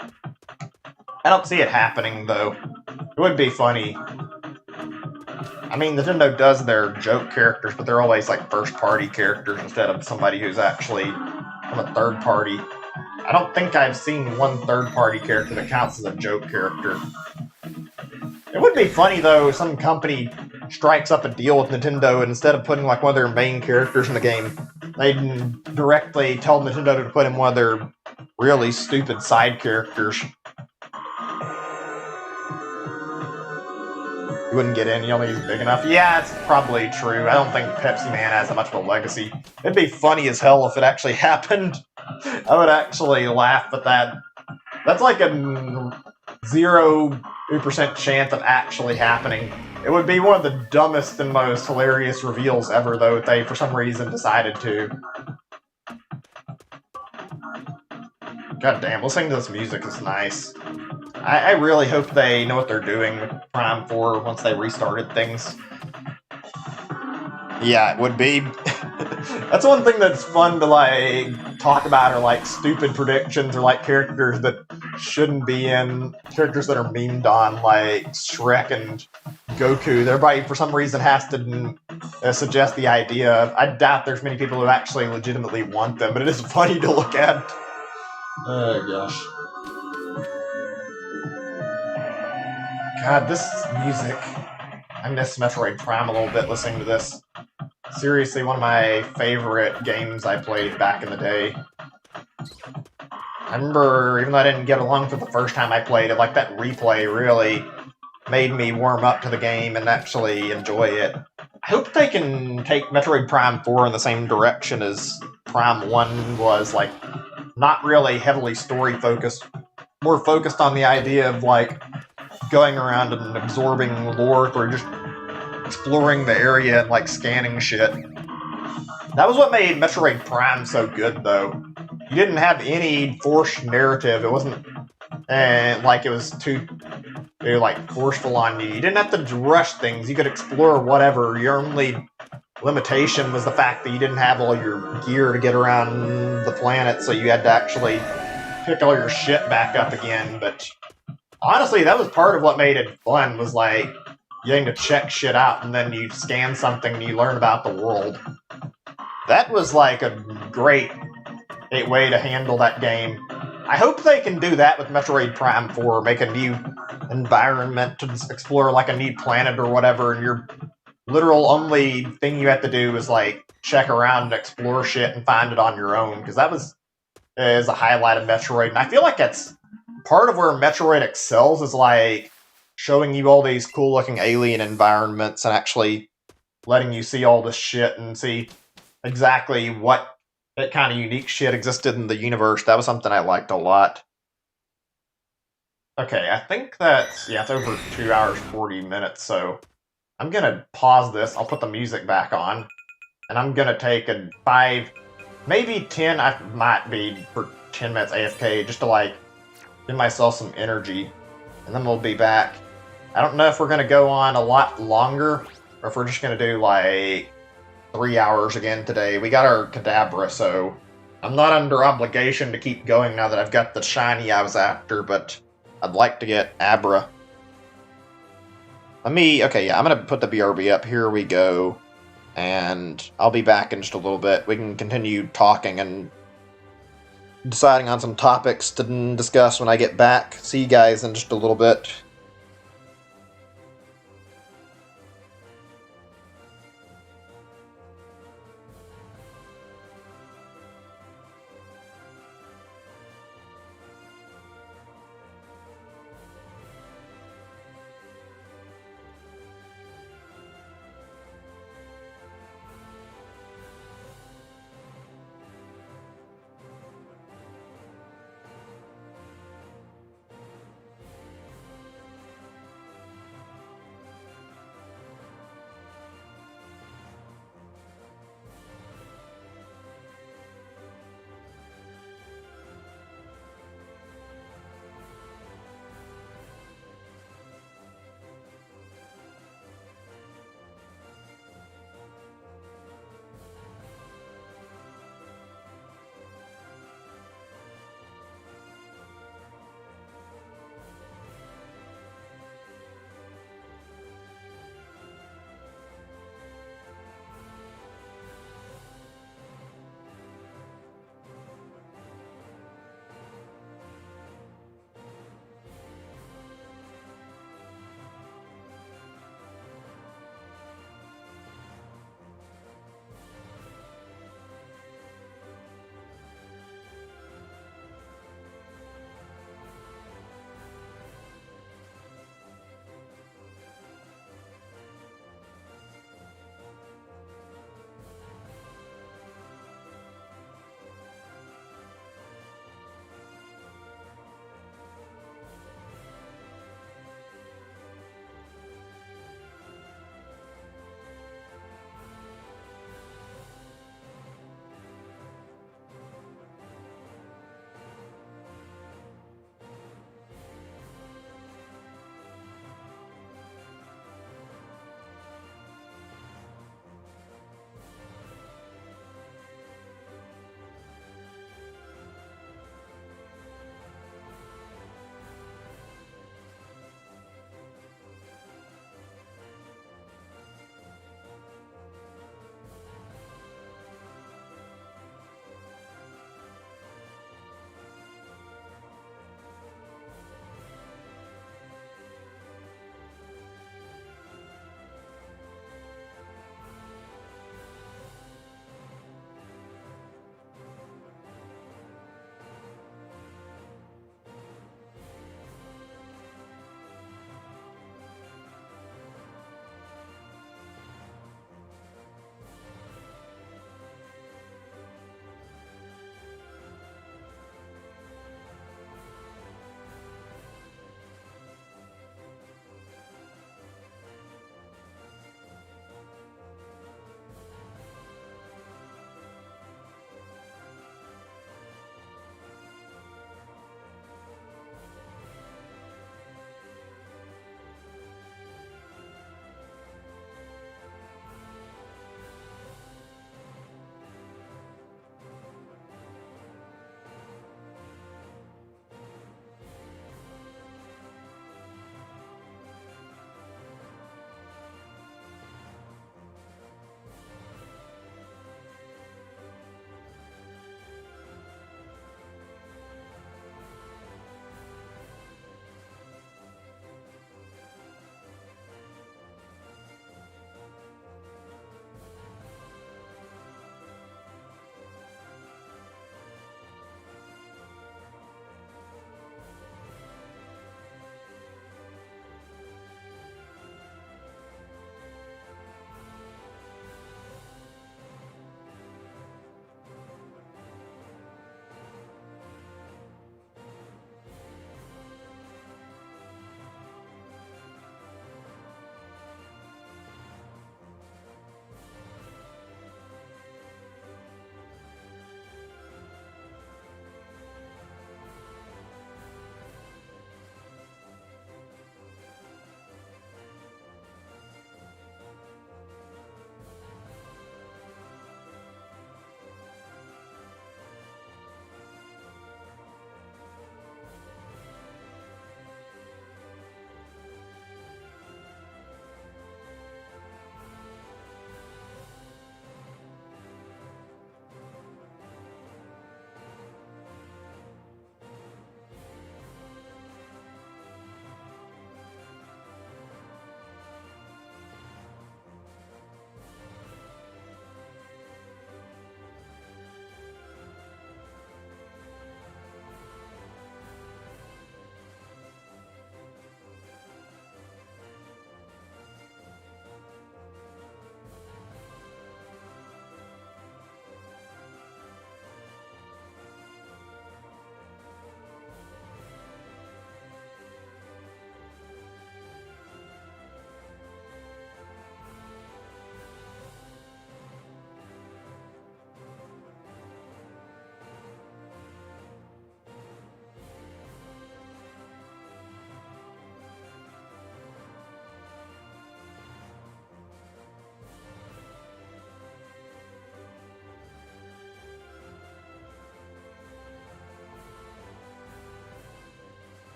I don't see it happening, though. It would be funny. I mean, Nintendo does their joke characters, but they're always like first-party characters instead of somebody who's actually from a third party. I don't think I've seen one third-party character that counts as a joke character. It would be funny, though, if some company strikes up a deal with Nintendo, and instead of putting like one of their main characters in the game, they directly tell Nintendo to put in one of their really stupid side characters. you wouldn't get in, you don't think he's big enough. Yeah, it's probably true. I don't think Pepsi Man has that much of a legacy. It'd be funny as hell if it actually happened. I would actually laugh at that. That's like a 0% chance of actually happening. It would be one of the dumbest and most hilarious reveals ever, though, if they, for some reason, decided to. God damn, listening to this music is nice. I really hope they know what they're doing with Prime 4 once they restarted things. Yeah, it would be. That's one thing that's fun to, like, talk about, are, like, stupid predictions, or, like, characters that shouldn't be in, characters that are memed on, like Shrek and Goku. Everybody, for some reason, has to suggest the idea. I doubt there's many people who actually legitimately want them, but it is funny to look at. Oh, gosh. God, this music. I miss Metroid Prime a little bit listening to this. Seriously, one of my favorite games I played back in the day. I remember, even though I didn't get along for the first time I played it, like, that replay really made me warm up to the game and actually enjoy it. I hope they can take Metroid Prime 4 in the same direction as Prime 1 was, like, not really heavily story-focused, more focused on the idea of, like, going around and absorbing lore, or just exploring the area and, like, scanning shit. That was what made Metroid Prime so good, though. You didn't have any forced narrative. It wasn't like it was too like forceful on you. You didn't have to rush things. You could explore whatever. Your only limitation was the fact that you didn't have all your gear to get around the planet, so you had to actually pick all your shit back up again. But honestly, that was part of what made it fun, was like getting to check shit out, and then you scan something and you learn about the world. That was like a great way to handle that game. I hope they can do that with Metroid Prime 4, make a new environment to explore, like a new planet or whatever, and your literal only thing you have to do is, like, check around and explore shit and find it on your own, because that is a highlight of Metroid, and I feel like that's part of where Metroid excels, is, like, showing you all these cool-looking alien environments and actually letting you see all this shit and see exactly what that kind of unique shit existed in the universe. That was something I liked a lot. Okay, I think that's, yeah, it's over 2 hours, 40 minutes, so I'm gonna pause this, I'll put the music back on, and I'm gonna take a 5, maybe 10, I might be for 10 minutes AFK, just to, like, give myself some energy, and then we'll be back. I don't know if we're gonna go on a lot longer, or if we're just gonna do, like, 3 hours again today. We got our Kadabra, so I'm not under obligation to keep going now that I've got the shiny I was after, but I'd like to get Abra. Okay, yeah, I'm gonna put the BRB up. Here we go. And I'll be back in just a little bit. We can continue talking and deciding on some topics to discuss when I get back. See you guys in just a little bit.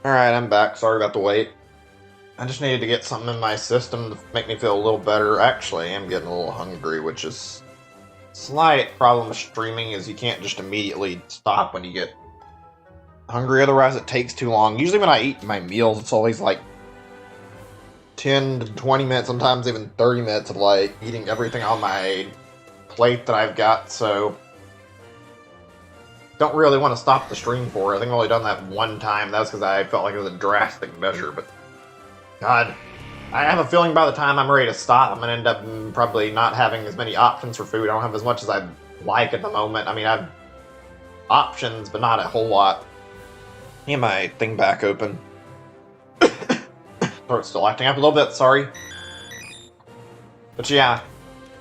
Alright, I'm back. Sorry about the wait. I just needed to get something in my system to make me feel a little better. Actually, I am getting a little hungry, which is a slight problem with streaming, is you can't just immediately stop when you get hungry, otherwise it takes too long. Usually when I eat my meals, it's always like 10 to 20 minutes, sometimes even 30 minutes of like eating everything on my plate that I've got, so don't really want to stop the stream for it. I think I've only done that one time. That's because I felt like it was a drastic measure, but God, I have a feeling by the time I'm ready to stop, I'm going to end up probably not having as many options for food. I don't have as much as I'd like at the moment. I mean, I have options, but not a whole lot. Get my thing back open. Throat's still acting up a little bit, sorry. But yeah,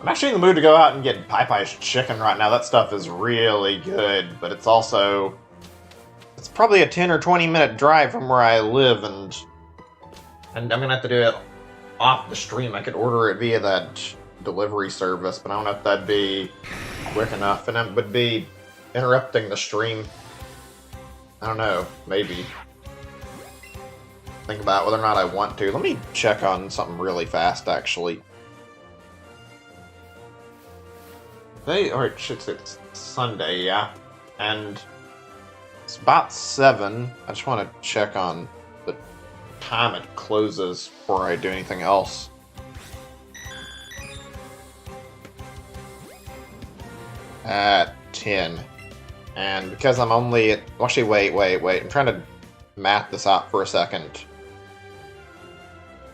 I'm actually in the mood to go out and get Popeye's chicken right now. That stuff is really good, but it's also... it's probably a 10 or 20 minute drive from where I live, and I'm going to have to do it off the stream. I could order it via that delivery service, but I don't know if that'd be quick enough, and it would be interrupting the stream. I don't know, maybe. Think about whether or not I want to. Let me check on something really fast, actually. It's Sunday, yeah. And it's about 7. I just want to check on the time it closes before I do anything else. At 10. And because I'm only at... actually, wait. I'm trying to math this out for a second.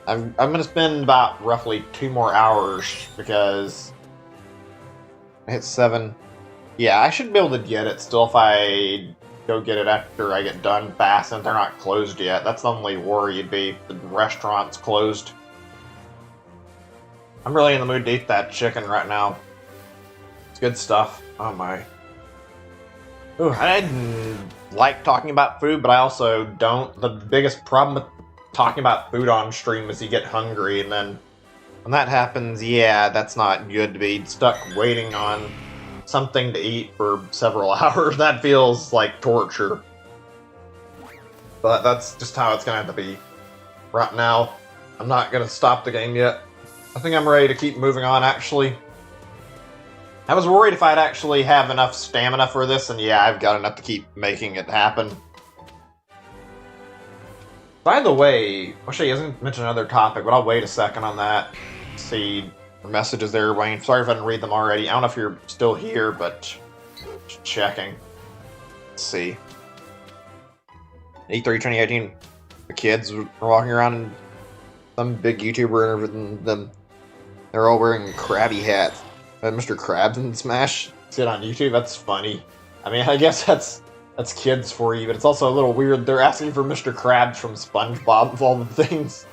I'm going to spend about roughly 2 more hours because I hit 7. Yeah, I should be able to get it still if I go get it after I get done fast and they're not closed yet. That's the only worry would be if the restaurant's closed. I'm really in the mood to eat that chicken right now. It's good stuff. Oh my. Ooh, I like talking about food, but I also don't. The biggest problem with talking about food on stream is you get hungry, and then when that happens, yeah, that's not good to be stuck waiting on something to eat for several hours. That feels like torture. But that's just how it's gonna have to be. Right now, I'm not gonna stop the game yet. I think I'm ready to keep moving on, actually. I was worried if I'd actually have enough stamina for this, and yeah, I've got enough to keep making it happen. By the way, actually, he hasn't mentioned another topic, but I'll wait a second on that. See the messages there, Wayne. Sorry if I didn't read them already. I don't know if you're still here, but just checking. Let's see. E3 2018, the kids were walking around and some big YouTuber interviewing them. They're all wearing Krabby hats. Mr. Krabs in Smash. See it on YouTube? That's funny. I mean, I guess that's kids for you, but it's also a little weird. They're asking for Mr. Krabs from SpongeBob of all the things.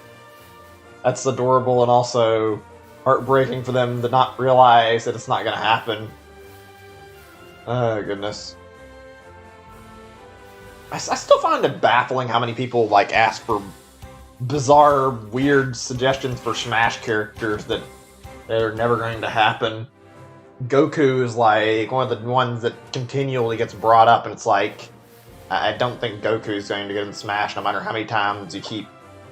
That's adorable and also heartbreaking for them to not realize that it's not going to happen. Oh, goodness. I still find it baffling how many people, like, ask for bizarre, weird suggestions for Smash characters that they're never going to happen. Goku is like one of the ones that continually gets brought up, and it's like, I don't think Goku is going to get in Smash no matter how many times you keep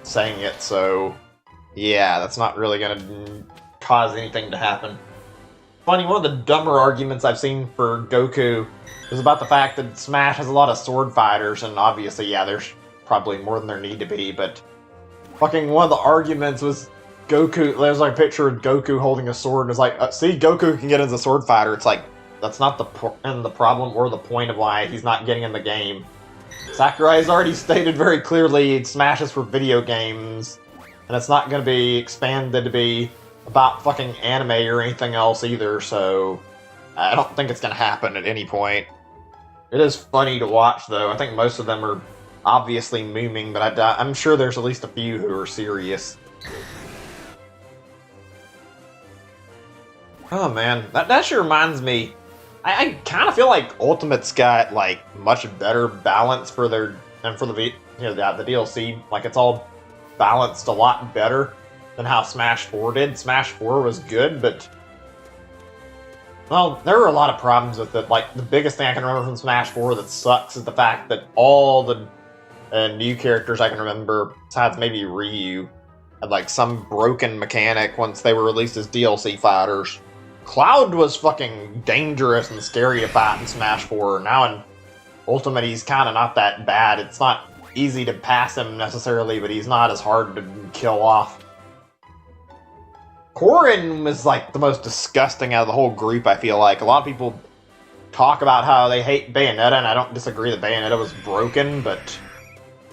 saying it, so yeah, that's not really going to cause anything to happen. Funny, one of the dumber arguments I've seen for Goku is about the fact that Smash has a lot of sword fighters, and obviously, yeah, there's probably more than there need to be, but fucking one of the arguments was Goku, there's like a picture of Goku holding a sword, and it's like, see, Goku can get as a sword fighter. It's like, that's not the problem or the point of why he's not getting in the game. Sakurai has already stated very clearly Smash is for video games, and it's not going to be expanded to be about fucking anime or anything else either, so I don't think it's going to happen at any point. It is funny to watch, though. I think most of them are obviously memeing, but I'm sure there's at least a few who are serious. Oh man, that sure reminds me. I kind of feel like Ultimate's got like much better balance for their and for the the DLC. Like it's all balanced a lot better than how Smash 4 did. Smash 4 was good, but well, there were a lot of problems with it. Like the biggest thing I can remember from Smash 4 that sucks is the fact that all the new characters I can remember, besides maybe Ryu, had like some broken mechanic once they were released as DLC fighters. Cloud was fucking dangerous and scary to fight in Smash 4. Now in Ultimate, he's kind of not that bad. It's not easy to pass him necessarily, but he's not as hard to kill off. Corrin was like the most disgusting out of the whole group, I feel like. A lot of people talk about how they hate Bayonetta, and I don't disagree that Bayonetta was broken, but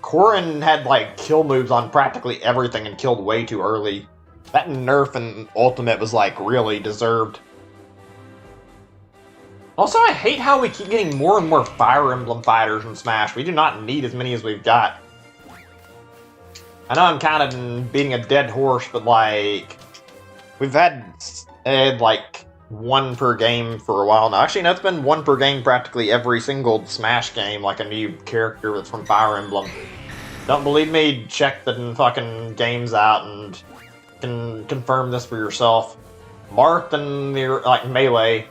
Corrin had like kill moves on practically everything and killed way too early. That nerf in Ultimate was like really deserved. Also, I hate how we keep getting more and more Fire Emblem fighters in Smash. We do not need as many as we've got. I know I'm kind of beating a dead horse, but like, we've had like one per game for a while now. Actually, no, it's been one per game practically every single Smash game, like a new character that's from Fire Emblem. Don't believe me? Check the fucking games out and can confirm this for yourself. Marth and the like Melee.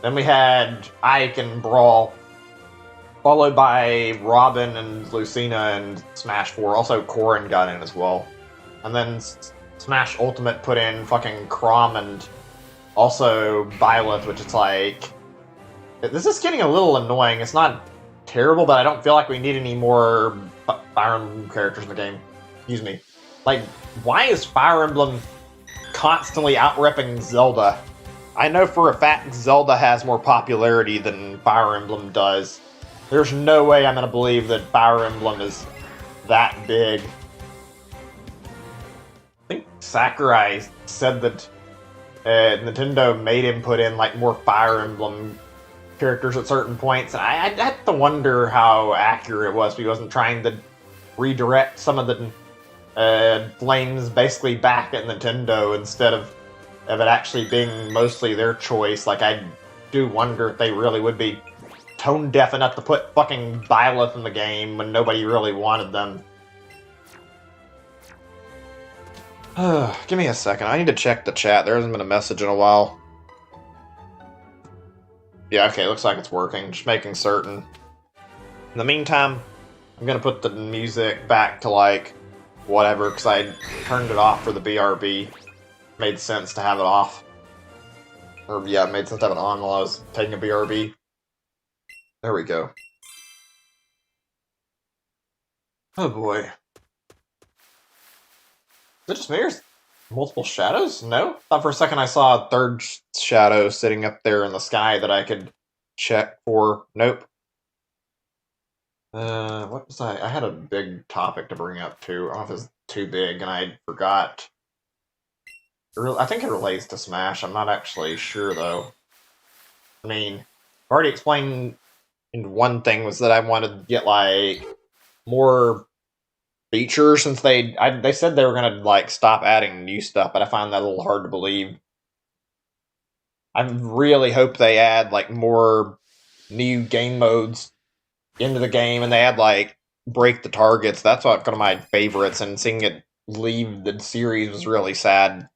Then we had Ike and Brawl, followed by Robin and Lucina and Smash 4. Also, Corrin got in as well. And then Smash Ultimate put in fucking Chrom and also Byleth, which is like... This is getting a little annoying. It's not terrible, but I don't feel like we need any more Fire Emblem characters in the game. Excuse me. Like, why is Fire Emblem constantly out-repping Zelda? I know for a fact Zelda has more popularity than Fire Emblem does. There's no way I'm gonna believe that Fire Emblem is that big. I think Sakurai said that Nintendo made him put in like more Fire Emblem characters at certain points, and I had to wonder how accurate it was. He wasn't trying to redirect some of the flames basically back at Nintendo instead of it actually being mostly their choice. Like, I do wonder if they really would be tone deaf enough to put fucking Byleth in the game when nobody really wanted them. Give me a second. I need to check the chat. There hasn't been a message in a while. Yeah, okay, looks like it's working. Just making certain. In the meantime, I'm gonna put the music back to, like, whatever, because I turned it off for the BRB. Made sense to have it off. Or, yeah, it made sense to have it on while I was taking a BRB. There we go. Oh boy. Is it just me or multiple shadows? No? Thought for a second I saw a third shadow sitting up there in the sky that I could check for. Nope. What was I had a big topic to bring up too. I don't know if it was too big and I forgot. I think it relates to Smash. I'm not actually sure, though. I mean, I've already explained one thing was that I wanted to get, like, more features since they said they were going to, like, stop adding new stuff, but I find that a little hard to believe. I really hope they add, like, more new game modes into the game, and they add, like, break the targets. That's one of my favorites, and seeing it leave the series was really sad.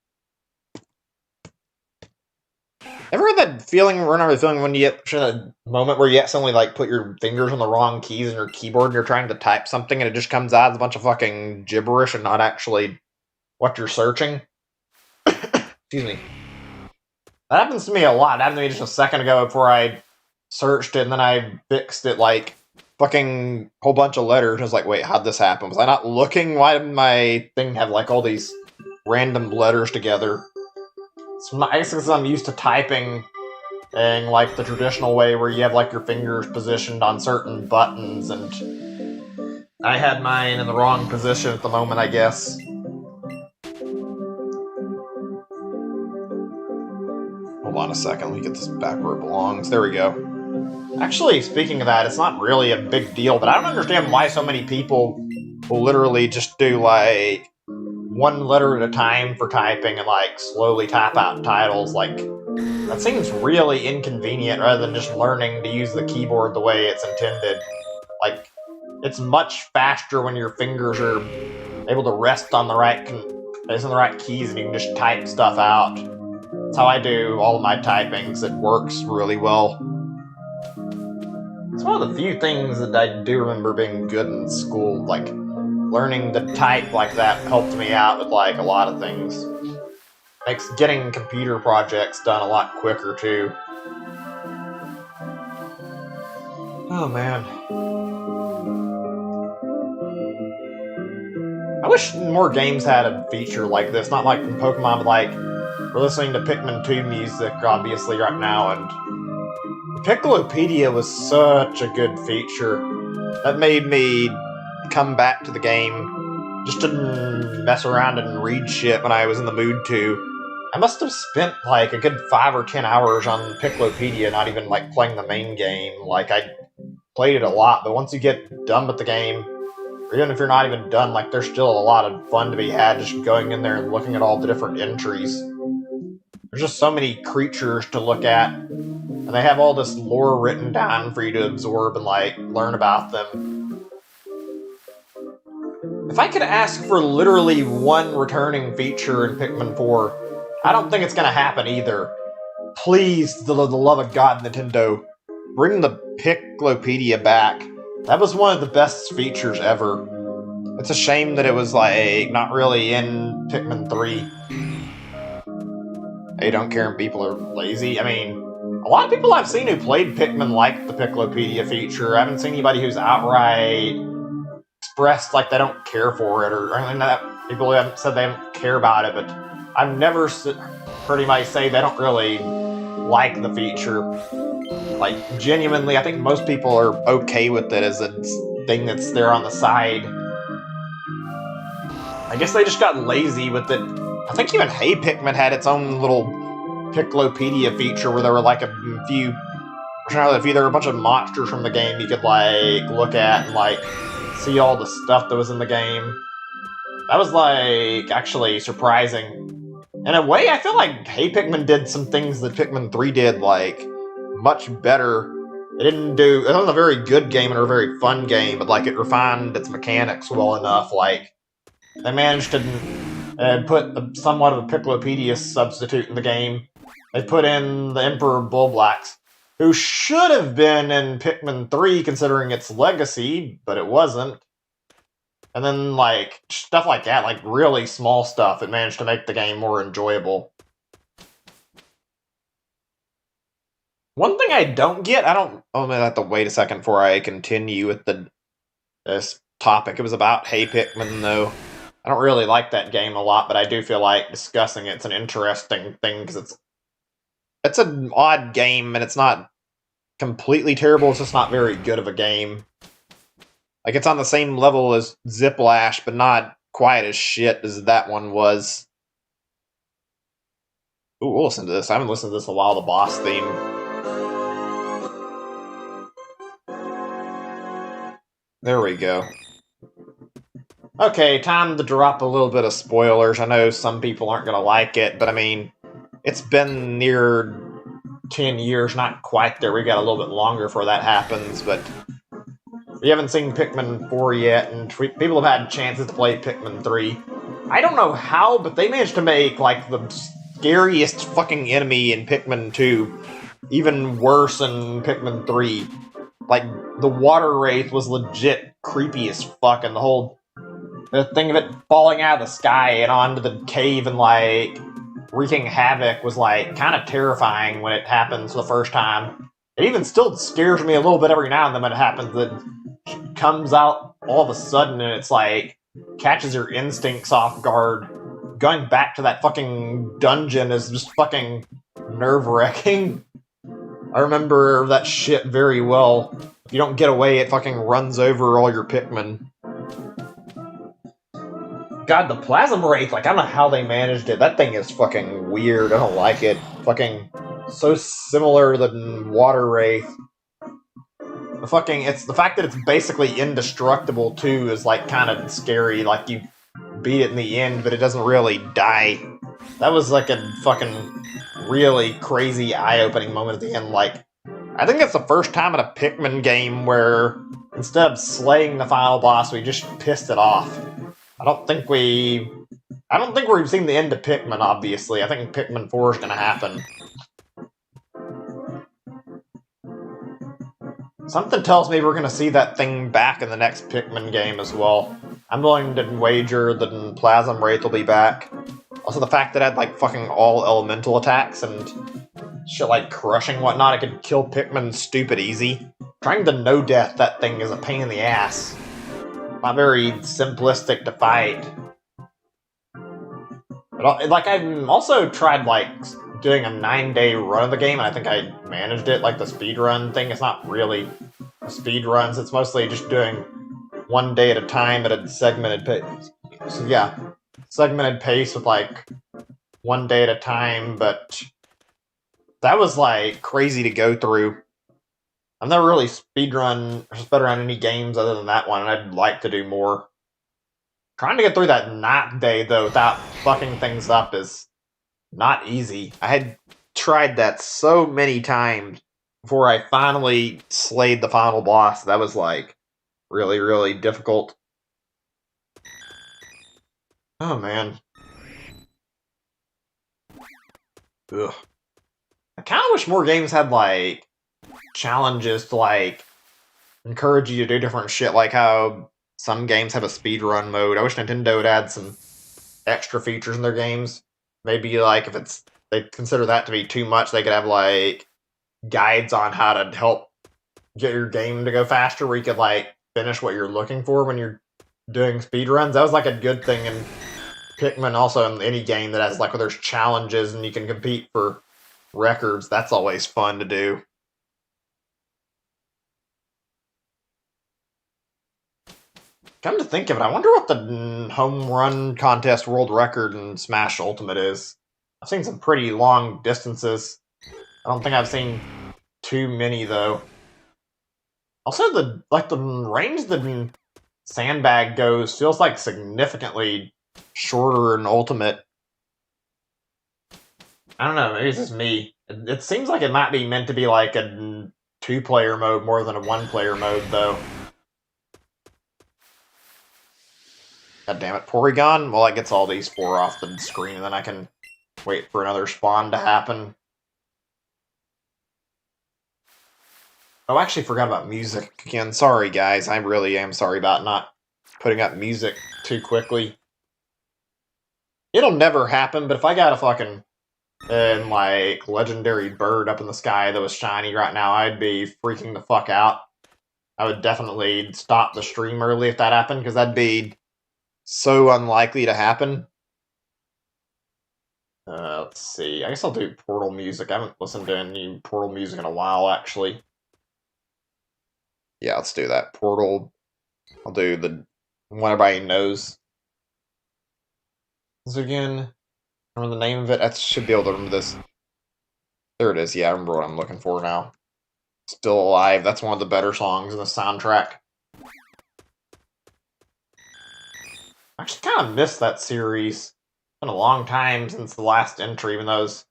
Ever had that feeling, or not really feeling, when you get a moment where you accidentally, like, put your fingers on the wrong keys on your keyboard and you're trying to type something and it just comes out as a bunch of fucking gibberish and not actually what you're searching? Excuse me. That happens to me a lot. That happened to me just a second ago before I searched it and then I fixed it, like, fucking whole bunch of letters. I was like, wait, how'd this happen? Was I not looking? Why did my thing have, like, all these random letters together? So I guess because I'm used to typing in, like, the traditional way where you have, like, your fingers positioned on certain buttons, and I had mine in the wrong position at the moment, I guess. Hold on a second, let me get this back where it belongs. There we go. Actually, speaking of that, it's not really a big deal, but I don't understand why so many people will literally just do, like, one letter at a time for typing and, like, slowly type out titles. Like, that seems really inconvenient rather than just learning to use the keyboard the way it's intended. Like, it's much faster when your fingers are able to rest on the right keys and you can just type stuff out. That's how I do all of my typings. It works really well. That's one of the few things that I do remember being good in school. Like, learning to type like that helped me out with, like, a lot of things. Makes getting computer projects done a lot quicker, too. Oh, man. I wish more games had a feature like this. Not like in Pokemon, but like, we're listening to Pikmin 2 music, obviously, right now, and Piccolopedia was such a good feature. That made me come back to the game just to mess around and read shit when I was in the mood to. I must have spent like a good 5 or 10 hours on Piccolopedia, not even like playing the main game. Like, I played it a lot, but once you get done with the game, or even if you're not even done, like, there's still a lot of fun to be had just going in there and looking at all the different entries. There's just so many creatures to look at, and they have all this lore written down for you to absorb and, like, learn about them. If I could ask for literally one returning feature in Pikmin 4, I don't think it's gonna happen either. Please, the love of God, Nintendo, bring the Piccolopedia back. That was one of the best features ever. It's a shame that it was, like, not really in Pikmin 3. They don't care and people are lazy. I mean, a lot of people I've seen who played Pikmin like the Piccolopedia feature. I haven't seen anybody who's outright expressed like they don't care for it, or anything like that. People haven't said they don't care about it, but I've never heard anybody say they don't really like the feature. Like, genuinely, I think most people are okay with it as a thing that's there on the side. I guess they just got lazy with it. I think even Hey Pikmin had its own little Piccolopedia feature where there were like a few... there were a bunch of monsters from the game you could, like, look at and, like, see all the stuff that was in the game. That was, like, actually surprising. In a way, I feel like Hey Pikmin did some things that Pikmin 3 did, like, much better. It wasn't a very good game or a very fun game, but, like, it refined its mechanics well enough. Like, they managed to put somewhat of a Piccolopedia substitute in the game. They put in the Emperor Bullblax, who should have been in Pikmin 3 considering its legacy, but it wasn't. And then, like, stuff like that, like really small stuff, it managed to make the game more enjoyable. One thing I don't get, I'm gonna have to wait a second before I continue with this topic. It was about Hey Pikmin, though. I don't really like that game a lot, but I do feel like discussing it's an interesting thing, because it's an odd game, and it's not completely terrible, it's just not very good of a game. Like, it's on the same level as Ziplash, but not quite as shit as that one was. Ooh, we'll listen to this. I haven't listened to this in a while, the boss theme. There we go. Okay, time to drop a little bit of spoilers. I know some people aren't gonna like it, but I mean, it's been near 10 years, not quite there. We got a little bit longer before that happens, but we haven't seen Pikmin 4 yet, and people have had chances to play Pikmin 3. I don't know how, but they managed to make, like, the scariest fucking enemy in Pikmin 2 even worse in Pikmin 3. Like, the Water Wraith was legit creepy as fuck, and the thing of it falling out of the sky and onto the cave and, like, wreaking havoc was, like, kind of terrifying when it happens the first time. It even still scares me a little bit every now and then when it happens. It comes out all of a sudden and it's, like, catches your instincts off guard. Going back to that fucking dungeon is just fucking nerve-wracking. I remember that shit very well. If you don't get away, it fucking runs over all your Pikmin. God, the Plasma Wraith, like, I don't know how they managed it. That thing is fucking weird. I don't like it. Fucking so similar to Water Wraith. It's the fact that it's basically indestructible, too, is, like, kind of scary. Like, you beat it in the end, but it doesn't really die. That was, like, a fucking really crazy, eye-opening moment at the end. Like, I think it's the first time in a Pikmin game where, instead of slaying the final boss, we just pissed it off. I don't think we've seen the end of Pikmin, obviously. I think Pikmin 4 is gonna happen. Something tells me we're going to see that thing back in the next Pikmin game as well. I'm willing to wager that Plasm Wraith will be back. Also, the fact that it had, like, fucking all elemental attacks and shit like crushing and whatnot, it could kill Pikmin stupid easy. Trying to no-death that thing is a pain in the ass. Not very simplistic to fight. But, like, I've also tried, like, doing a 9-day run of the game, and I think I managed it. Like, the speedrun thing is not really speedruns. It's mostly just doing 1 day at a time at a segmented pace. So, yeah, segmented pace with, like, 1 day at a time, but that was, like, crazy to go through. I've never really speedrun or speedrun any games other than that one, and I'd like to do more. Trying to get through that night day, though, without fucking things up is not easy. I had tried that so many times before I finally slayed the final boss. That was, like, really, really difficult. Oh, man. Ugh. I kind of wish more games had, like, challenges to, like, encourage you to do different shit, like how some games have a speedrun mode. I wish Nintendo would add some extra features in their games. Maybe, like, if they consider that to be too much, they could have, like, guides on how to help get your game to go faster, where you could, like, finish what you're looking for when you're doing speedruns. That was, like, a good thing in Pikmin, also in any game that has, like, where there's challenges and you can compete for records. That's always fun to do. Come to think of it, I wonder what the home run contest world record in Smash Ultimate is. I've seen some pretty long distances. I don't think I've seen too many, though. Also, the range the sandbag goes feels like significantly shorter in Ultimate. I don't know, maybe it's just me. It seems like it might be meant to be like a 2-player mode more than a 1-player mode, though. God damn it, Porygon? Well, that gets all these 4 off the screen, and then I can wait for another spawn to happen. Oh, I actually forgot about music again. Sorry, guys. I really am sorry about not putting up music too quickly. It'll never happen, but if I got a fucking like, legendary bird up in the sky that was shiny right now, I'd be freaking the fuck out. I would definitely stop the stream early if that happened, because that'd be so unlikely to happen. Let's see. I guess I'll do Portal music. I haven't listened to any Portal music in a while, actually. Yeah, let's do that. Portal. I'll do the one everybody knows. This again. Remember the name of it? I should be able to remember this. There it is. Yeah, I remember what I'm looking for now. Still Alive. That's one of the better songs in the soundtrack. I actually kind of missed that series. It's been a long time since the last entry, even though it was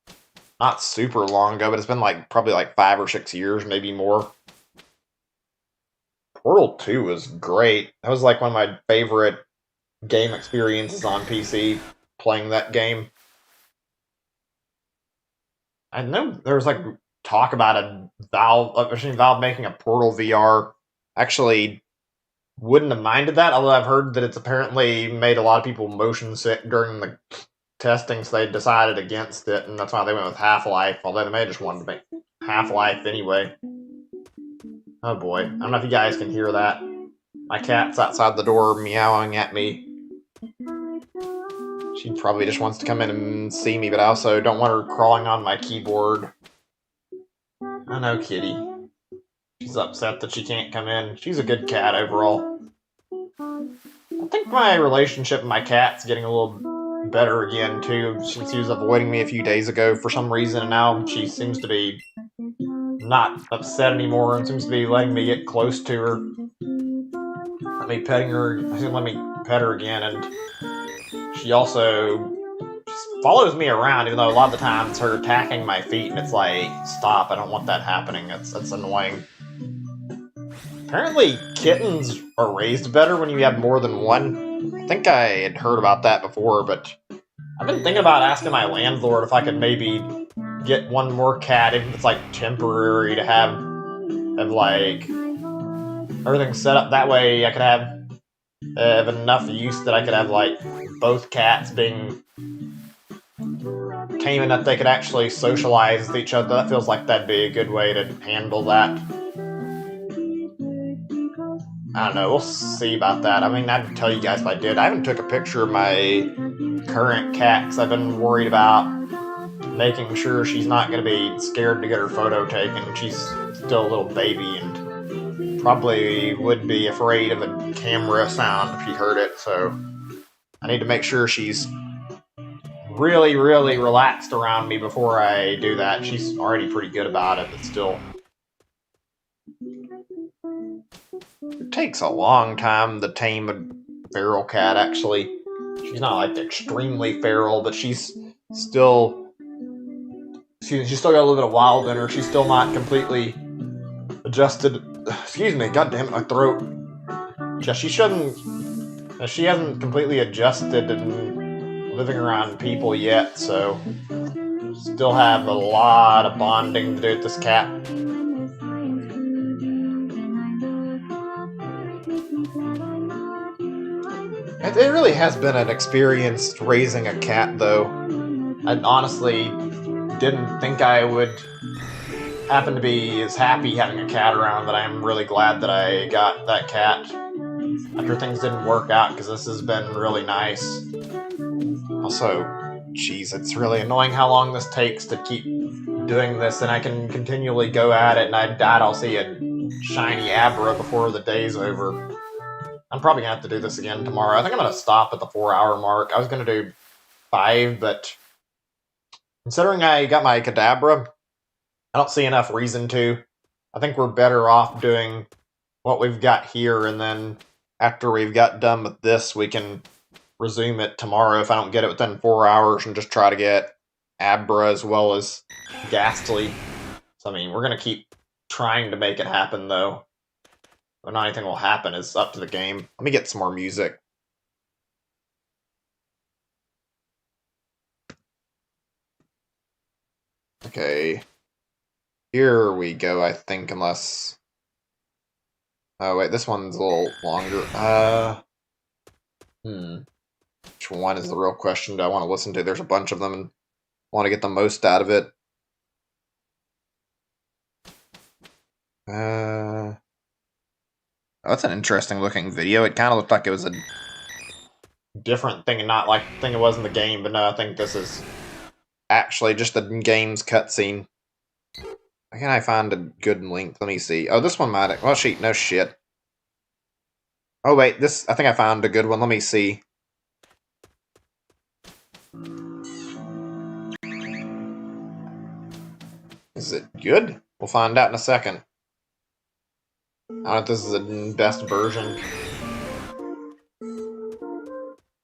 not super long ago, but it's been like probably like 5 or 6 years, maybe more. Portal 2 was great. That was like one of my favorite game experiences on PC, playing that game. I know there was like talk about Valve making a Portal VR. Actually, wouldn't have minded that, although I've heard that it's apparently made a lot of people motion sick during the testing, so they decided against it, and that's why they went with Half-Life, although they may have just wanted to make Half-Life anyway. Oh boy, I don't know if you guys can hear that. My cat's outside the door meowing at me. She probably just wants to come in and see me, but I also don't want her crawling on my keyboard. I know, kitty. She's upset that she can't come in. She's a good cat overall. I think my relationship with my cat's getting a little better again, too. She was avoiding me a few days ago for some reason, and now she seems to be not upset anymore and seems to be letting me get close to her. Let me pet her again, and she also follows me around, even though a lot of the time it's her attacking my feet, and it's like, stop, I don't want that happening. That's annoying. Apparently, kittens are raised better when you have more than one. I think I had heard about that before, but I've been thinking about asking my landlord if I could maybe get one more cat, even if it's like temporary, to have like everything's set up that way. I could have enough use that I could have like both cats being tame enough they could actually socialize with each other. That feels like that'd be a good way to handle that. I don't know, we'll see about that. I mean, I'd tell you guys if I did. I haven't took a picture of my current cat because I've been worried about making sure she's not going to be scared to get her photo taken. She's still a little baby and probably would be afraid of a camera sound if she heard it, so I need to make sure she's really, really relaxed around me before I do that. She's already pretty good about it, but still. It takes a long time to tame a feral cat, actually. She's not like extremely feral, but she's still... She's still got a little bit of wild in her. She's still not completely adjusted. Excuse me, goddamn it, my throat. Yeah, she shouldn't... She hasn't completely adjusted and living around people yet, so still have a lot of bonding to do with this cat. It really has been an experience raising a cat, though. I honestly didn't think I would happen to be as happy having a cat around, but I'm really glad that I got that cat after things didn't work out, because this has been really nice. Also, geez, it's really annoying how long this takes to keep doing this, and I can continually go at it, and I doubt I'll see a shiny Abra before the day's over. I'm probably going to have to do this again tomorrow. I think I'm going to stop at the 4-hour mark. I was going to do 5, but considering I got my Kadabra, I don't see enough reason to. I think we're better off doing what we've got here, and then after we've got done with this, we can resume it tomorrow if I don't get it within 4 hours and just try to get Abra as well as Ghastly. So, I mean, we're going to keep trying to make it happen, though. But not anything will happen. It's up to the game. Let me get some more music. Okay. Here we go, I think, unless... Oh, wait, this one's a little longer. Which one is the real question do I want to listen to? There's a bunch of them, and I want to get the most out of it. That's an interesting looking video. It kind of looked like it was a different thing and not like the thing it was in the game, but no, I think this is actually just the game's cutscene. Why can't I find a good link? Let me see. Oh, this one might... Well, no shit. Oh, wait, I think I found a good one. Let me see. Is it good? We'll find out in a second. I don't know if this is the best version.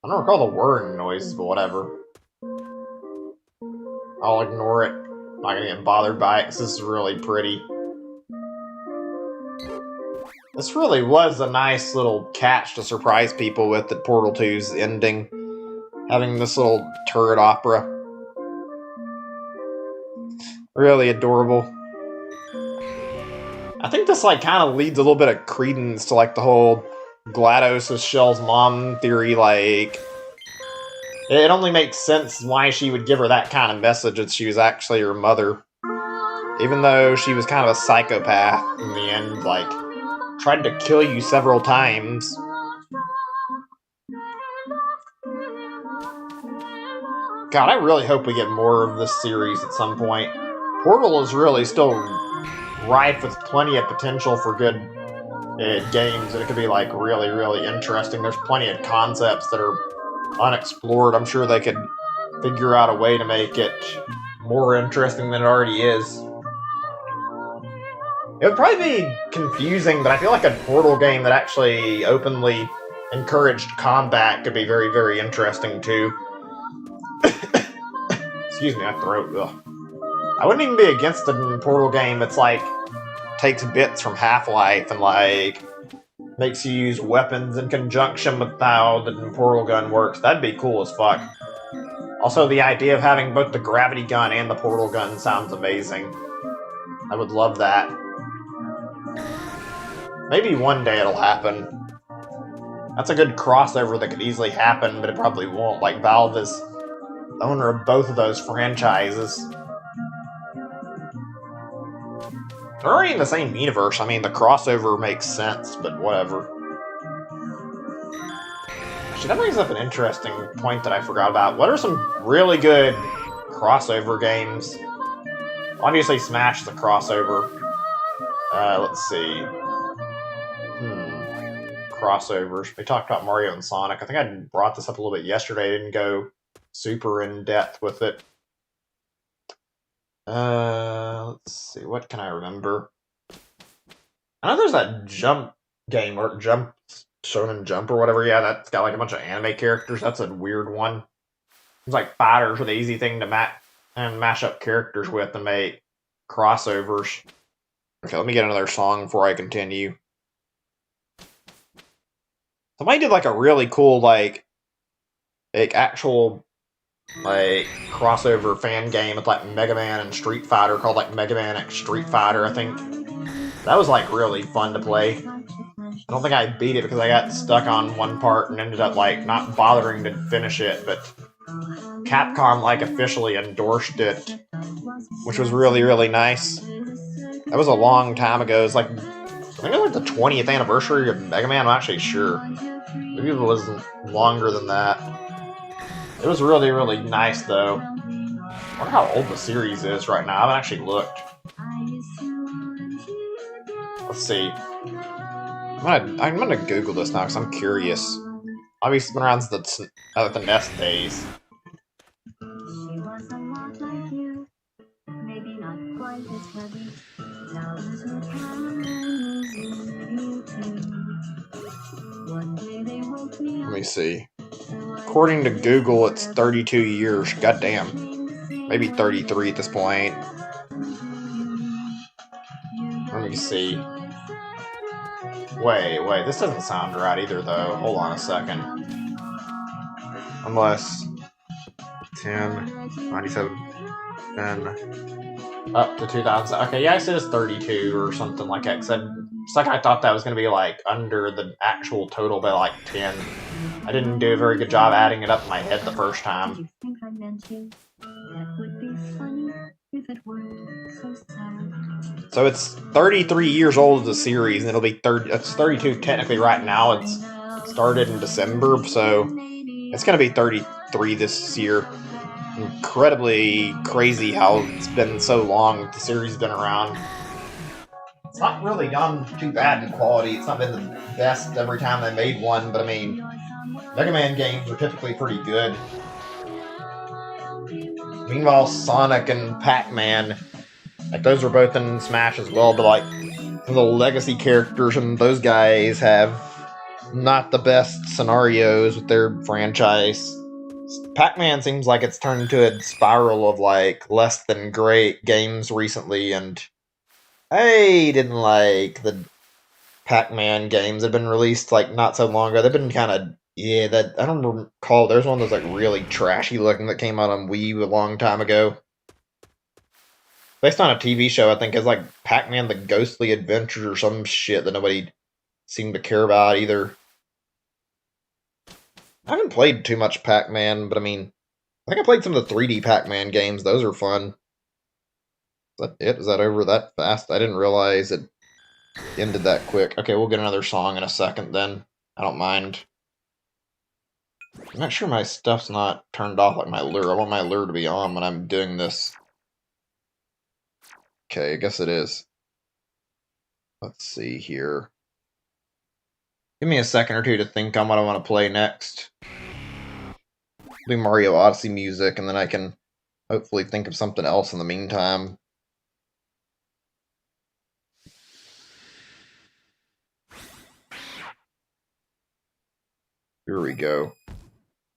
I don't recall the whirring noises, but whatever. I'll ignore it. I'm not gonna get bothered by it, because this is really pretty. This really was a nice little catch to surprise people with at Portal 2's ending. Having this little turret opera. Really adorable. I think this, like, kind of leads a little bit of credence to, like, the whole GLaDOS is Shell's mom theory, like... It only makes sense why she would give her that kind of message if she was actually her mother. Even though she was kind of a psychopath in the end, like, tried to kill you several times. God, I really hope we get more of this series at some point. Portal is really still rife with plenty of potential for good games, and it could be, like, really, really interesting. There's plenty of concepts that are unexplored. I'm sure they could figure out a way to make it more interesting than it already is. It would probably be confusing, but I feel like a Portal game that actually openly encouraged combat could be very, very interesting, too. Excuse me, my throat. Ugh. I wouldn't even be against a Portal game that's, like, takes bits from Half-Life and, like, makes you use weapons in conjunction with how the portal gun works. That'd be cool as fuck. Also, the idea of having both the gravity gun and the portal gun sounds amazing. I would love that. Maybe one day it'll happen. That's a good crossover that could easily happen, but it probably won't. Like, Valve is the owner of both of those franchises. They're already in the same universe. I mean, the crossover makes sense, but whatever. Actually, that brings up an interesting point that I forgot about. What are some really good crossover games? Obviously, Smash is a crossover. Let's see. Crossovers. We talked about Mario and Sonic. I think I brought this up a little bit yesterday. I didn't go super in depth with it. Let's see. What can I remember? I know there's that Jump game, or Jump, Shonen Jump or whatever. Yeah, that's got like a bunch of anime characters. That's a weird one. It's like fighters with an easy thing to mash up characters with and make crossovers. Okay, let me get another song before I continue. Somebody did like a really cool like actual like crossover fan game with like Mega Man and Street Fighter called like Mega Man X Street Fighter, I think. That was like really fun to play. I don't think I beat it because I got stuck on one part and ended up like not bothering to finish it, but Capcom like officially endorsed it, which was really, really nice. That was a long time ago. It was like, I think it was like the 20th anniversary of Mega Man. I'm not actually sure. Maybe it was longer than that. It was really, really nice, though. I wonder how old the series is right now. I haven't actually looked. Let's see. I'm gonna Google this now because I'm curious. Obviously, it's been around since the NES days. Let me see. According to Google, it's 32 years. Goddamn. Maybe 33 at this point. Let me see. Wait, this doesn't sound right either, though. Hold on a second. Unless 10, 97, 10, up to 2000. Okay, yeah, it says 32 or something like that. It's like I thought that was going to be like under the actual total by like 10. I didn't do a very good job adding it up in my head the first time. So it's 33 years old as a series, and it'll be it's 32 technically right now. It's started in December, so it's going to be 33 this year. Incredibly crazy how it's been so long the series has been around. It's not really gone too bad in quality. It's not been the best every time they made one, but I mean, Mega Man games are typically pretty good. Meanwhile, Sonic and Pac-Man, like those are both in Smash as well, but like the legacy characters and those guys have not the best scenarios with their franchise. Pac-Man seems like it's turned into a spiral of like less than great games recently, and I didn't like the Pac-Man games that have been released like not so long ago. They've been kind of that I don't recall. There's one that's like really trashy looking that came out on Wii a long time ago. Based on a TV show, I think it's like Pac-Man: The Ghostly Adventures or some shit that nobody seemed to care about either. I haven't played too much Pac-Man, but I mean, I think I played some of the 3D Pac-Man games. Those are fun. Is that it? Is that over that fast? I didn't realize it ended that quick. Okay, we'll get another song in a second then. I don't mind. I'm not sure my stuff's not turned off like my lure. I want my lure to be on when I'm doing this. Okay, I guess it is. Let's see here. Give me a second or two to think on what I want to play next. Do Mario Odyssey music, and then I can hopefully think of something else in the meantime. Here we go.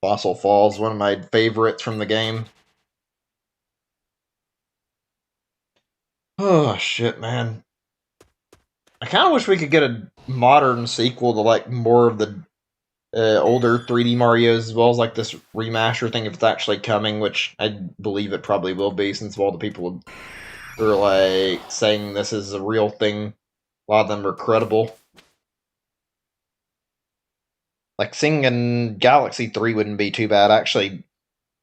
Fossil Falls, one of my favorites from the game. Oh, shit, man. I kind of wish we could get a modern sequel to, like, more of the older 3D Marios, as well as, like, this remaster thing, if it's actually coming, which I believe it probably will be, since all the people who are, like, saying this is a real thing. A lot of them are credible. Like, seeing in Galaxy 3 wouldn't be too bad. I actually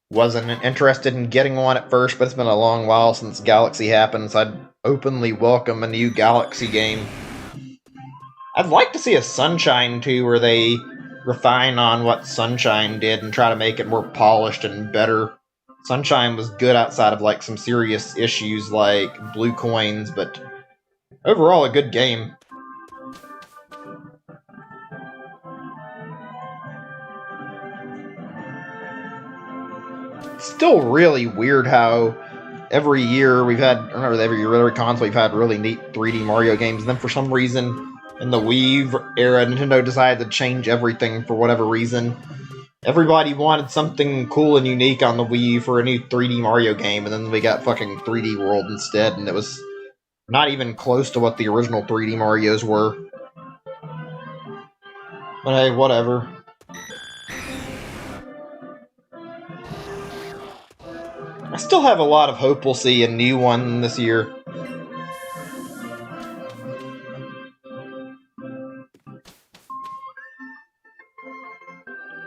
wasn't interested in getting one at first, but it's been a long while since Galaxy happened, so I'd openly welcome a new Galaxy game. I'd like to see a Sunshine 2 where they refine on what Sunshine did and try to make it more polished and better. Sunshine was good outside of like some serious issues like blue coins, but overall a good game. Still really weird how every year we've had, or not every console we've had really neat 3D Mario games, and then for some reason in the Wii era, Nintendo decided to change everything for whatever reason. Everybody wanted something cool and unique on the Wii for a new 3D Mario game, and then we got fucking 3D World instead, and it was not even close to what the original 3D Marios were. But hey, whatever. I still have a lot of hope we'll see a new one this year.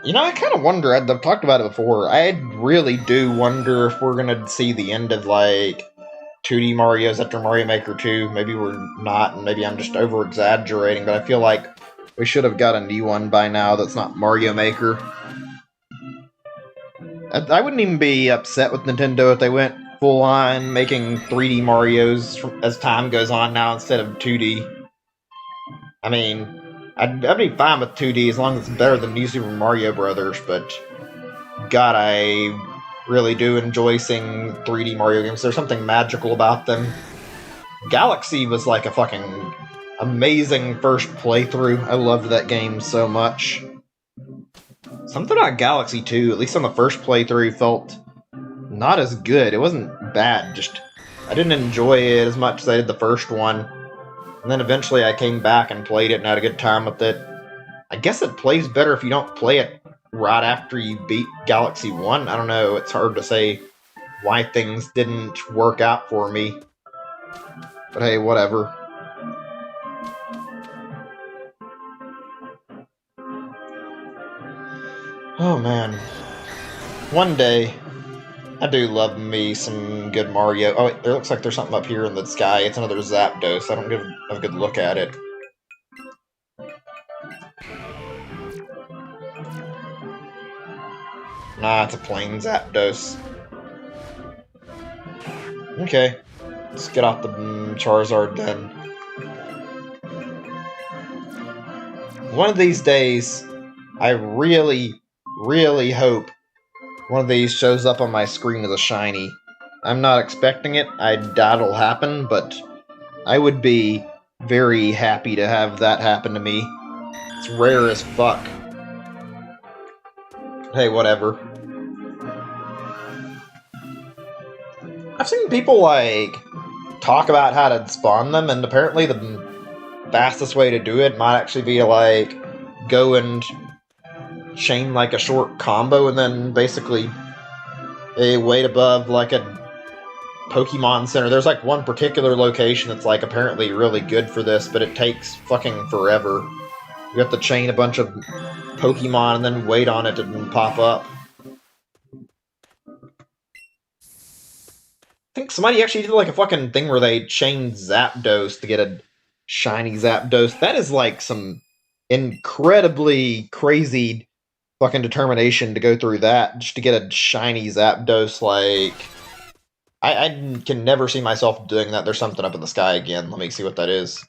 You know, I kind of wonder, I've talked about it before, I really do wonder if we're going to see the end of, like, 2D Marios after Mario Maker 2. Maybe we're not, and maybe I'm just over-exaggerating, but I feel like we should have got a new one by now that's not Mario Maker. I wouldn't even be upset with Nintendo if they went full-on making 3D Marios as time goes on now instead of 2D. I mean, I'd be fine with 2D as long as it's better than New Super Mario Brothers, but God, I really do enjoy seeing 3D Mario games. There's something magical about them. Galaxy was like a fucking amazing first playthrough. I loved that game so much. Something about Galaxy 2, at least on the first playthrough, felt not as good. It wasn't bad, just I didn't enjoy it as much as I did the first one. And then eventually I came back and played it and had a good time with it. I guess it plays better if you don't play it right after you beat Galaxy 1. I don't know, it's hard to say why things didn't work out for me. But hey, whatever. Oh man. One day, I do love me some good Mario. Oh, wait, there looks like there's something up here in the sky. It's another Zapdos. I don't give a good look at it. Nah, it's a plain Zapdos. Okay. Let's get off the Charizard then. One of these days, I really hope one of these shows up on my screen as a shiny. I'm not expecting it. I doubt it'll happen, but I would be very happy to have that happen to me. It's rare as fuck. Hey, whatever. I've seen people, like, talk about how to spawn them, and apparently the fastest way to do it might actually be, like, go and chain, like, a short combo, and then basically wait above, like, a Pokemon Center. There's, like, one particular location that's, like, apparently really good for this, but it takes fucking forever. You have to chain a bunch of Pokemon and then wait on it to pop up. I think somebody actually did, like, a fucking thing where they chained Zapdos to get a shiny Zapdos. That is, like, some incredibly crazy fucking determination to go through that just to get a shiny Zapdos. Like, I can never see myself doing that. There's something up in the sky again. Let me see what that is.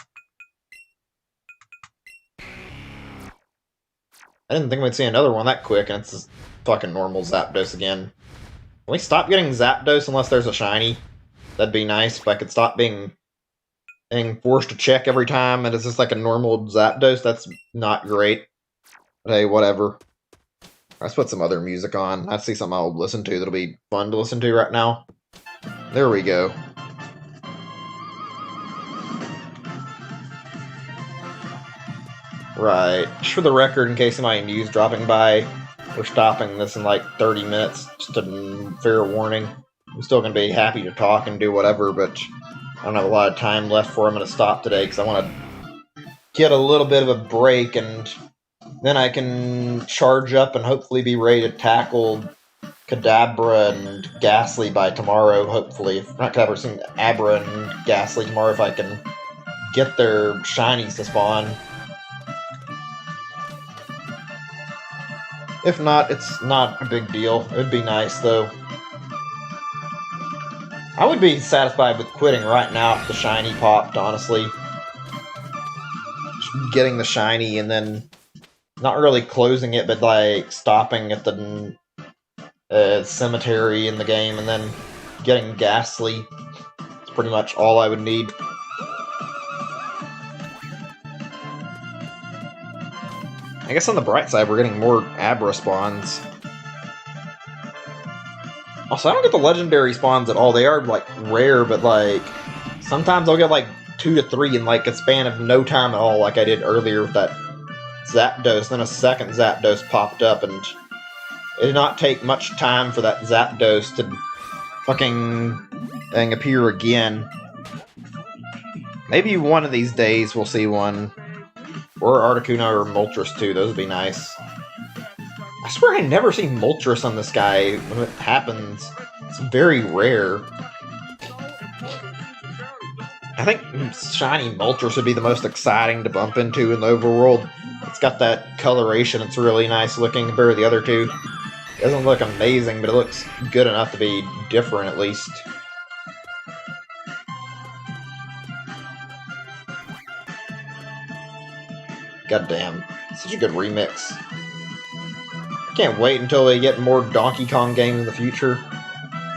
I didn't think we'd see another one that quick, and it's just fucking normal Zapdos again. Can we stop getting Zapdos unless there's a shiny? That'd be nice if I could stop being forced to check every time and it's just like a normal Zapdos. That's not great. But hey, whatever. Let's put some other music on. I see something I'll listen to that'll be fun to listen to right now. There we go. Right. Just for the record, in case somebody new's dropping by, we're stopping this in like 30 minutes. Just a fair warning. I'm still going to be happy to talk and do whatever, but I don't have a lot of time left for I'm going to stop today because I want to get a little bit of a break and Then I can charge up and hopefully be ready to tackle Kadabra and Ghastly by tomorrow, hopefully. If not Kadabra, soon Abra and Ghastly tomorrow if I can get their shinies to spawn. If not, it's not a big deal. It would be nice, though. I would be satisfied with quitting right now if the shiny popped, honestly. Just getting the shiny and then not really closing it, but like stopping at the cemetery in the game and then getting Ghastly. It's pretty much all I would need. I guess on the bright side, we're getting more Abra spawns. Also, I don't get the legendary spawns at all. They are, like, rare, but, like, sometimes I'll get, like, 2 to 3 in, like, a span of no time at all, like I did earlier with that Zapdos. Then a second Zapdos popped up, and it did not take much time for that Zapdos to fucking appear again. Maybe one of these days we'll see one. Or Articuno or Moltres too, those would be nice. I swear I never see Moltres on this guy when it happens. It's very rare. I think shiny Moltres would be the most exciting to bump into in the overworld. It's got that coloration, it's really nice looking compared to the other two. It doesn't look amazing, but it looks good enough to be different at least. Goddamn, such a good remix. I can't wait until they get more Donkey Kong games in the future.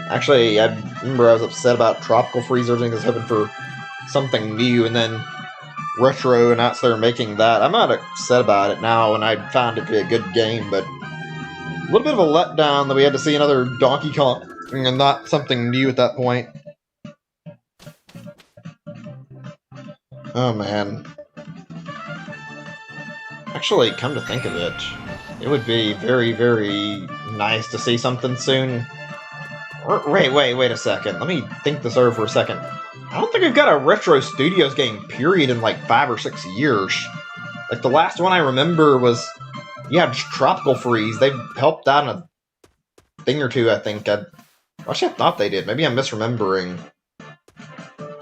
Actually, I remember I was upset about Tropical Freeze. Everything was hoping for something new, and then Retro announced they were making that. I'm not upset about it now, and I found it to be a good game, but a little bit of a letdown that we had to see another Donkey Kong and not something new at that point. Oh man. Actually, come to think of it, it would be very, very nice to see something soon. Wait a second. Let me think this over for a second. I don't think we've got a Retro Studios game, period, in like 5 or 6 years. Like, the last one I remember was, yeah, just Tropical Freeze. They've helped out in a thing or two, I think. Actually, I thought they did. Maybe I'm misremembering.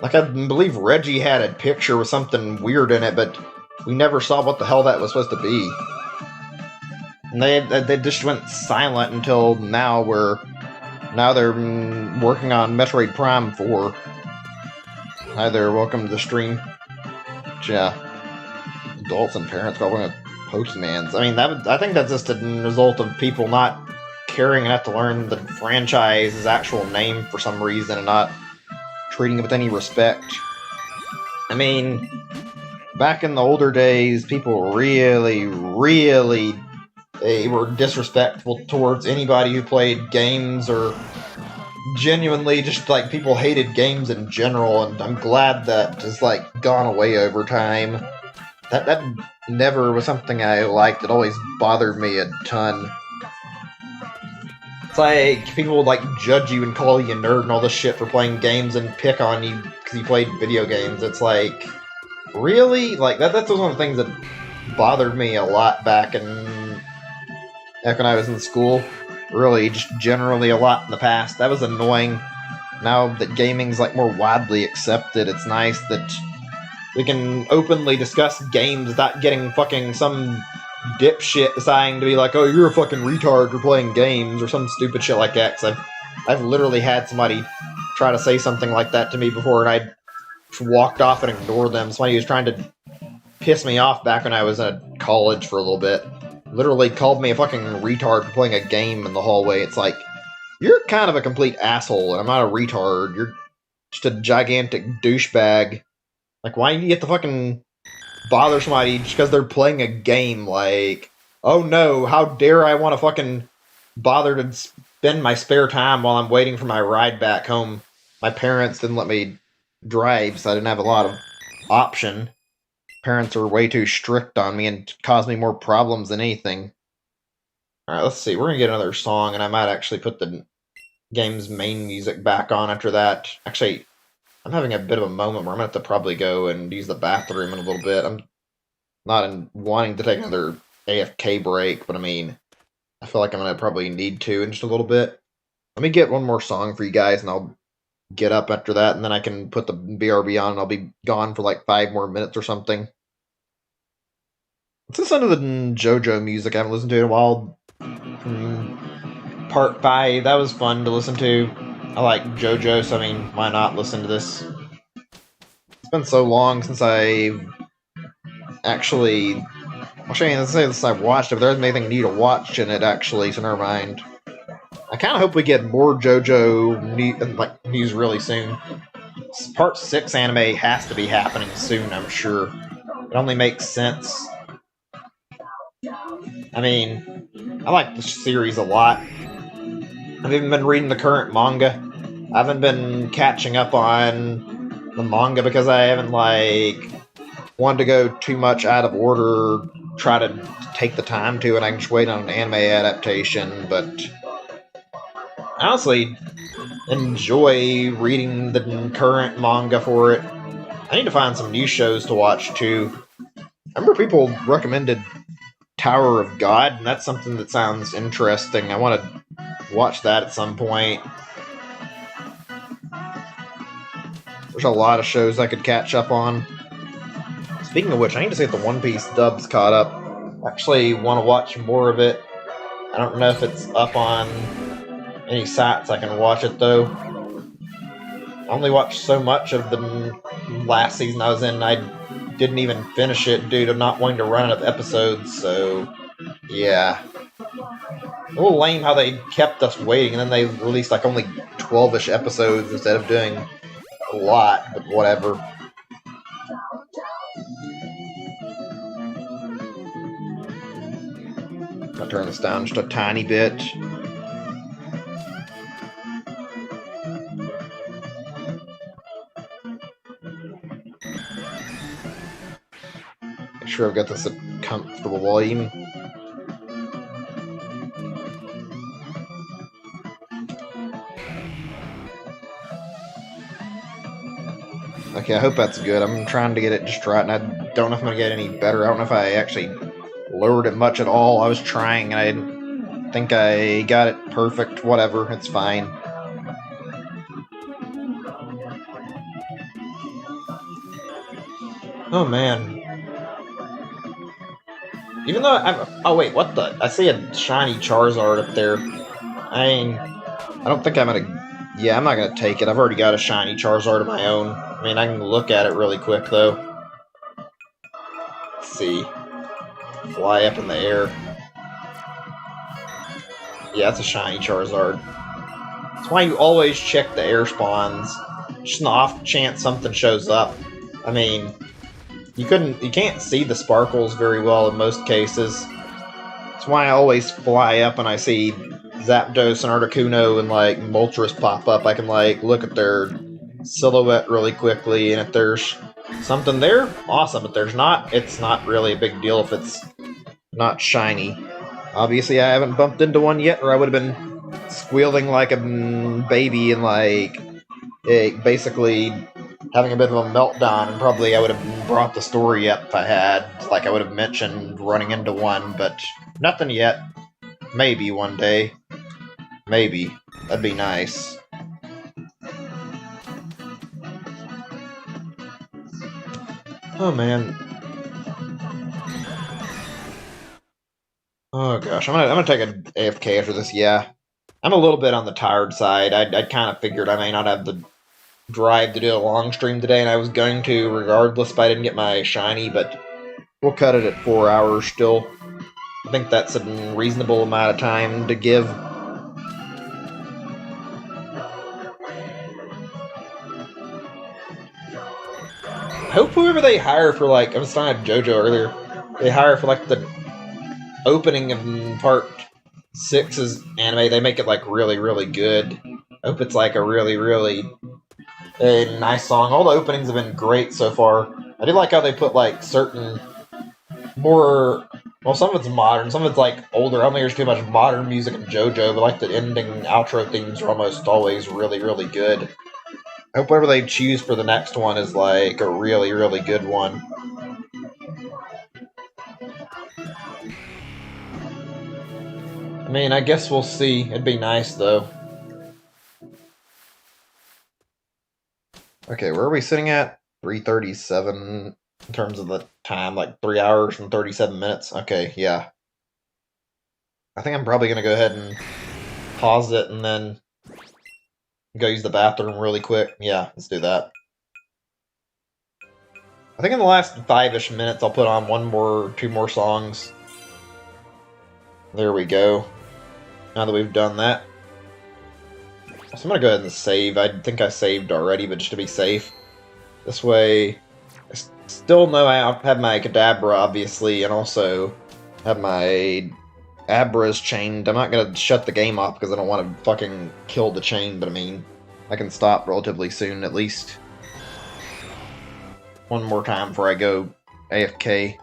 Like, I believe Reggie had a picture with something weird in it, but we never saw what the hell that was supposed to be. And they just went silent until now, where now they're working on Metroid Prime 4. Hi there, welcome to the stream. Yeah, adults and parents calling it Postmans. I mean, I think that's just a result of people not caring enough to learn the franchise's actual name for some reason and not treating it with any respect. I mean, back in the older days, people really were disrespectful towards anybody who played games, or genuinely just like people hated games in general, and I'm glad that has like gone away over time. That never was something I liked. It always bothered me a ton. It's like people would like judge you and call you a nerd and all this shit for playing games and pick on you because you played video games. It's like, really? Like, that's one of the things that bothered me a lot back when I was in school. Really, just generally a lot in the past. That was annoying. Now that gaming's like more widely accepted, it's nice that we can openly discuss games without getting fucking some dipshit deciding to be like, oh, you're a fucking retard for playing games, or some stupid shit like that. Cause I've literally had somebody try to say something like that to me before, and I walked off and ignored them. Somebody was trying to piss me off back when I was in college for a little bit. Literally called me a fucking retard for playing a game in the hallway. It's like, you're kind of a complete asshole, and I'm not a retard. You're just a gigantic douchebag. Like, why do you get to fucking bother somebody just because they're playing a game? Like, oh no, how dare I want to fucking bother to spend my spare time while I'm waiting for my ride back home. My parents didn't let me drive, so I didn't have a lot of option. Parents are way too strict on me and cause me more problems than anything. Alright, let's see. We're going to get another song, and I might actually put the game's main music back on after that. Actually, I'm having a bit of a moment where I'm going to have to probably go and use the bathroom in a little bit. I'm not wanting to take another AFK break, but I mean, I feel like I'm gonna probably need to in just a little bit. Let me get one more song for you guys, and I'll get up after that, and then I can put the BRB on, and I'll be gone for like 5 more minutes or something. Let's listen to the JoJo music I haven't listened to in a while. Part 5, that was fun to listen to. I like JoJo, so I mean, why not listen to this? It's been so long since I've actually... Actually, let's say this I've watched. If there isn't anything new to watch in it, actually, so never mind. I kind of hope we get more JoJo news really soon. Part 6 anime has to be happening soon, I'm sure. It only makes sense. I mean, I like the series a lot. I've even been reading the current manga. I haven't been catching up on the manga because I haven't, wanted to go too much out of order, try to take the time to, and I can just wait on an anime adaptation, but I honestly enjoy reading the current manga for it. I need to find some new shows to watch, too. I remember people recommended Tower of God, and that's something that sounds interesting. I want to watch that at some point. There's a lot of shows I could catch up on. Speaking of which, I need to see if the One Piece dub's caught up. I actually want to watch more of it. I don't know if it's up on any sites I can watch it, though. I only watched so much of the last season I was in, and I didn't even finish it due to not wanting to run out of episodes, so yeah. A little lame how they kept us waiting, and then they released only 12-ish episodes instead of doing a lot, but whatever. I'll turn this down just a tiny bit. Make sure I've got this at comfortable volume. Okay, I hope that's good. I'm trying to get it just right, and I don't know if I'm going to get any better. I don't know if I actually lowered it much at all. I was trying, and I didn't think I got it perfect. Whatever, it's fine. Oh, man. Even though oh wait, what the? I see a shiny Charizard up there. I don't think I'm gonna... Yeah, I'm not gonna take it. I've already got a shiny Charizard of my own. I mean, I can look at it really quick, though. Let's see. Fly up in the air. Yeah, that's a shiny Charizard. That's why you always check the air spawns. Just an off chance something shows up. I mean, you can't see the sparkles very well in most cases. That's why I always fly up and I see Zapdos and Articuno and Moltres pop up. I can look at their silhouette really quickly, and if there's something there, awesome. If there's not, it's not really a big deal if it's not shiny. Obviously, I haven't bumped into one yet, or I would have been squealing like a baby and basically having a bit of a meltdown, and probably I would have brought the story up if I had. I would have mentioned running into one, but nothing yet. Maybe one day. Maybe. That'd be nice. Oh, man. Oh, gosh. I'm gonna take an AFK after this, yeah. I'm a little bit on the tired side. I kind of figured I may not have the drive to do a long stream today, and I was going to regardless if I didn't get my shiny, but we'll cut it at 4 hours still. I think that's a reasonable amount of time to give. I hope whoever they hire for, I was talking to JoJo earlier, they hire for, the opening of Part 6's anime, they make it, really, really good. I hope it's, a really, really nice song. All the openings have been great so far. I do like how they put, certain more... Well, some of it's modern, some of it's, older. I don't think there's too much modern music in JoJo, but, the ending outro themes are almost always really, really good. I hope whatever they choose for the next one is, a really, really good one. I mean, I guess we'll see. It'd be nice, though. Okay, where are we sitting at? 3:37 in terms of the time, like 3 hours and 37 minutes. Okay, yeah. I think I'm probably going to go ahead and pause it and then go use the bathroom really quick. Yeah, let's do that. I think in the last 5-ish minutes I'll put on two more songs. There we go. Now that we've done that. So I'm going to go ahead and save. I think I saved already, but just to be safe. This way, I still know I have my Kadabra, obviously, and also have my Abras chained. I'm not going to shut the game off because I don't want to fucking kill the chain, but I mean, I can stop relatively soon, at least. One more time before I go AFK.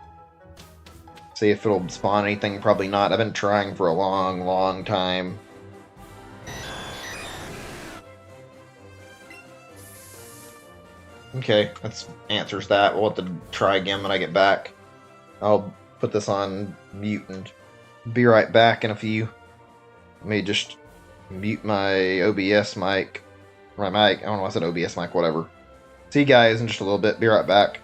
See if it'll spawn anything. Probably not. I've been trying for a long, long time. Okay, that answers that. We'll have to try again when I get back. I'll put this on mute and be right back in a few. Let me just mute my OBS mic. My mic. I don't know why I said OBS mic, whatever. See you guys in just a little bit. Be right back.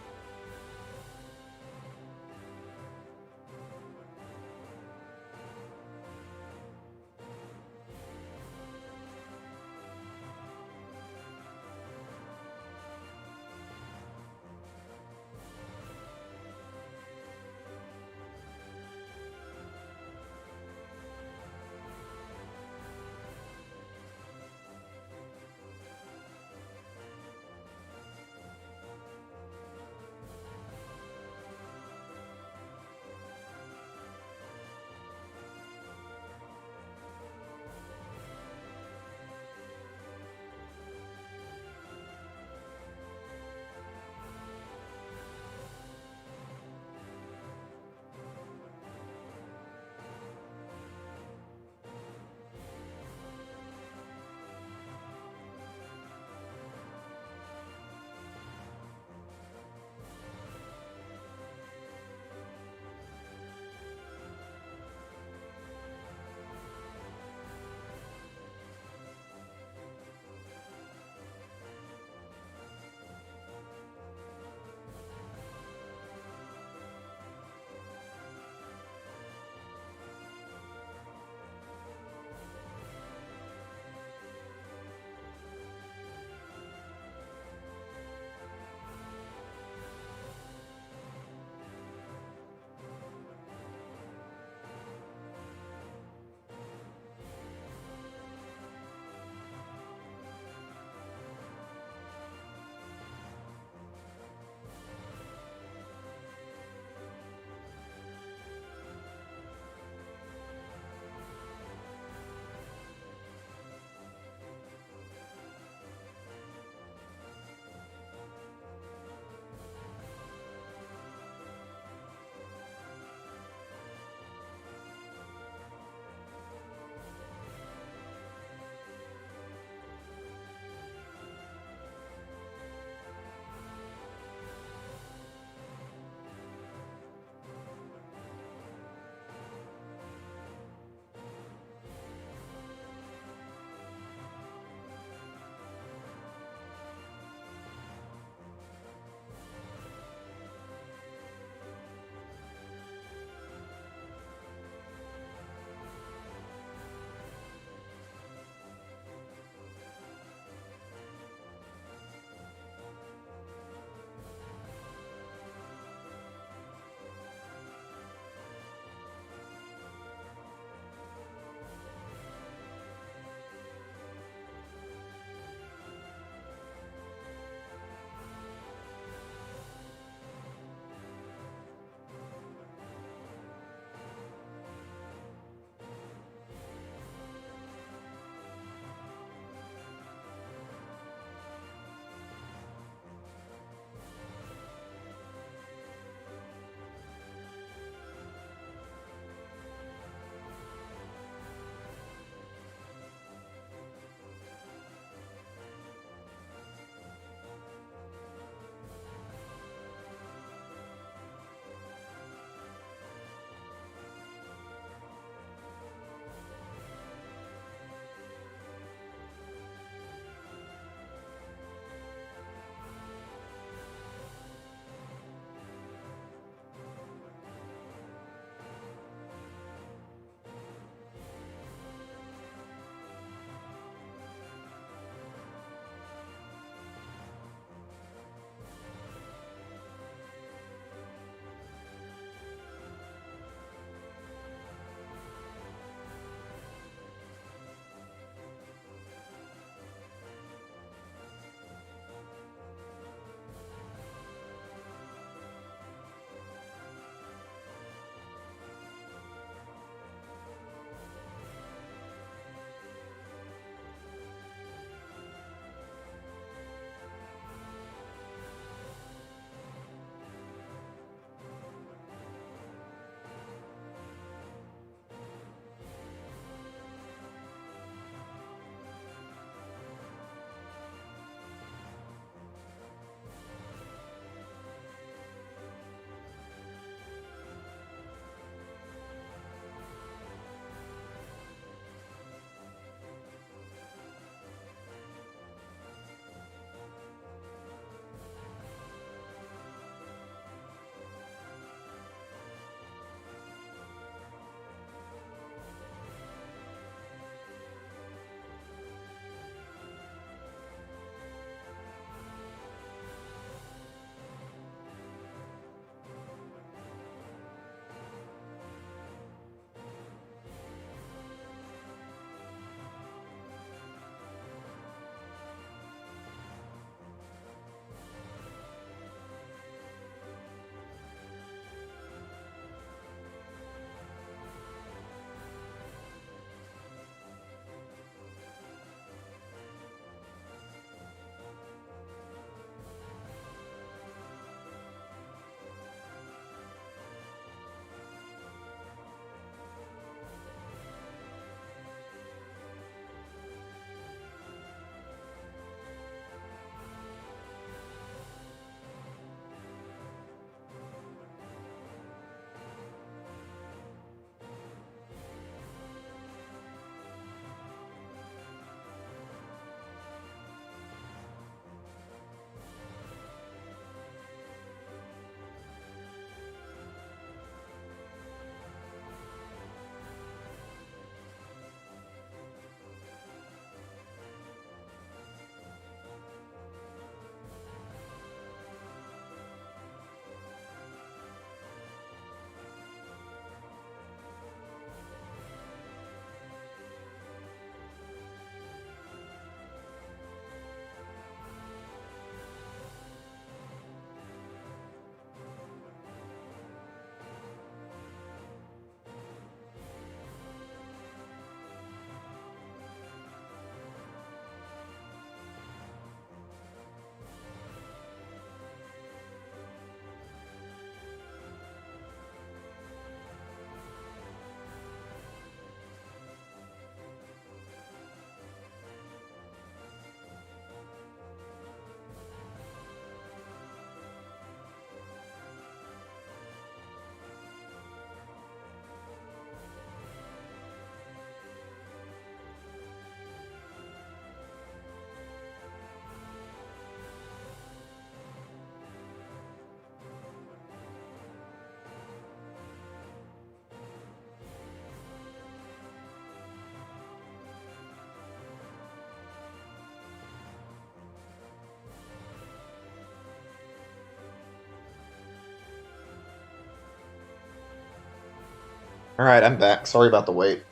Alright, I'm back. Sorry about the wait.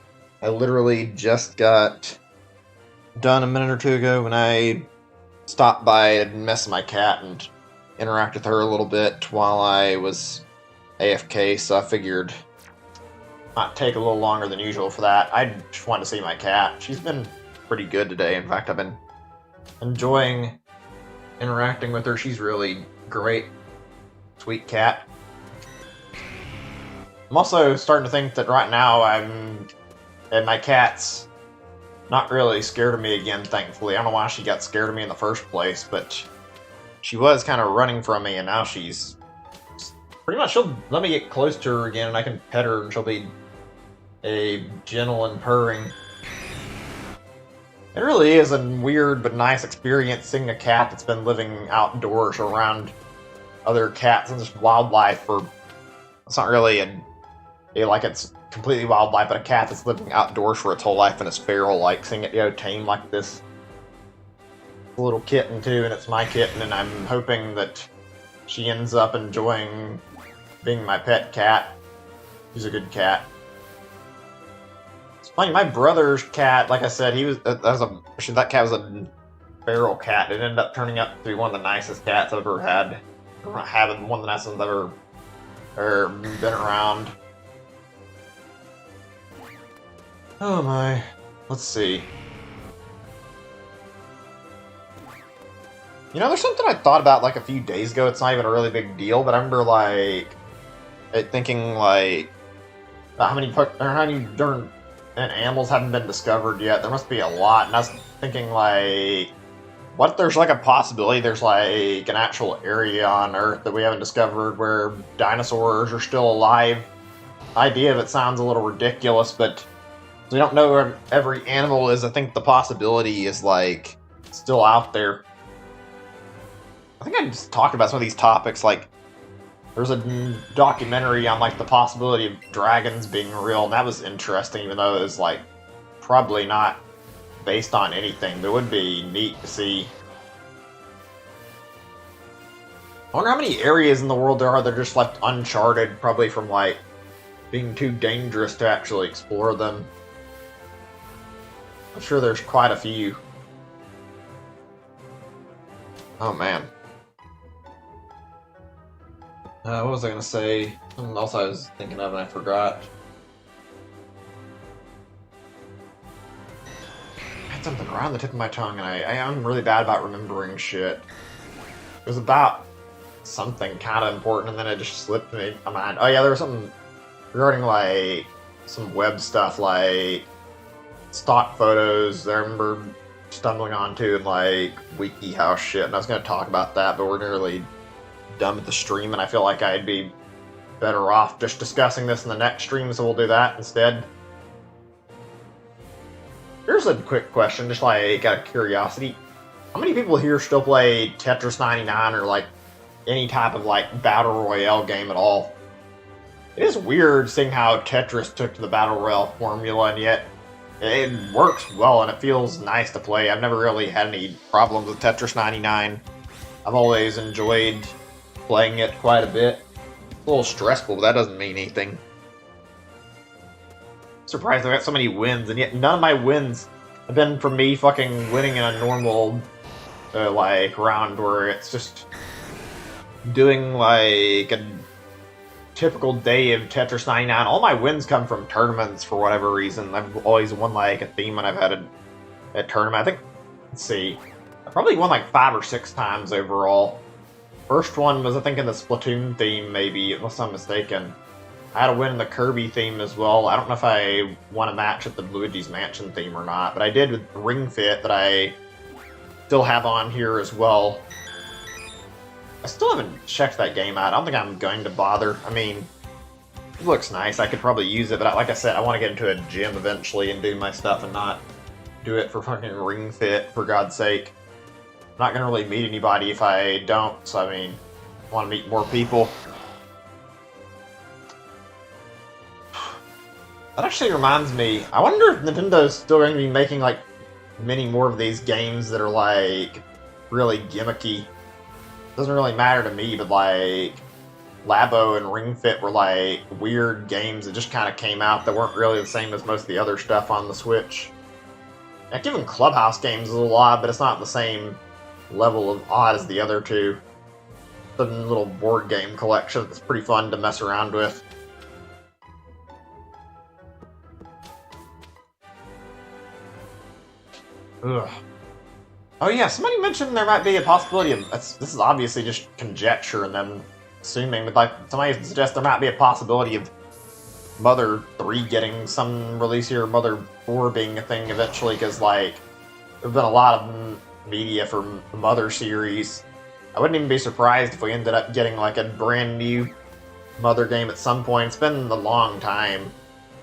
I literally just got done a minute or two ago when I stopped by and messed with my cat and interacted with her a little bit while I was AFK, so I figured it might take a little longer than usual for that. I just wanted to see my cat. She's been pretty good today. In fact, I've been enjoying interacting with her. She's really great. Sweet cat. I'm also starting to think that right now and my cat's not really scared of me again, thankfully. I don't know why she got scared of me in the first place, but she was kind of running from me, and now she's pretty much, she'll let me get close to her again, and I can pet her, and she'll be a gentle and purring. It really is a weird but nice experience seeing a cat that's been living outdoors around other cats and just wildlife, or it's not really like it's completely wildlife, but a cat that's living outdoors for its whole life and is feral, like seeing it tame like this little kitten too, and it's my kitten, and I'm hoping that she ends up enjoying being my pet cat. She's a good cat. It's funny, my brother's cat, like I said, that cat was a feral cat. It ended up turning out to be one of the nicest cats I've ever had. Having one of the nicest I've ever been around. Oh my. Let's see. You know, there's something I thought about like a few days ago. It's not even a really big deal, but I remember like thinking like how many different animals haven't been discovered yet. There must be a lot, and I was thinking like, what if there's like a possibility there's like an actual area on Earth that we haven't discovered where dinosaurs are still alive? The idea of it sounds a little ridiculous, but we don't know where every animal is. I think the possibility is like still out there. I think I just talked about some of these topics, like there's a documentary on like the possibility of dragons being real, and that was interesting, even though it was like probably not based on anything, but it would be neat to see. I wonder how many areas in the world there are that are just left uncharted, probably from like being too dangerous to actually explore them. I'm sure there's quite a few. Oh man. What was I gonna say? Something else I was thinking of and I forgot. I had something around the tip of my tongue, and I am really bad about remembering shit. It was about something kind of important, and then it just slipped me my mind. Oh yeah, there was something regarding like some web stuff, like stock photos that I remember stumbling onto and like WikiHow shit, and I was going to talk about that, but we're nearly done with the stream, and I feel like I'd be better off just discussing this in the next stream, so we'll do that instead. Here's a quick question, just like out of curiosity. How many people here still play Tetris 99 or like any type of like battle royale game at all? It is weird seeing how Tetris took to the battle royale formula, and yet it works well and it feels nice to play. I've never really had any problems with Tetris 99. I've always enjoyed playing it quite a bit. It's a little stressful, but that doesn't mean anything. I'm surprised I got so many wins, and yet none of my wins have been from me fucking winning in a normal like round where it's just doing like a typical day of Tetris 99. All my wins come from tournaments for whatever reason. I've always won like a theme when I've had a tournament. I think, let's see, I probably won like 5 or 6 times overall. First one was, I think, in the Splatoon theme, maybe, unless I'm mistaken. I had a win in the Kirby theme as well. I don't know if I won a match at the Luigi's Mansion theme or not, but I did with Ring Fit that I still have on here as well. I still haven't checked that game out. I don't think I'm going to bother. I mean, it looks nice. I could probably use it, but like I said, I want to get into a gym eventually and do my stuff and not do it for fucking Ring Fit, for God's sake. I'm not going to really meet anybody if I don't, so I mean, I want to meet more people. That actually reminds me, I wonder if Nintendo's still going to be making like many more of these games that are like really gimmicky. Doesn't really matter to me, but like Labo and Ring Fit were like weird games that just kind of came out that weren't really the same as most of the other stuff on the Switch. Like, even Clubhouse games is a lot, but it's not the same level of odd as the other two. The little board game collection that's pretty fun to mess around with. Ugh. Oh yeah, somebody mentioned there might be a possibility of... This is obviously just conjecture and them assuming, but like somebody suggests there might be a possibility of Mother 3 getting some release here, Mother 4 being a thing eventually, because like there's been a lot of media for the Mother series. I wouldn't even be surprised if we ended up getting like a brand new Mother game at some point. It's been a long time.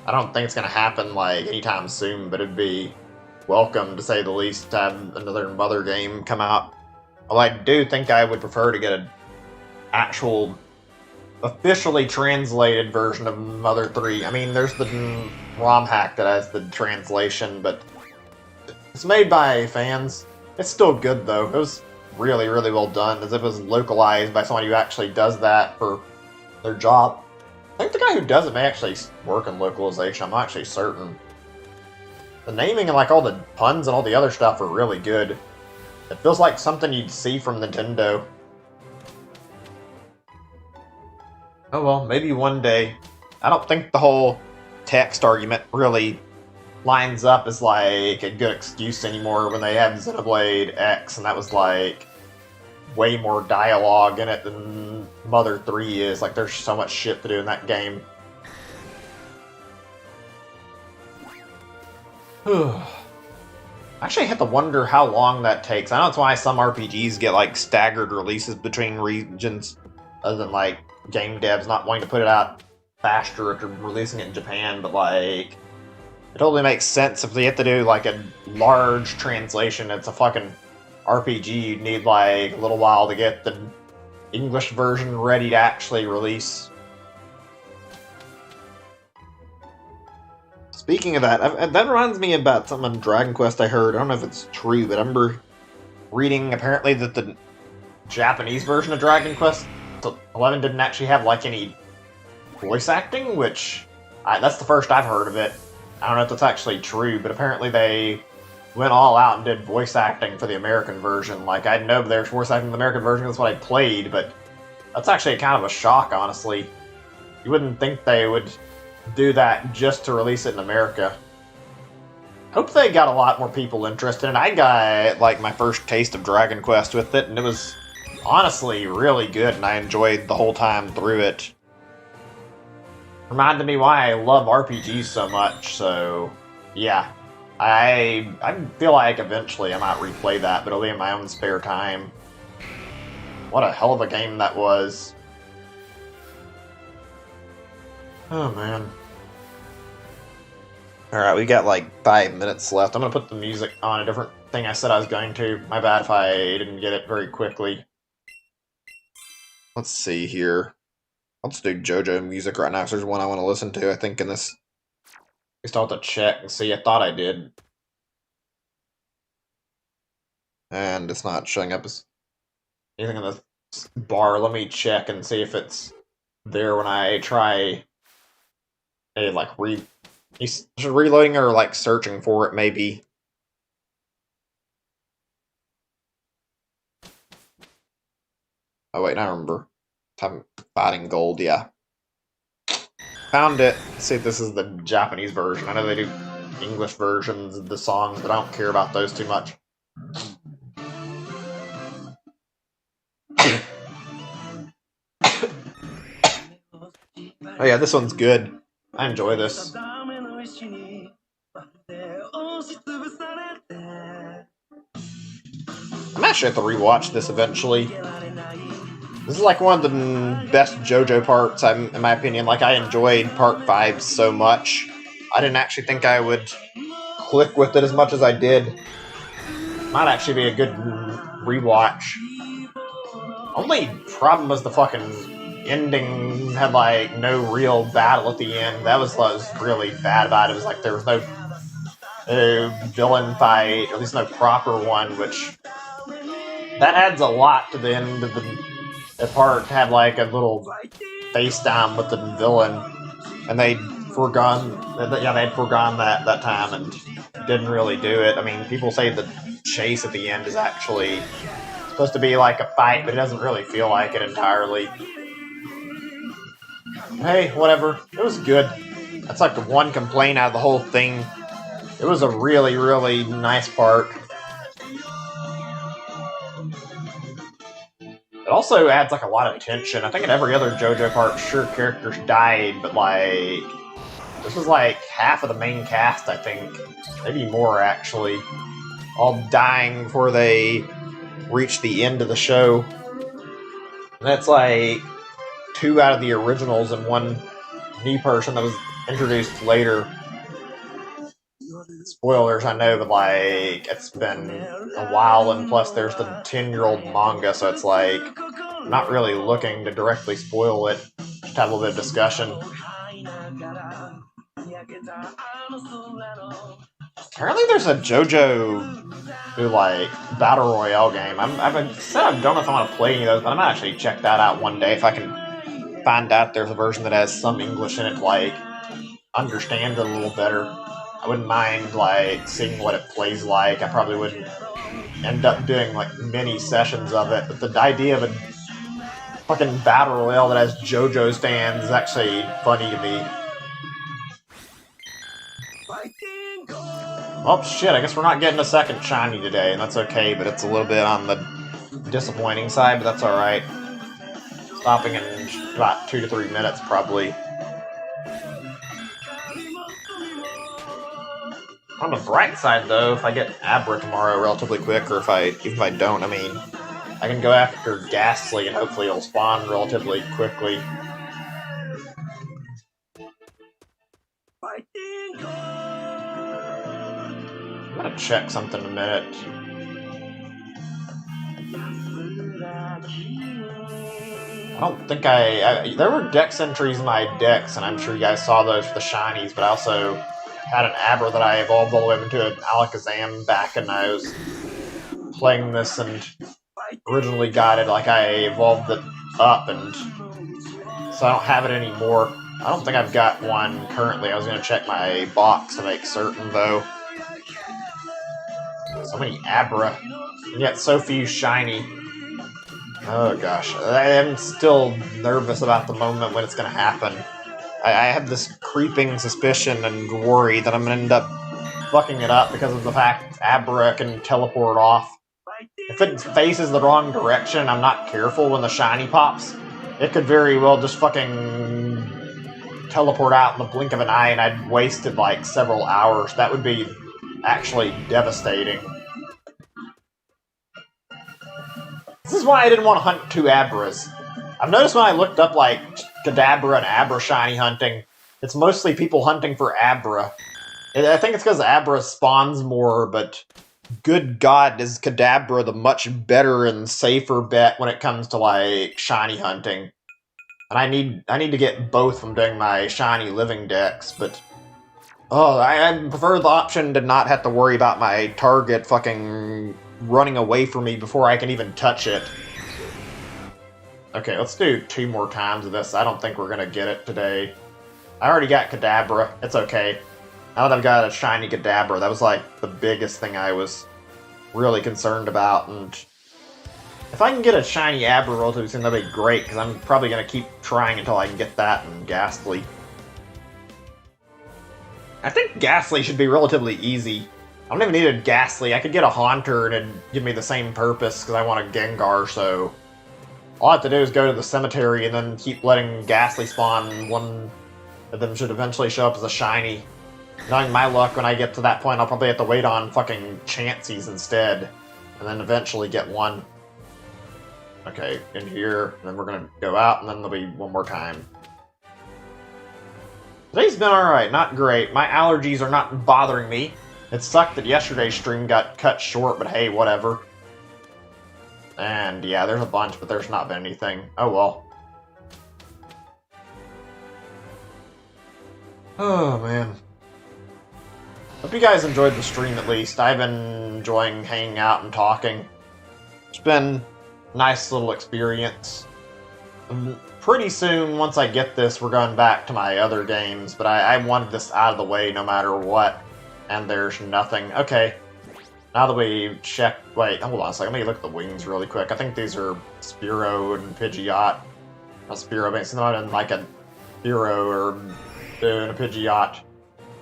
I don't think it's going to happen like anytime soon, but it'd be welcome, to say the least, to have another Mother game come out. Well, I do think I would prefer to get an actual officially translated version of Mother 3. I mean, there's the ROM hack that has the translation, but it's made by fans. It's still good, though. It was really, really well done, as if it was localized by someone who actually does that for their job. I think the guy who does it may actually work in localization. I'm not actually certain. The naming and like all the puns and all the other stuff are really good. It feels like something you'd see from Nintendo. Oh well, maybe one day. I don't think the whole text argument really lines up as like a good excuse anymore when they have Xenoblade X, and that was like way more dialogue in it than Mother 3 is. Like, there's so much shit to do in that game. I actually have to wonder how long that takes. I know that's why some RPGs get like staggered releases between regions, other than like game devs not wanting to put it out faster after releasing it in Japan, but like it totally makes sense if they have to do like a large translation. It's a fucking RPG. You'd need like a little while to get the English version ready to actually release. Speaking of that, that reminds me about something on Dragon Quest I heard. I don't know if it's true, but I remember reading apparently that the Japanese version of Dragon Quest 11 didn't actually have like any voice acting, which that's the first I've heard of it. I don't know if that's actually true, but apparently they went all out and did voice acting for the American version. Like, I know there's voice acting in the American version, that's what I played, but that's actually kind of a shock, honestly. You wouldn't think they would do that just to release it in America. Hope they got a lot more people interested, and I got like my first taste of Dragon Quest with it, and it was honestly really good, and I enjoyed the whole time through it. Reminded me why I love RPGs so much, so yeah. I feel like eventually I might replay that, but it'll be in my own spare time. What a hell of a game that was. Oh, man. Alright, we got like 5 minutes left. I'm gonna put the music on a different thing I said I was going to. My bad if I didn't get it very quickly. Let's see here. I'll just do JoJo music right now, because there's one I want to listen to, I think, in this. At least I'll have to check and see. I thought I did. And it's not showing up as anything in the bar. Let me check and see if it's there when I try like reloading or like searching for it, maybe. Oh wait, I remember. I'm fighting gold, yeah. Found it. Let's see if this is the Japanese version. I know they do English versions of the songs, but I don't care about those too much. Oh yeah, this one's good. I enjoy this. I'm actually have to rewatch this eventually. This is like one of the best JoJo parts, in my opinion. Like, I enjoyed Part 5 so much. I didn't actually think I would click with it as much as I did. Might actually be a good rewatch. Only problem was the fucking ending had like no real battle at the end. That was really bad about it. It was like there was no villain fight, or at least no proper one, which that adds a lot to the end of the that part had like a little face down with the villain, and they'd forgone that time and didn't really do it. I mean, people say the chase at the end is actually supposed to be like a fight, but it doesn't really feel like it entirely. Hey, whatever. It was good. That's like the one complaint out of the whole thing. It was a really, really nice part. It also adds like a lot of tension. I think in every other JoJo part, sure, characters died, but like this was like half of the main cast, I think, maybe more actually, all dying before they reached the end of the show. And that's like 2 out of the originals and 1 new person that was introduced later. Spoilers, I know, but like it's been a while, and plus there's the 10-year-old manga, so it's like I'm not really looking to directly spoil it. Just have a little bit of discussion. Apparently there's a JoJo who like battle royale game. I've said I don't know if I want to play any of those, but I'm gonna actually check that out one day if I can find out there's a version that has some English in it, like understand it a little better. I wouldn't mind like seeing what it plays like. I probably wouldn't end up doing like mini sessions of it, but the idea of a fucking battle royale that has JoJo's fans is actually funny to me. Oh shit, I guess we're not getting a second shiny today, and that's okay, but it's a little bit on the disappointing side, but that's alright. Stopping in about 2 to 3 minutes, probably. On the bright side, though, if I get Abra tomorrow relatively quick, or even if I don't, I mean, I can go after Ghastly, and hopefully it'll spawn relatively quickly. I'm gonna check something in a minute. I don't think there were dex entries in my decks, and I'm sure you guys saw those for the shinies, but I also had an Abra that I evolved all the way into an Alakazam back, and I was playing this and originally got it, like I evolved it up, and so I don't have it anymore. I don't think I've got one currently. I was going to check my box to make certain, though. So many Abra, and yet so few shiny. Oh gosh, I am still nervous about the moment when it's going to happen. I have this creeping suspicion and worry that I'm going to end up fucking it up because of the fact Abra can teleport off. If it faces the wrong direction, I'm not careful when the shiny pops, it could very well just fucking teleport out in the blink of an eye, and I'd wasted like several hours. That would be actually devastating. This is why I didn't want to hunt 2 Abras. I've noticed when I looked up like Kadabra and Abra shiny hunting, it's mostly people hunting for Abra. I think it's because Abra spawns more, but good God, is Kadabra the much better and safer bet when it comes to like shiny hunting. And I need to get both from doing my shiny living decks, but I prefer the option to not have to worry about my target fucking running away from me before I can even touch it. Okay, let's do 2 more times of this. I don't think we're gonna get it today. I already got Kadabra. It's okay. Now that I've got a shiny Kadabra, that was like the biggest thing I was really concerned about, and if I can get a shiny Abra relatively soon, that'd be great, because I'm probably gonna keep trying until I can get that and Ghastly. I think Ghastly should be relatively easy. I don't even need a Ghastly. I could get a Haunter and it'd give me the same purpose because I want a Gengar, so all I have to do is go to the cemetery and then keep letting Ghastly spawn. One of them should eventually show up as a shiny. Knowing my luck, when I get to that point, I'll probably have to wait on fucking Chanseys instead, and then eventually get one. Okay, in here, and then we're gonna go out, and then there'll be one more time. Today's been alright, not great. My allergies are not bothering me. It sucked that yesterday's stream got cut short, but hey, whatever. And yeah, there's a bunch, but there's not been anything. Oh well. Oh man. Hope you guys enjoyed the stream at least. I've been enjoying hanging out and talking. It's been a nice little experience. Pretty soon, once I get this, we're going back to my other games, but I wanted this out of the way no matter what, and there's nothing. Okay, now that we check... Wait, hold on a second, let me look at the wings really quick. I think these are Spearow and Pidgeot. Not Spearow, but something like a Spearow or a Pidgeot.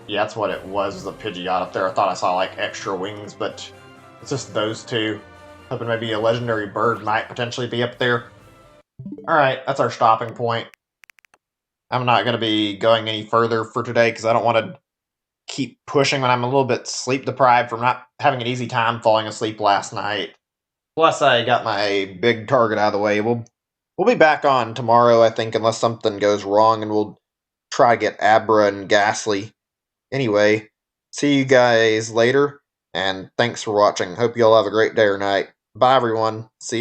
Yeah, that's what it was a Pidgeot up there. I thought I saw, like, extra wings, but it's just those two. Hoping maybe a legendary bird might potentially be up there. Alright, that's our stopping point. I'm not going to be going any further for today because I don't want to keep pushing when I'm a little bit sleep deprived from not having an easy time falling asleep last night. Plus, I got my big target out of the way. We'll be back on tomorrow, I think, unless something goes wrong, and we'll try to get Abra and Ghastly. Anyway, see you guys later, and thanks for watching. Hope you all have a great day or night. Bye, everyone. See you.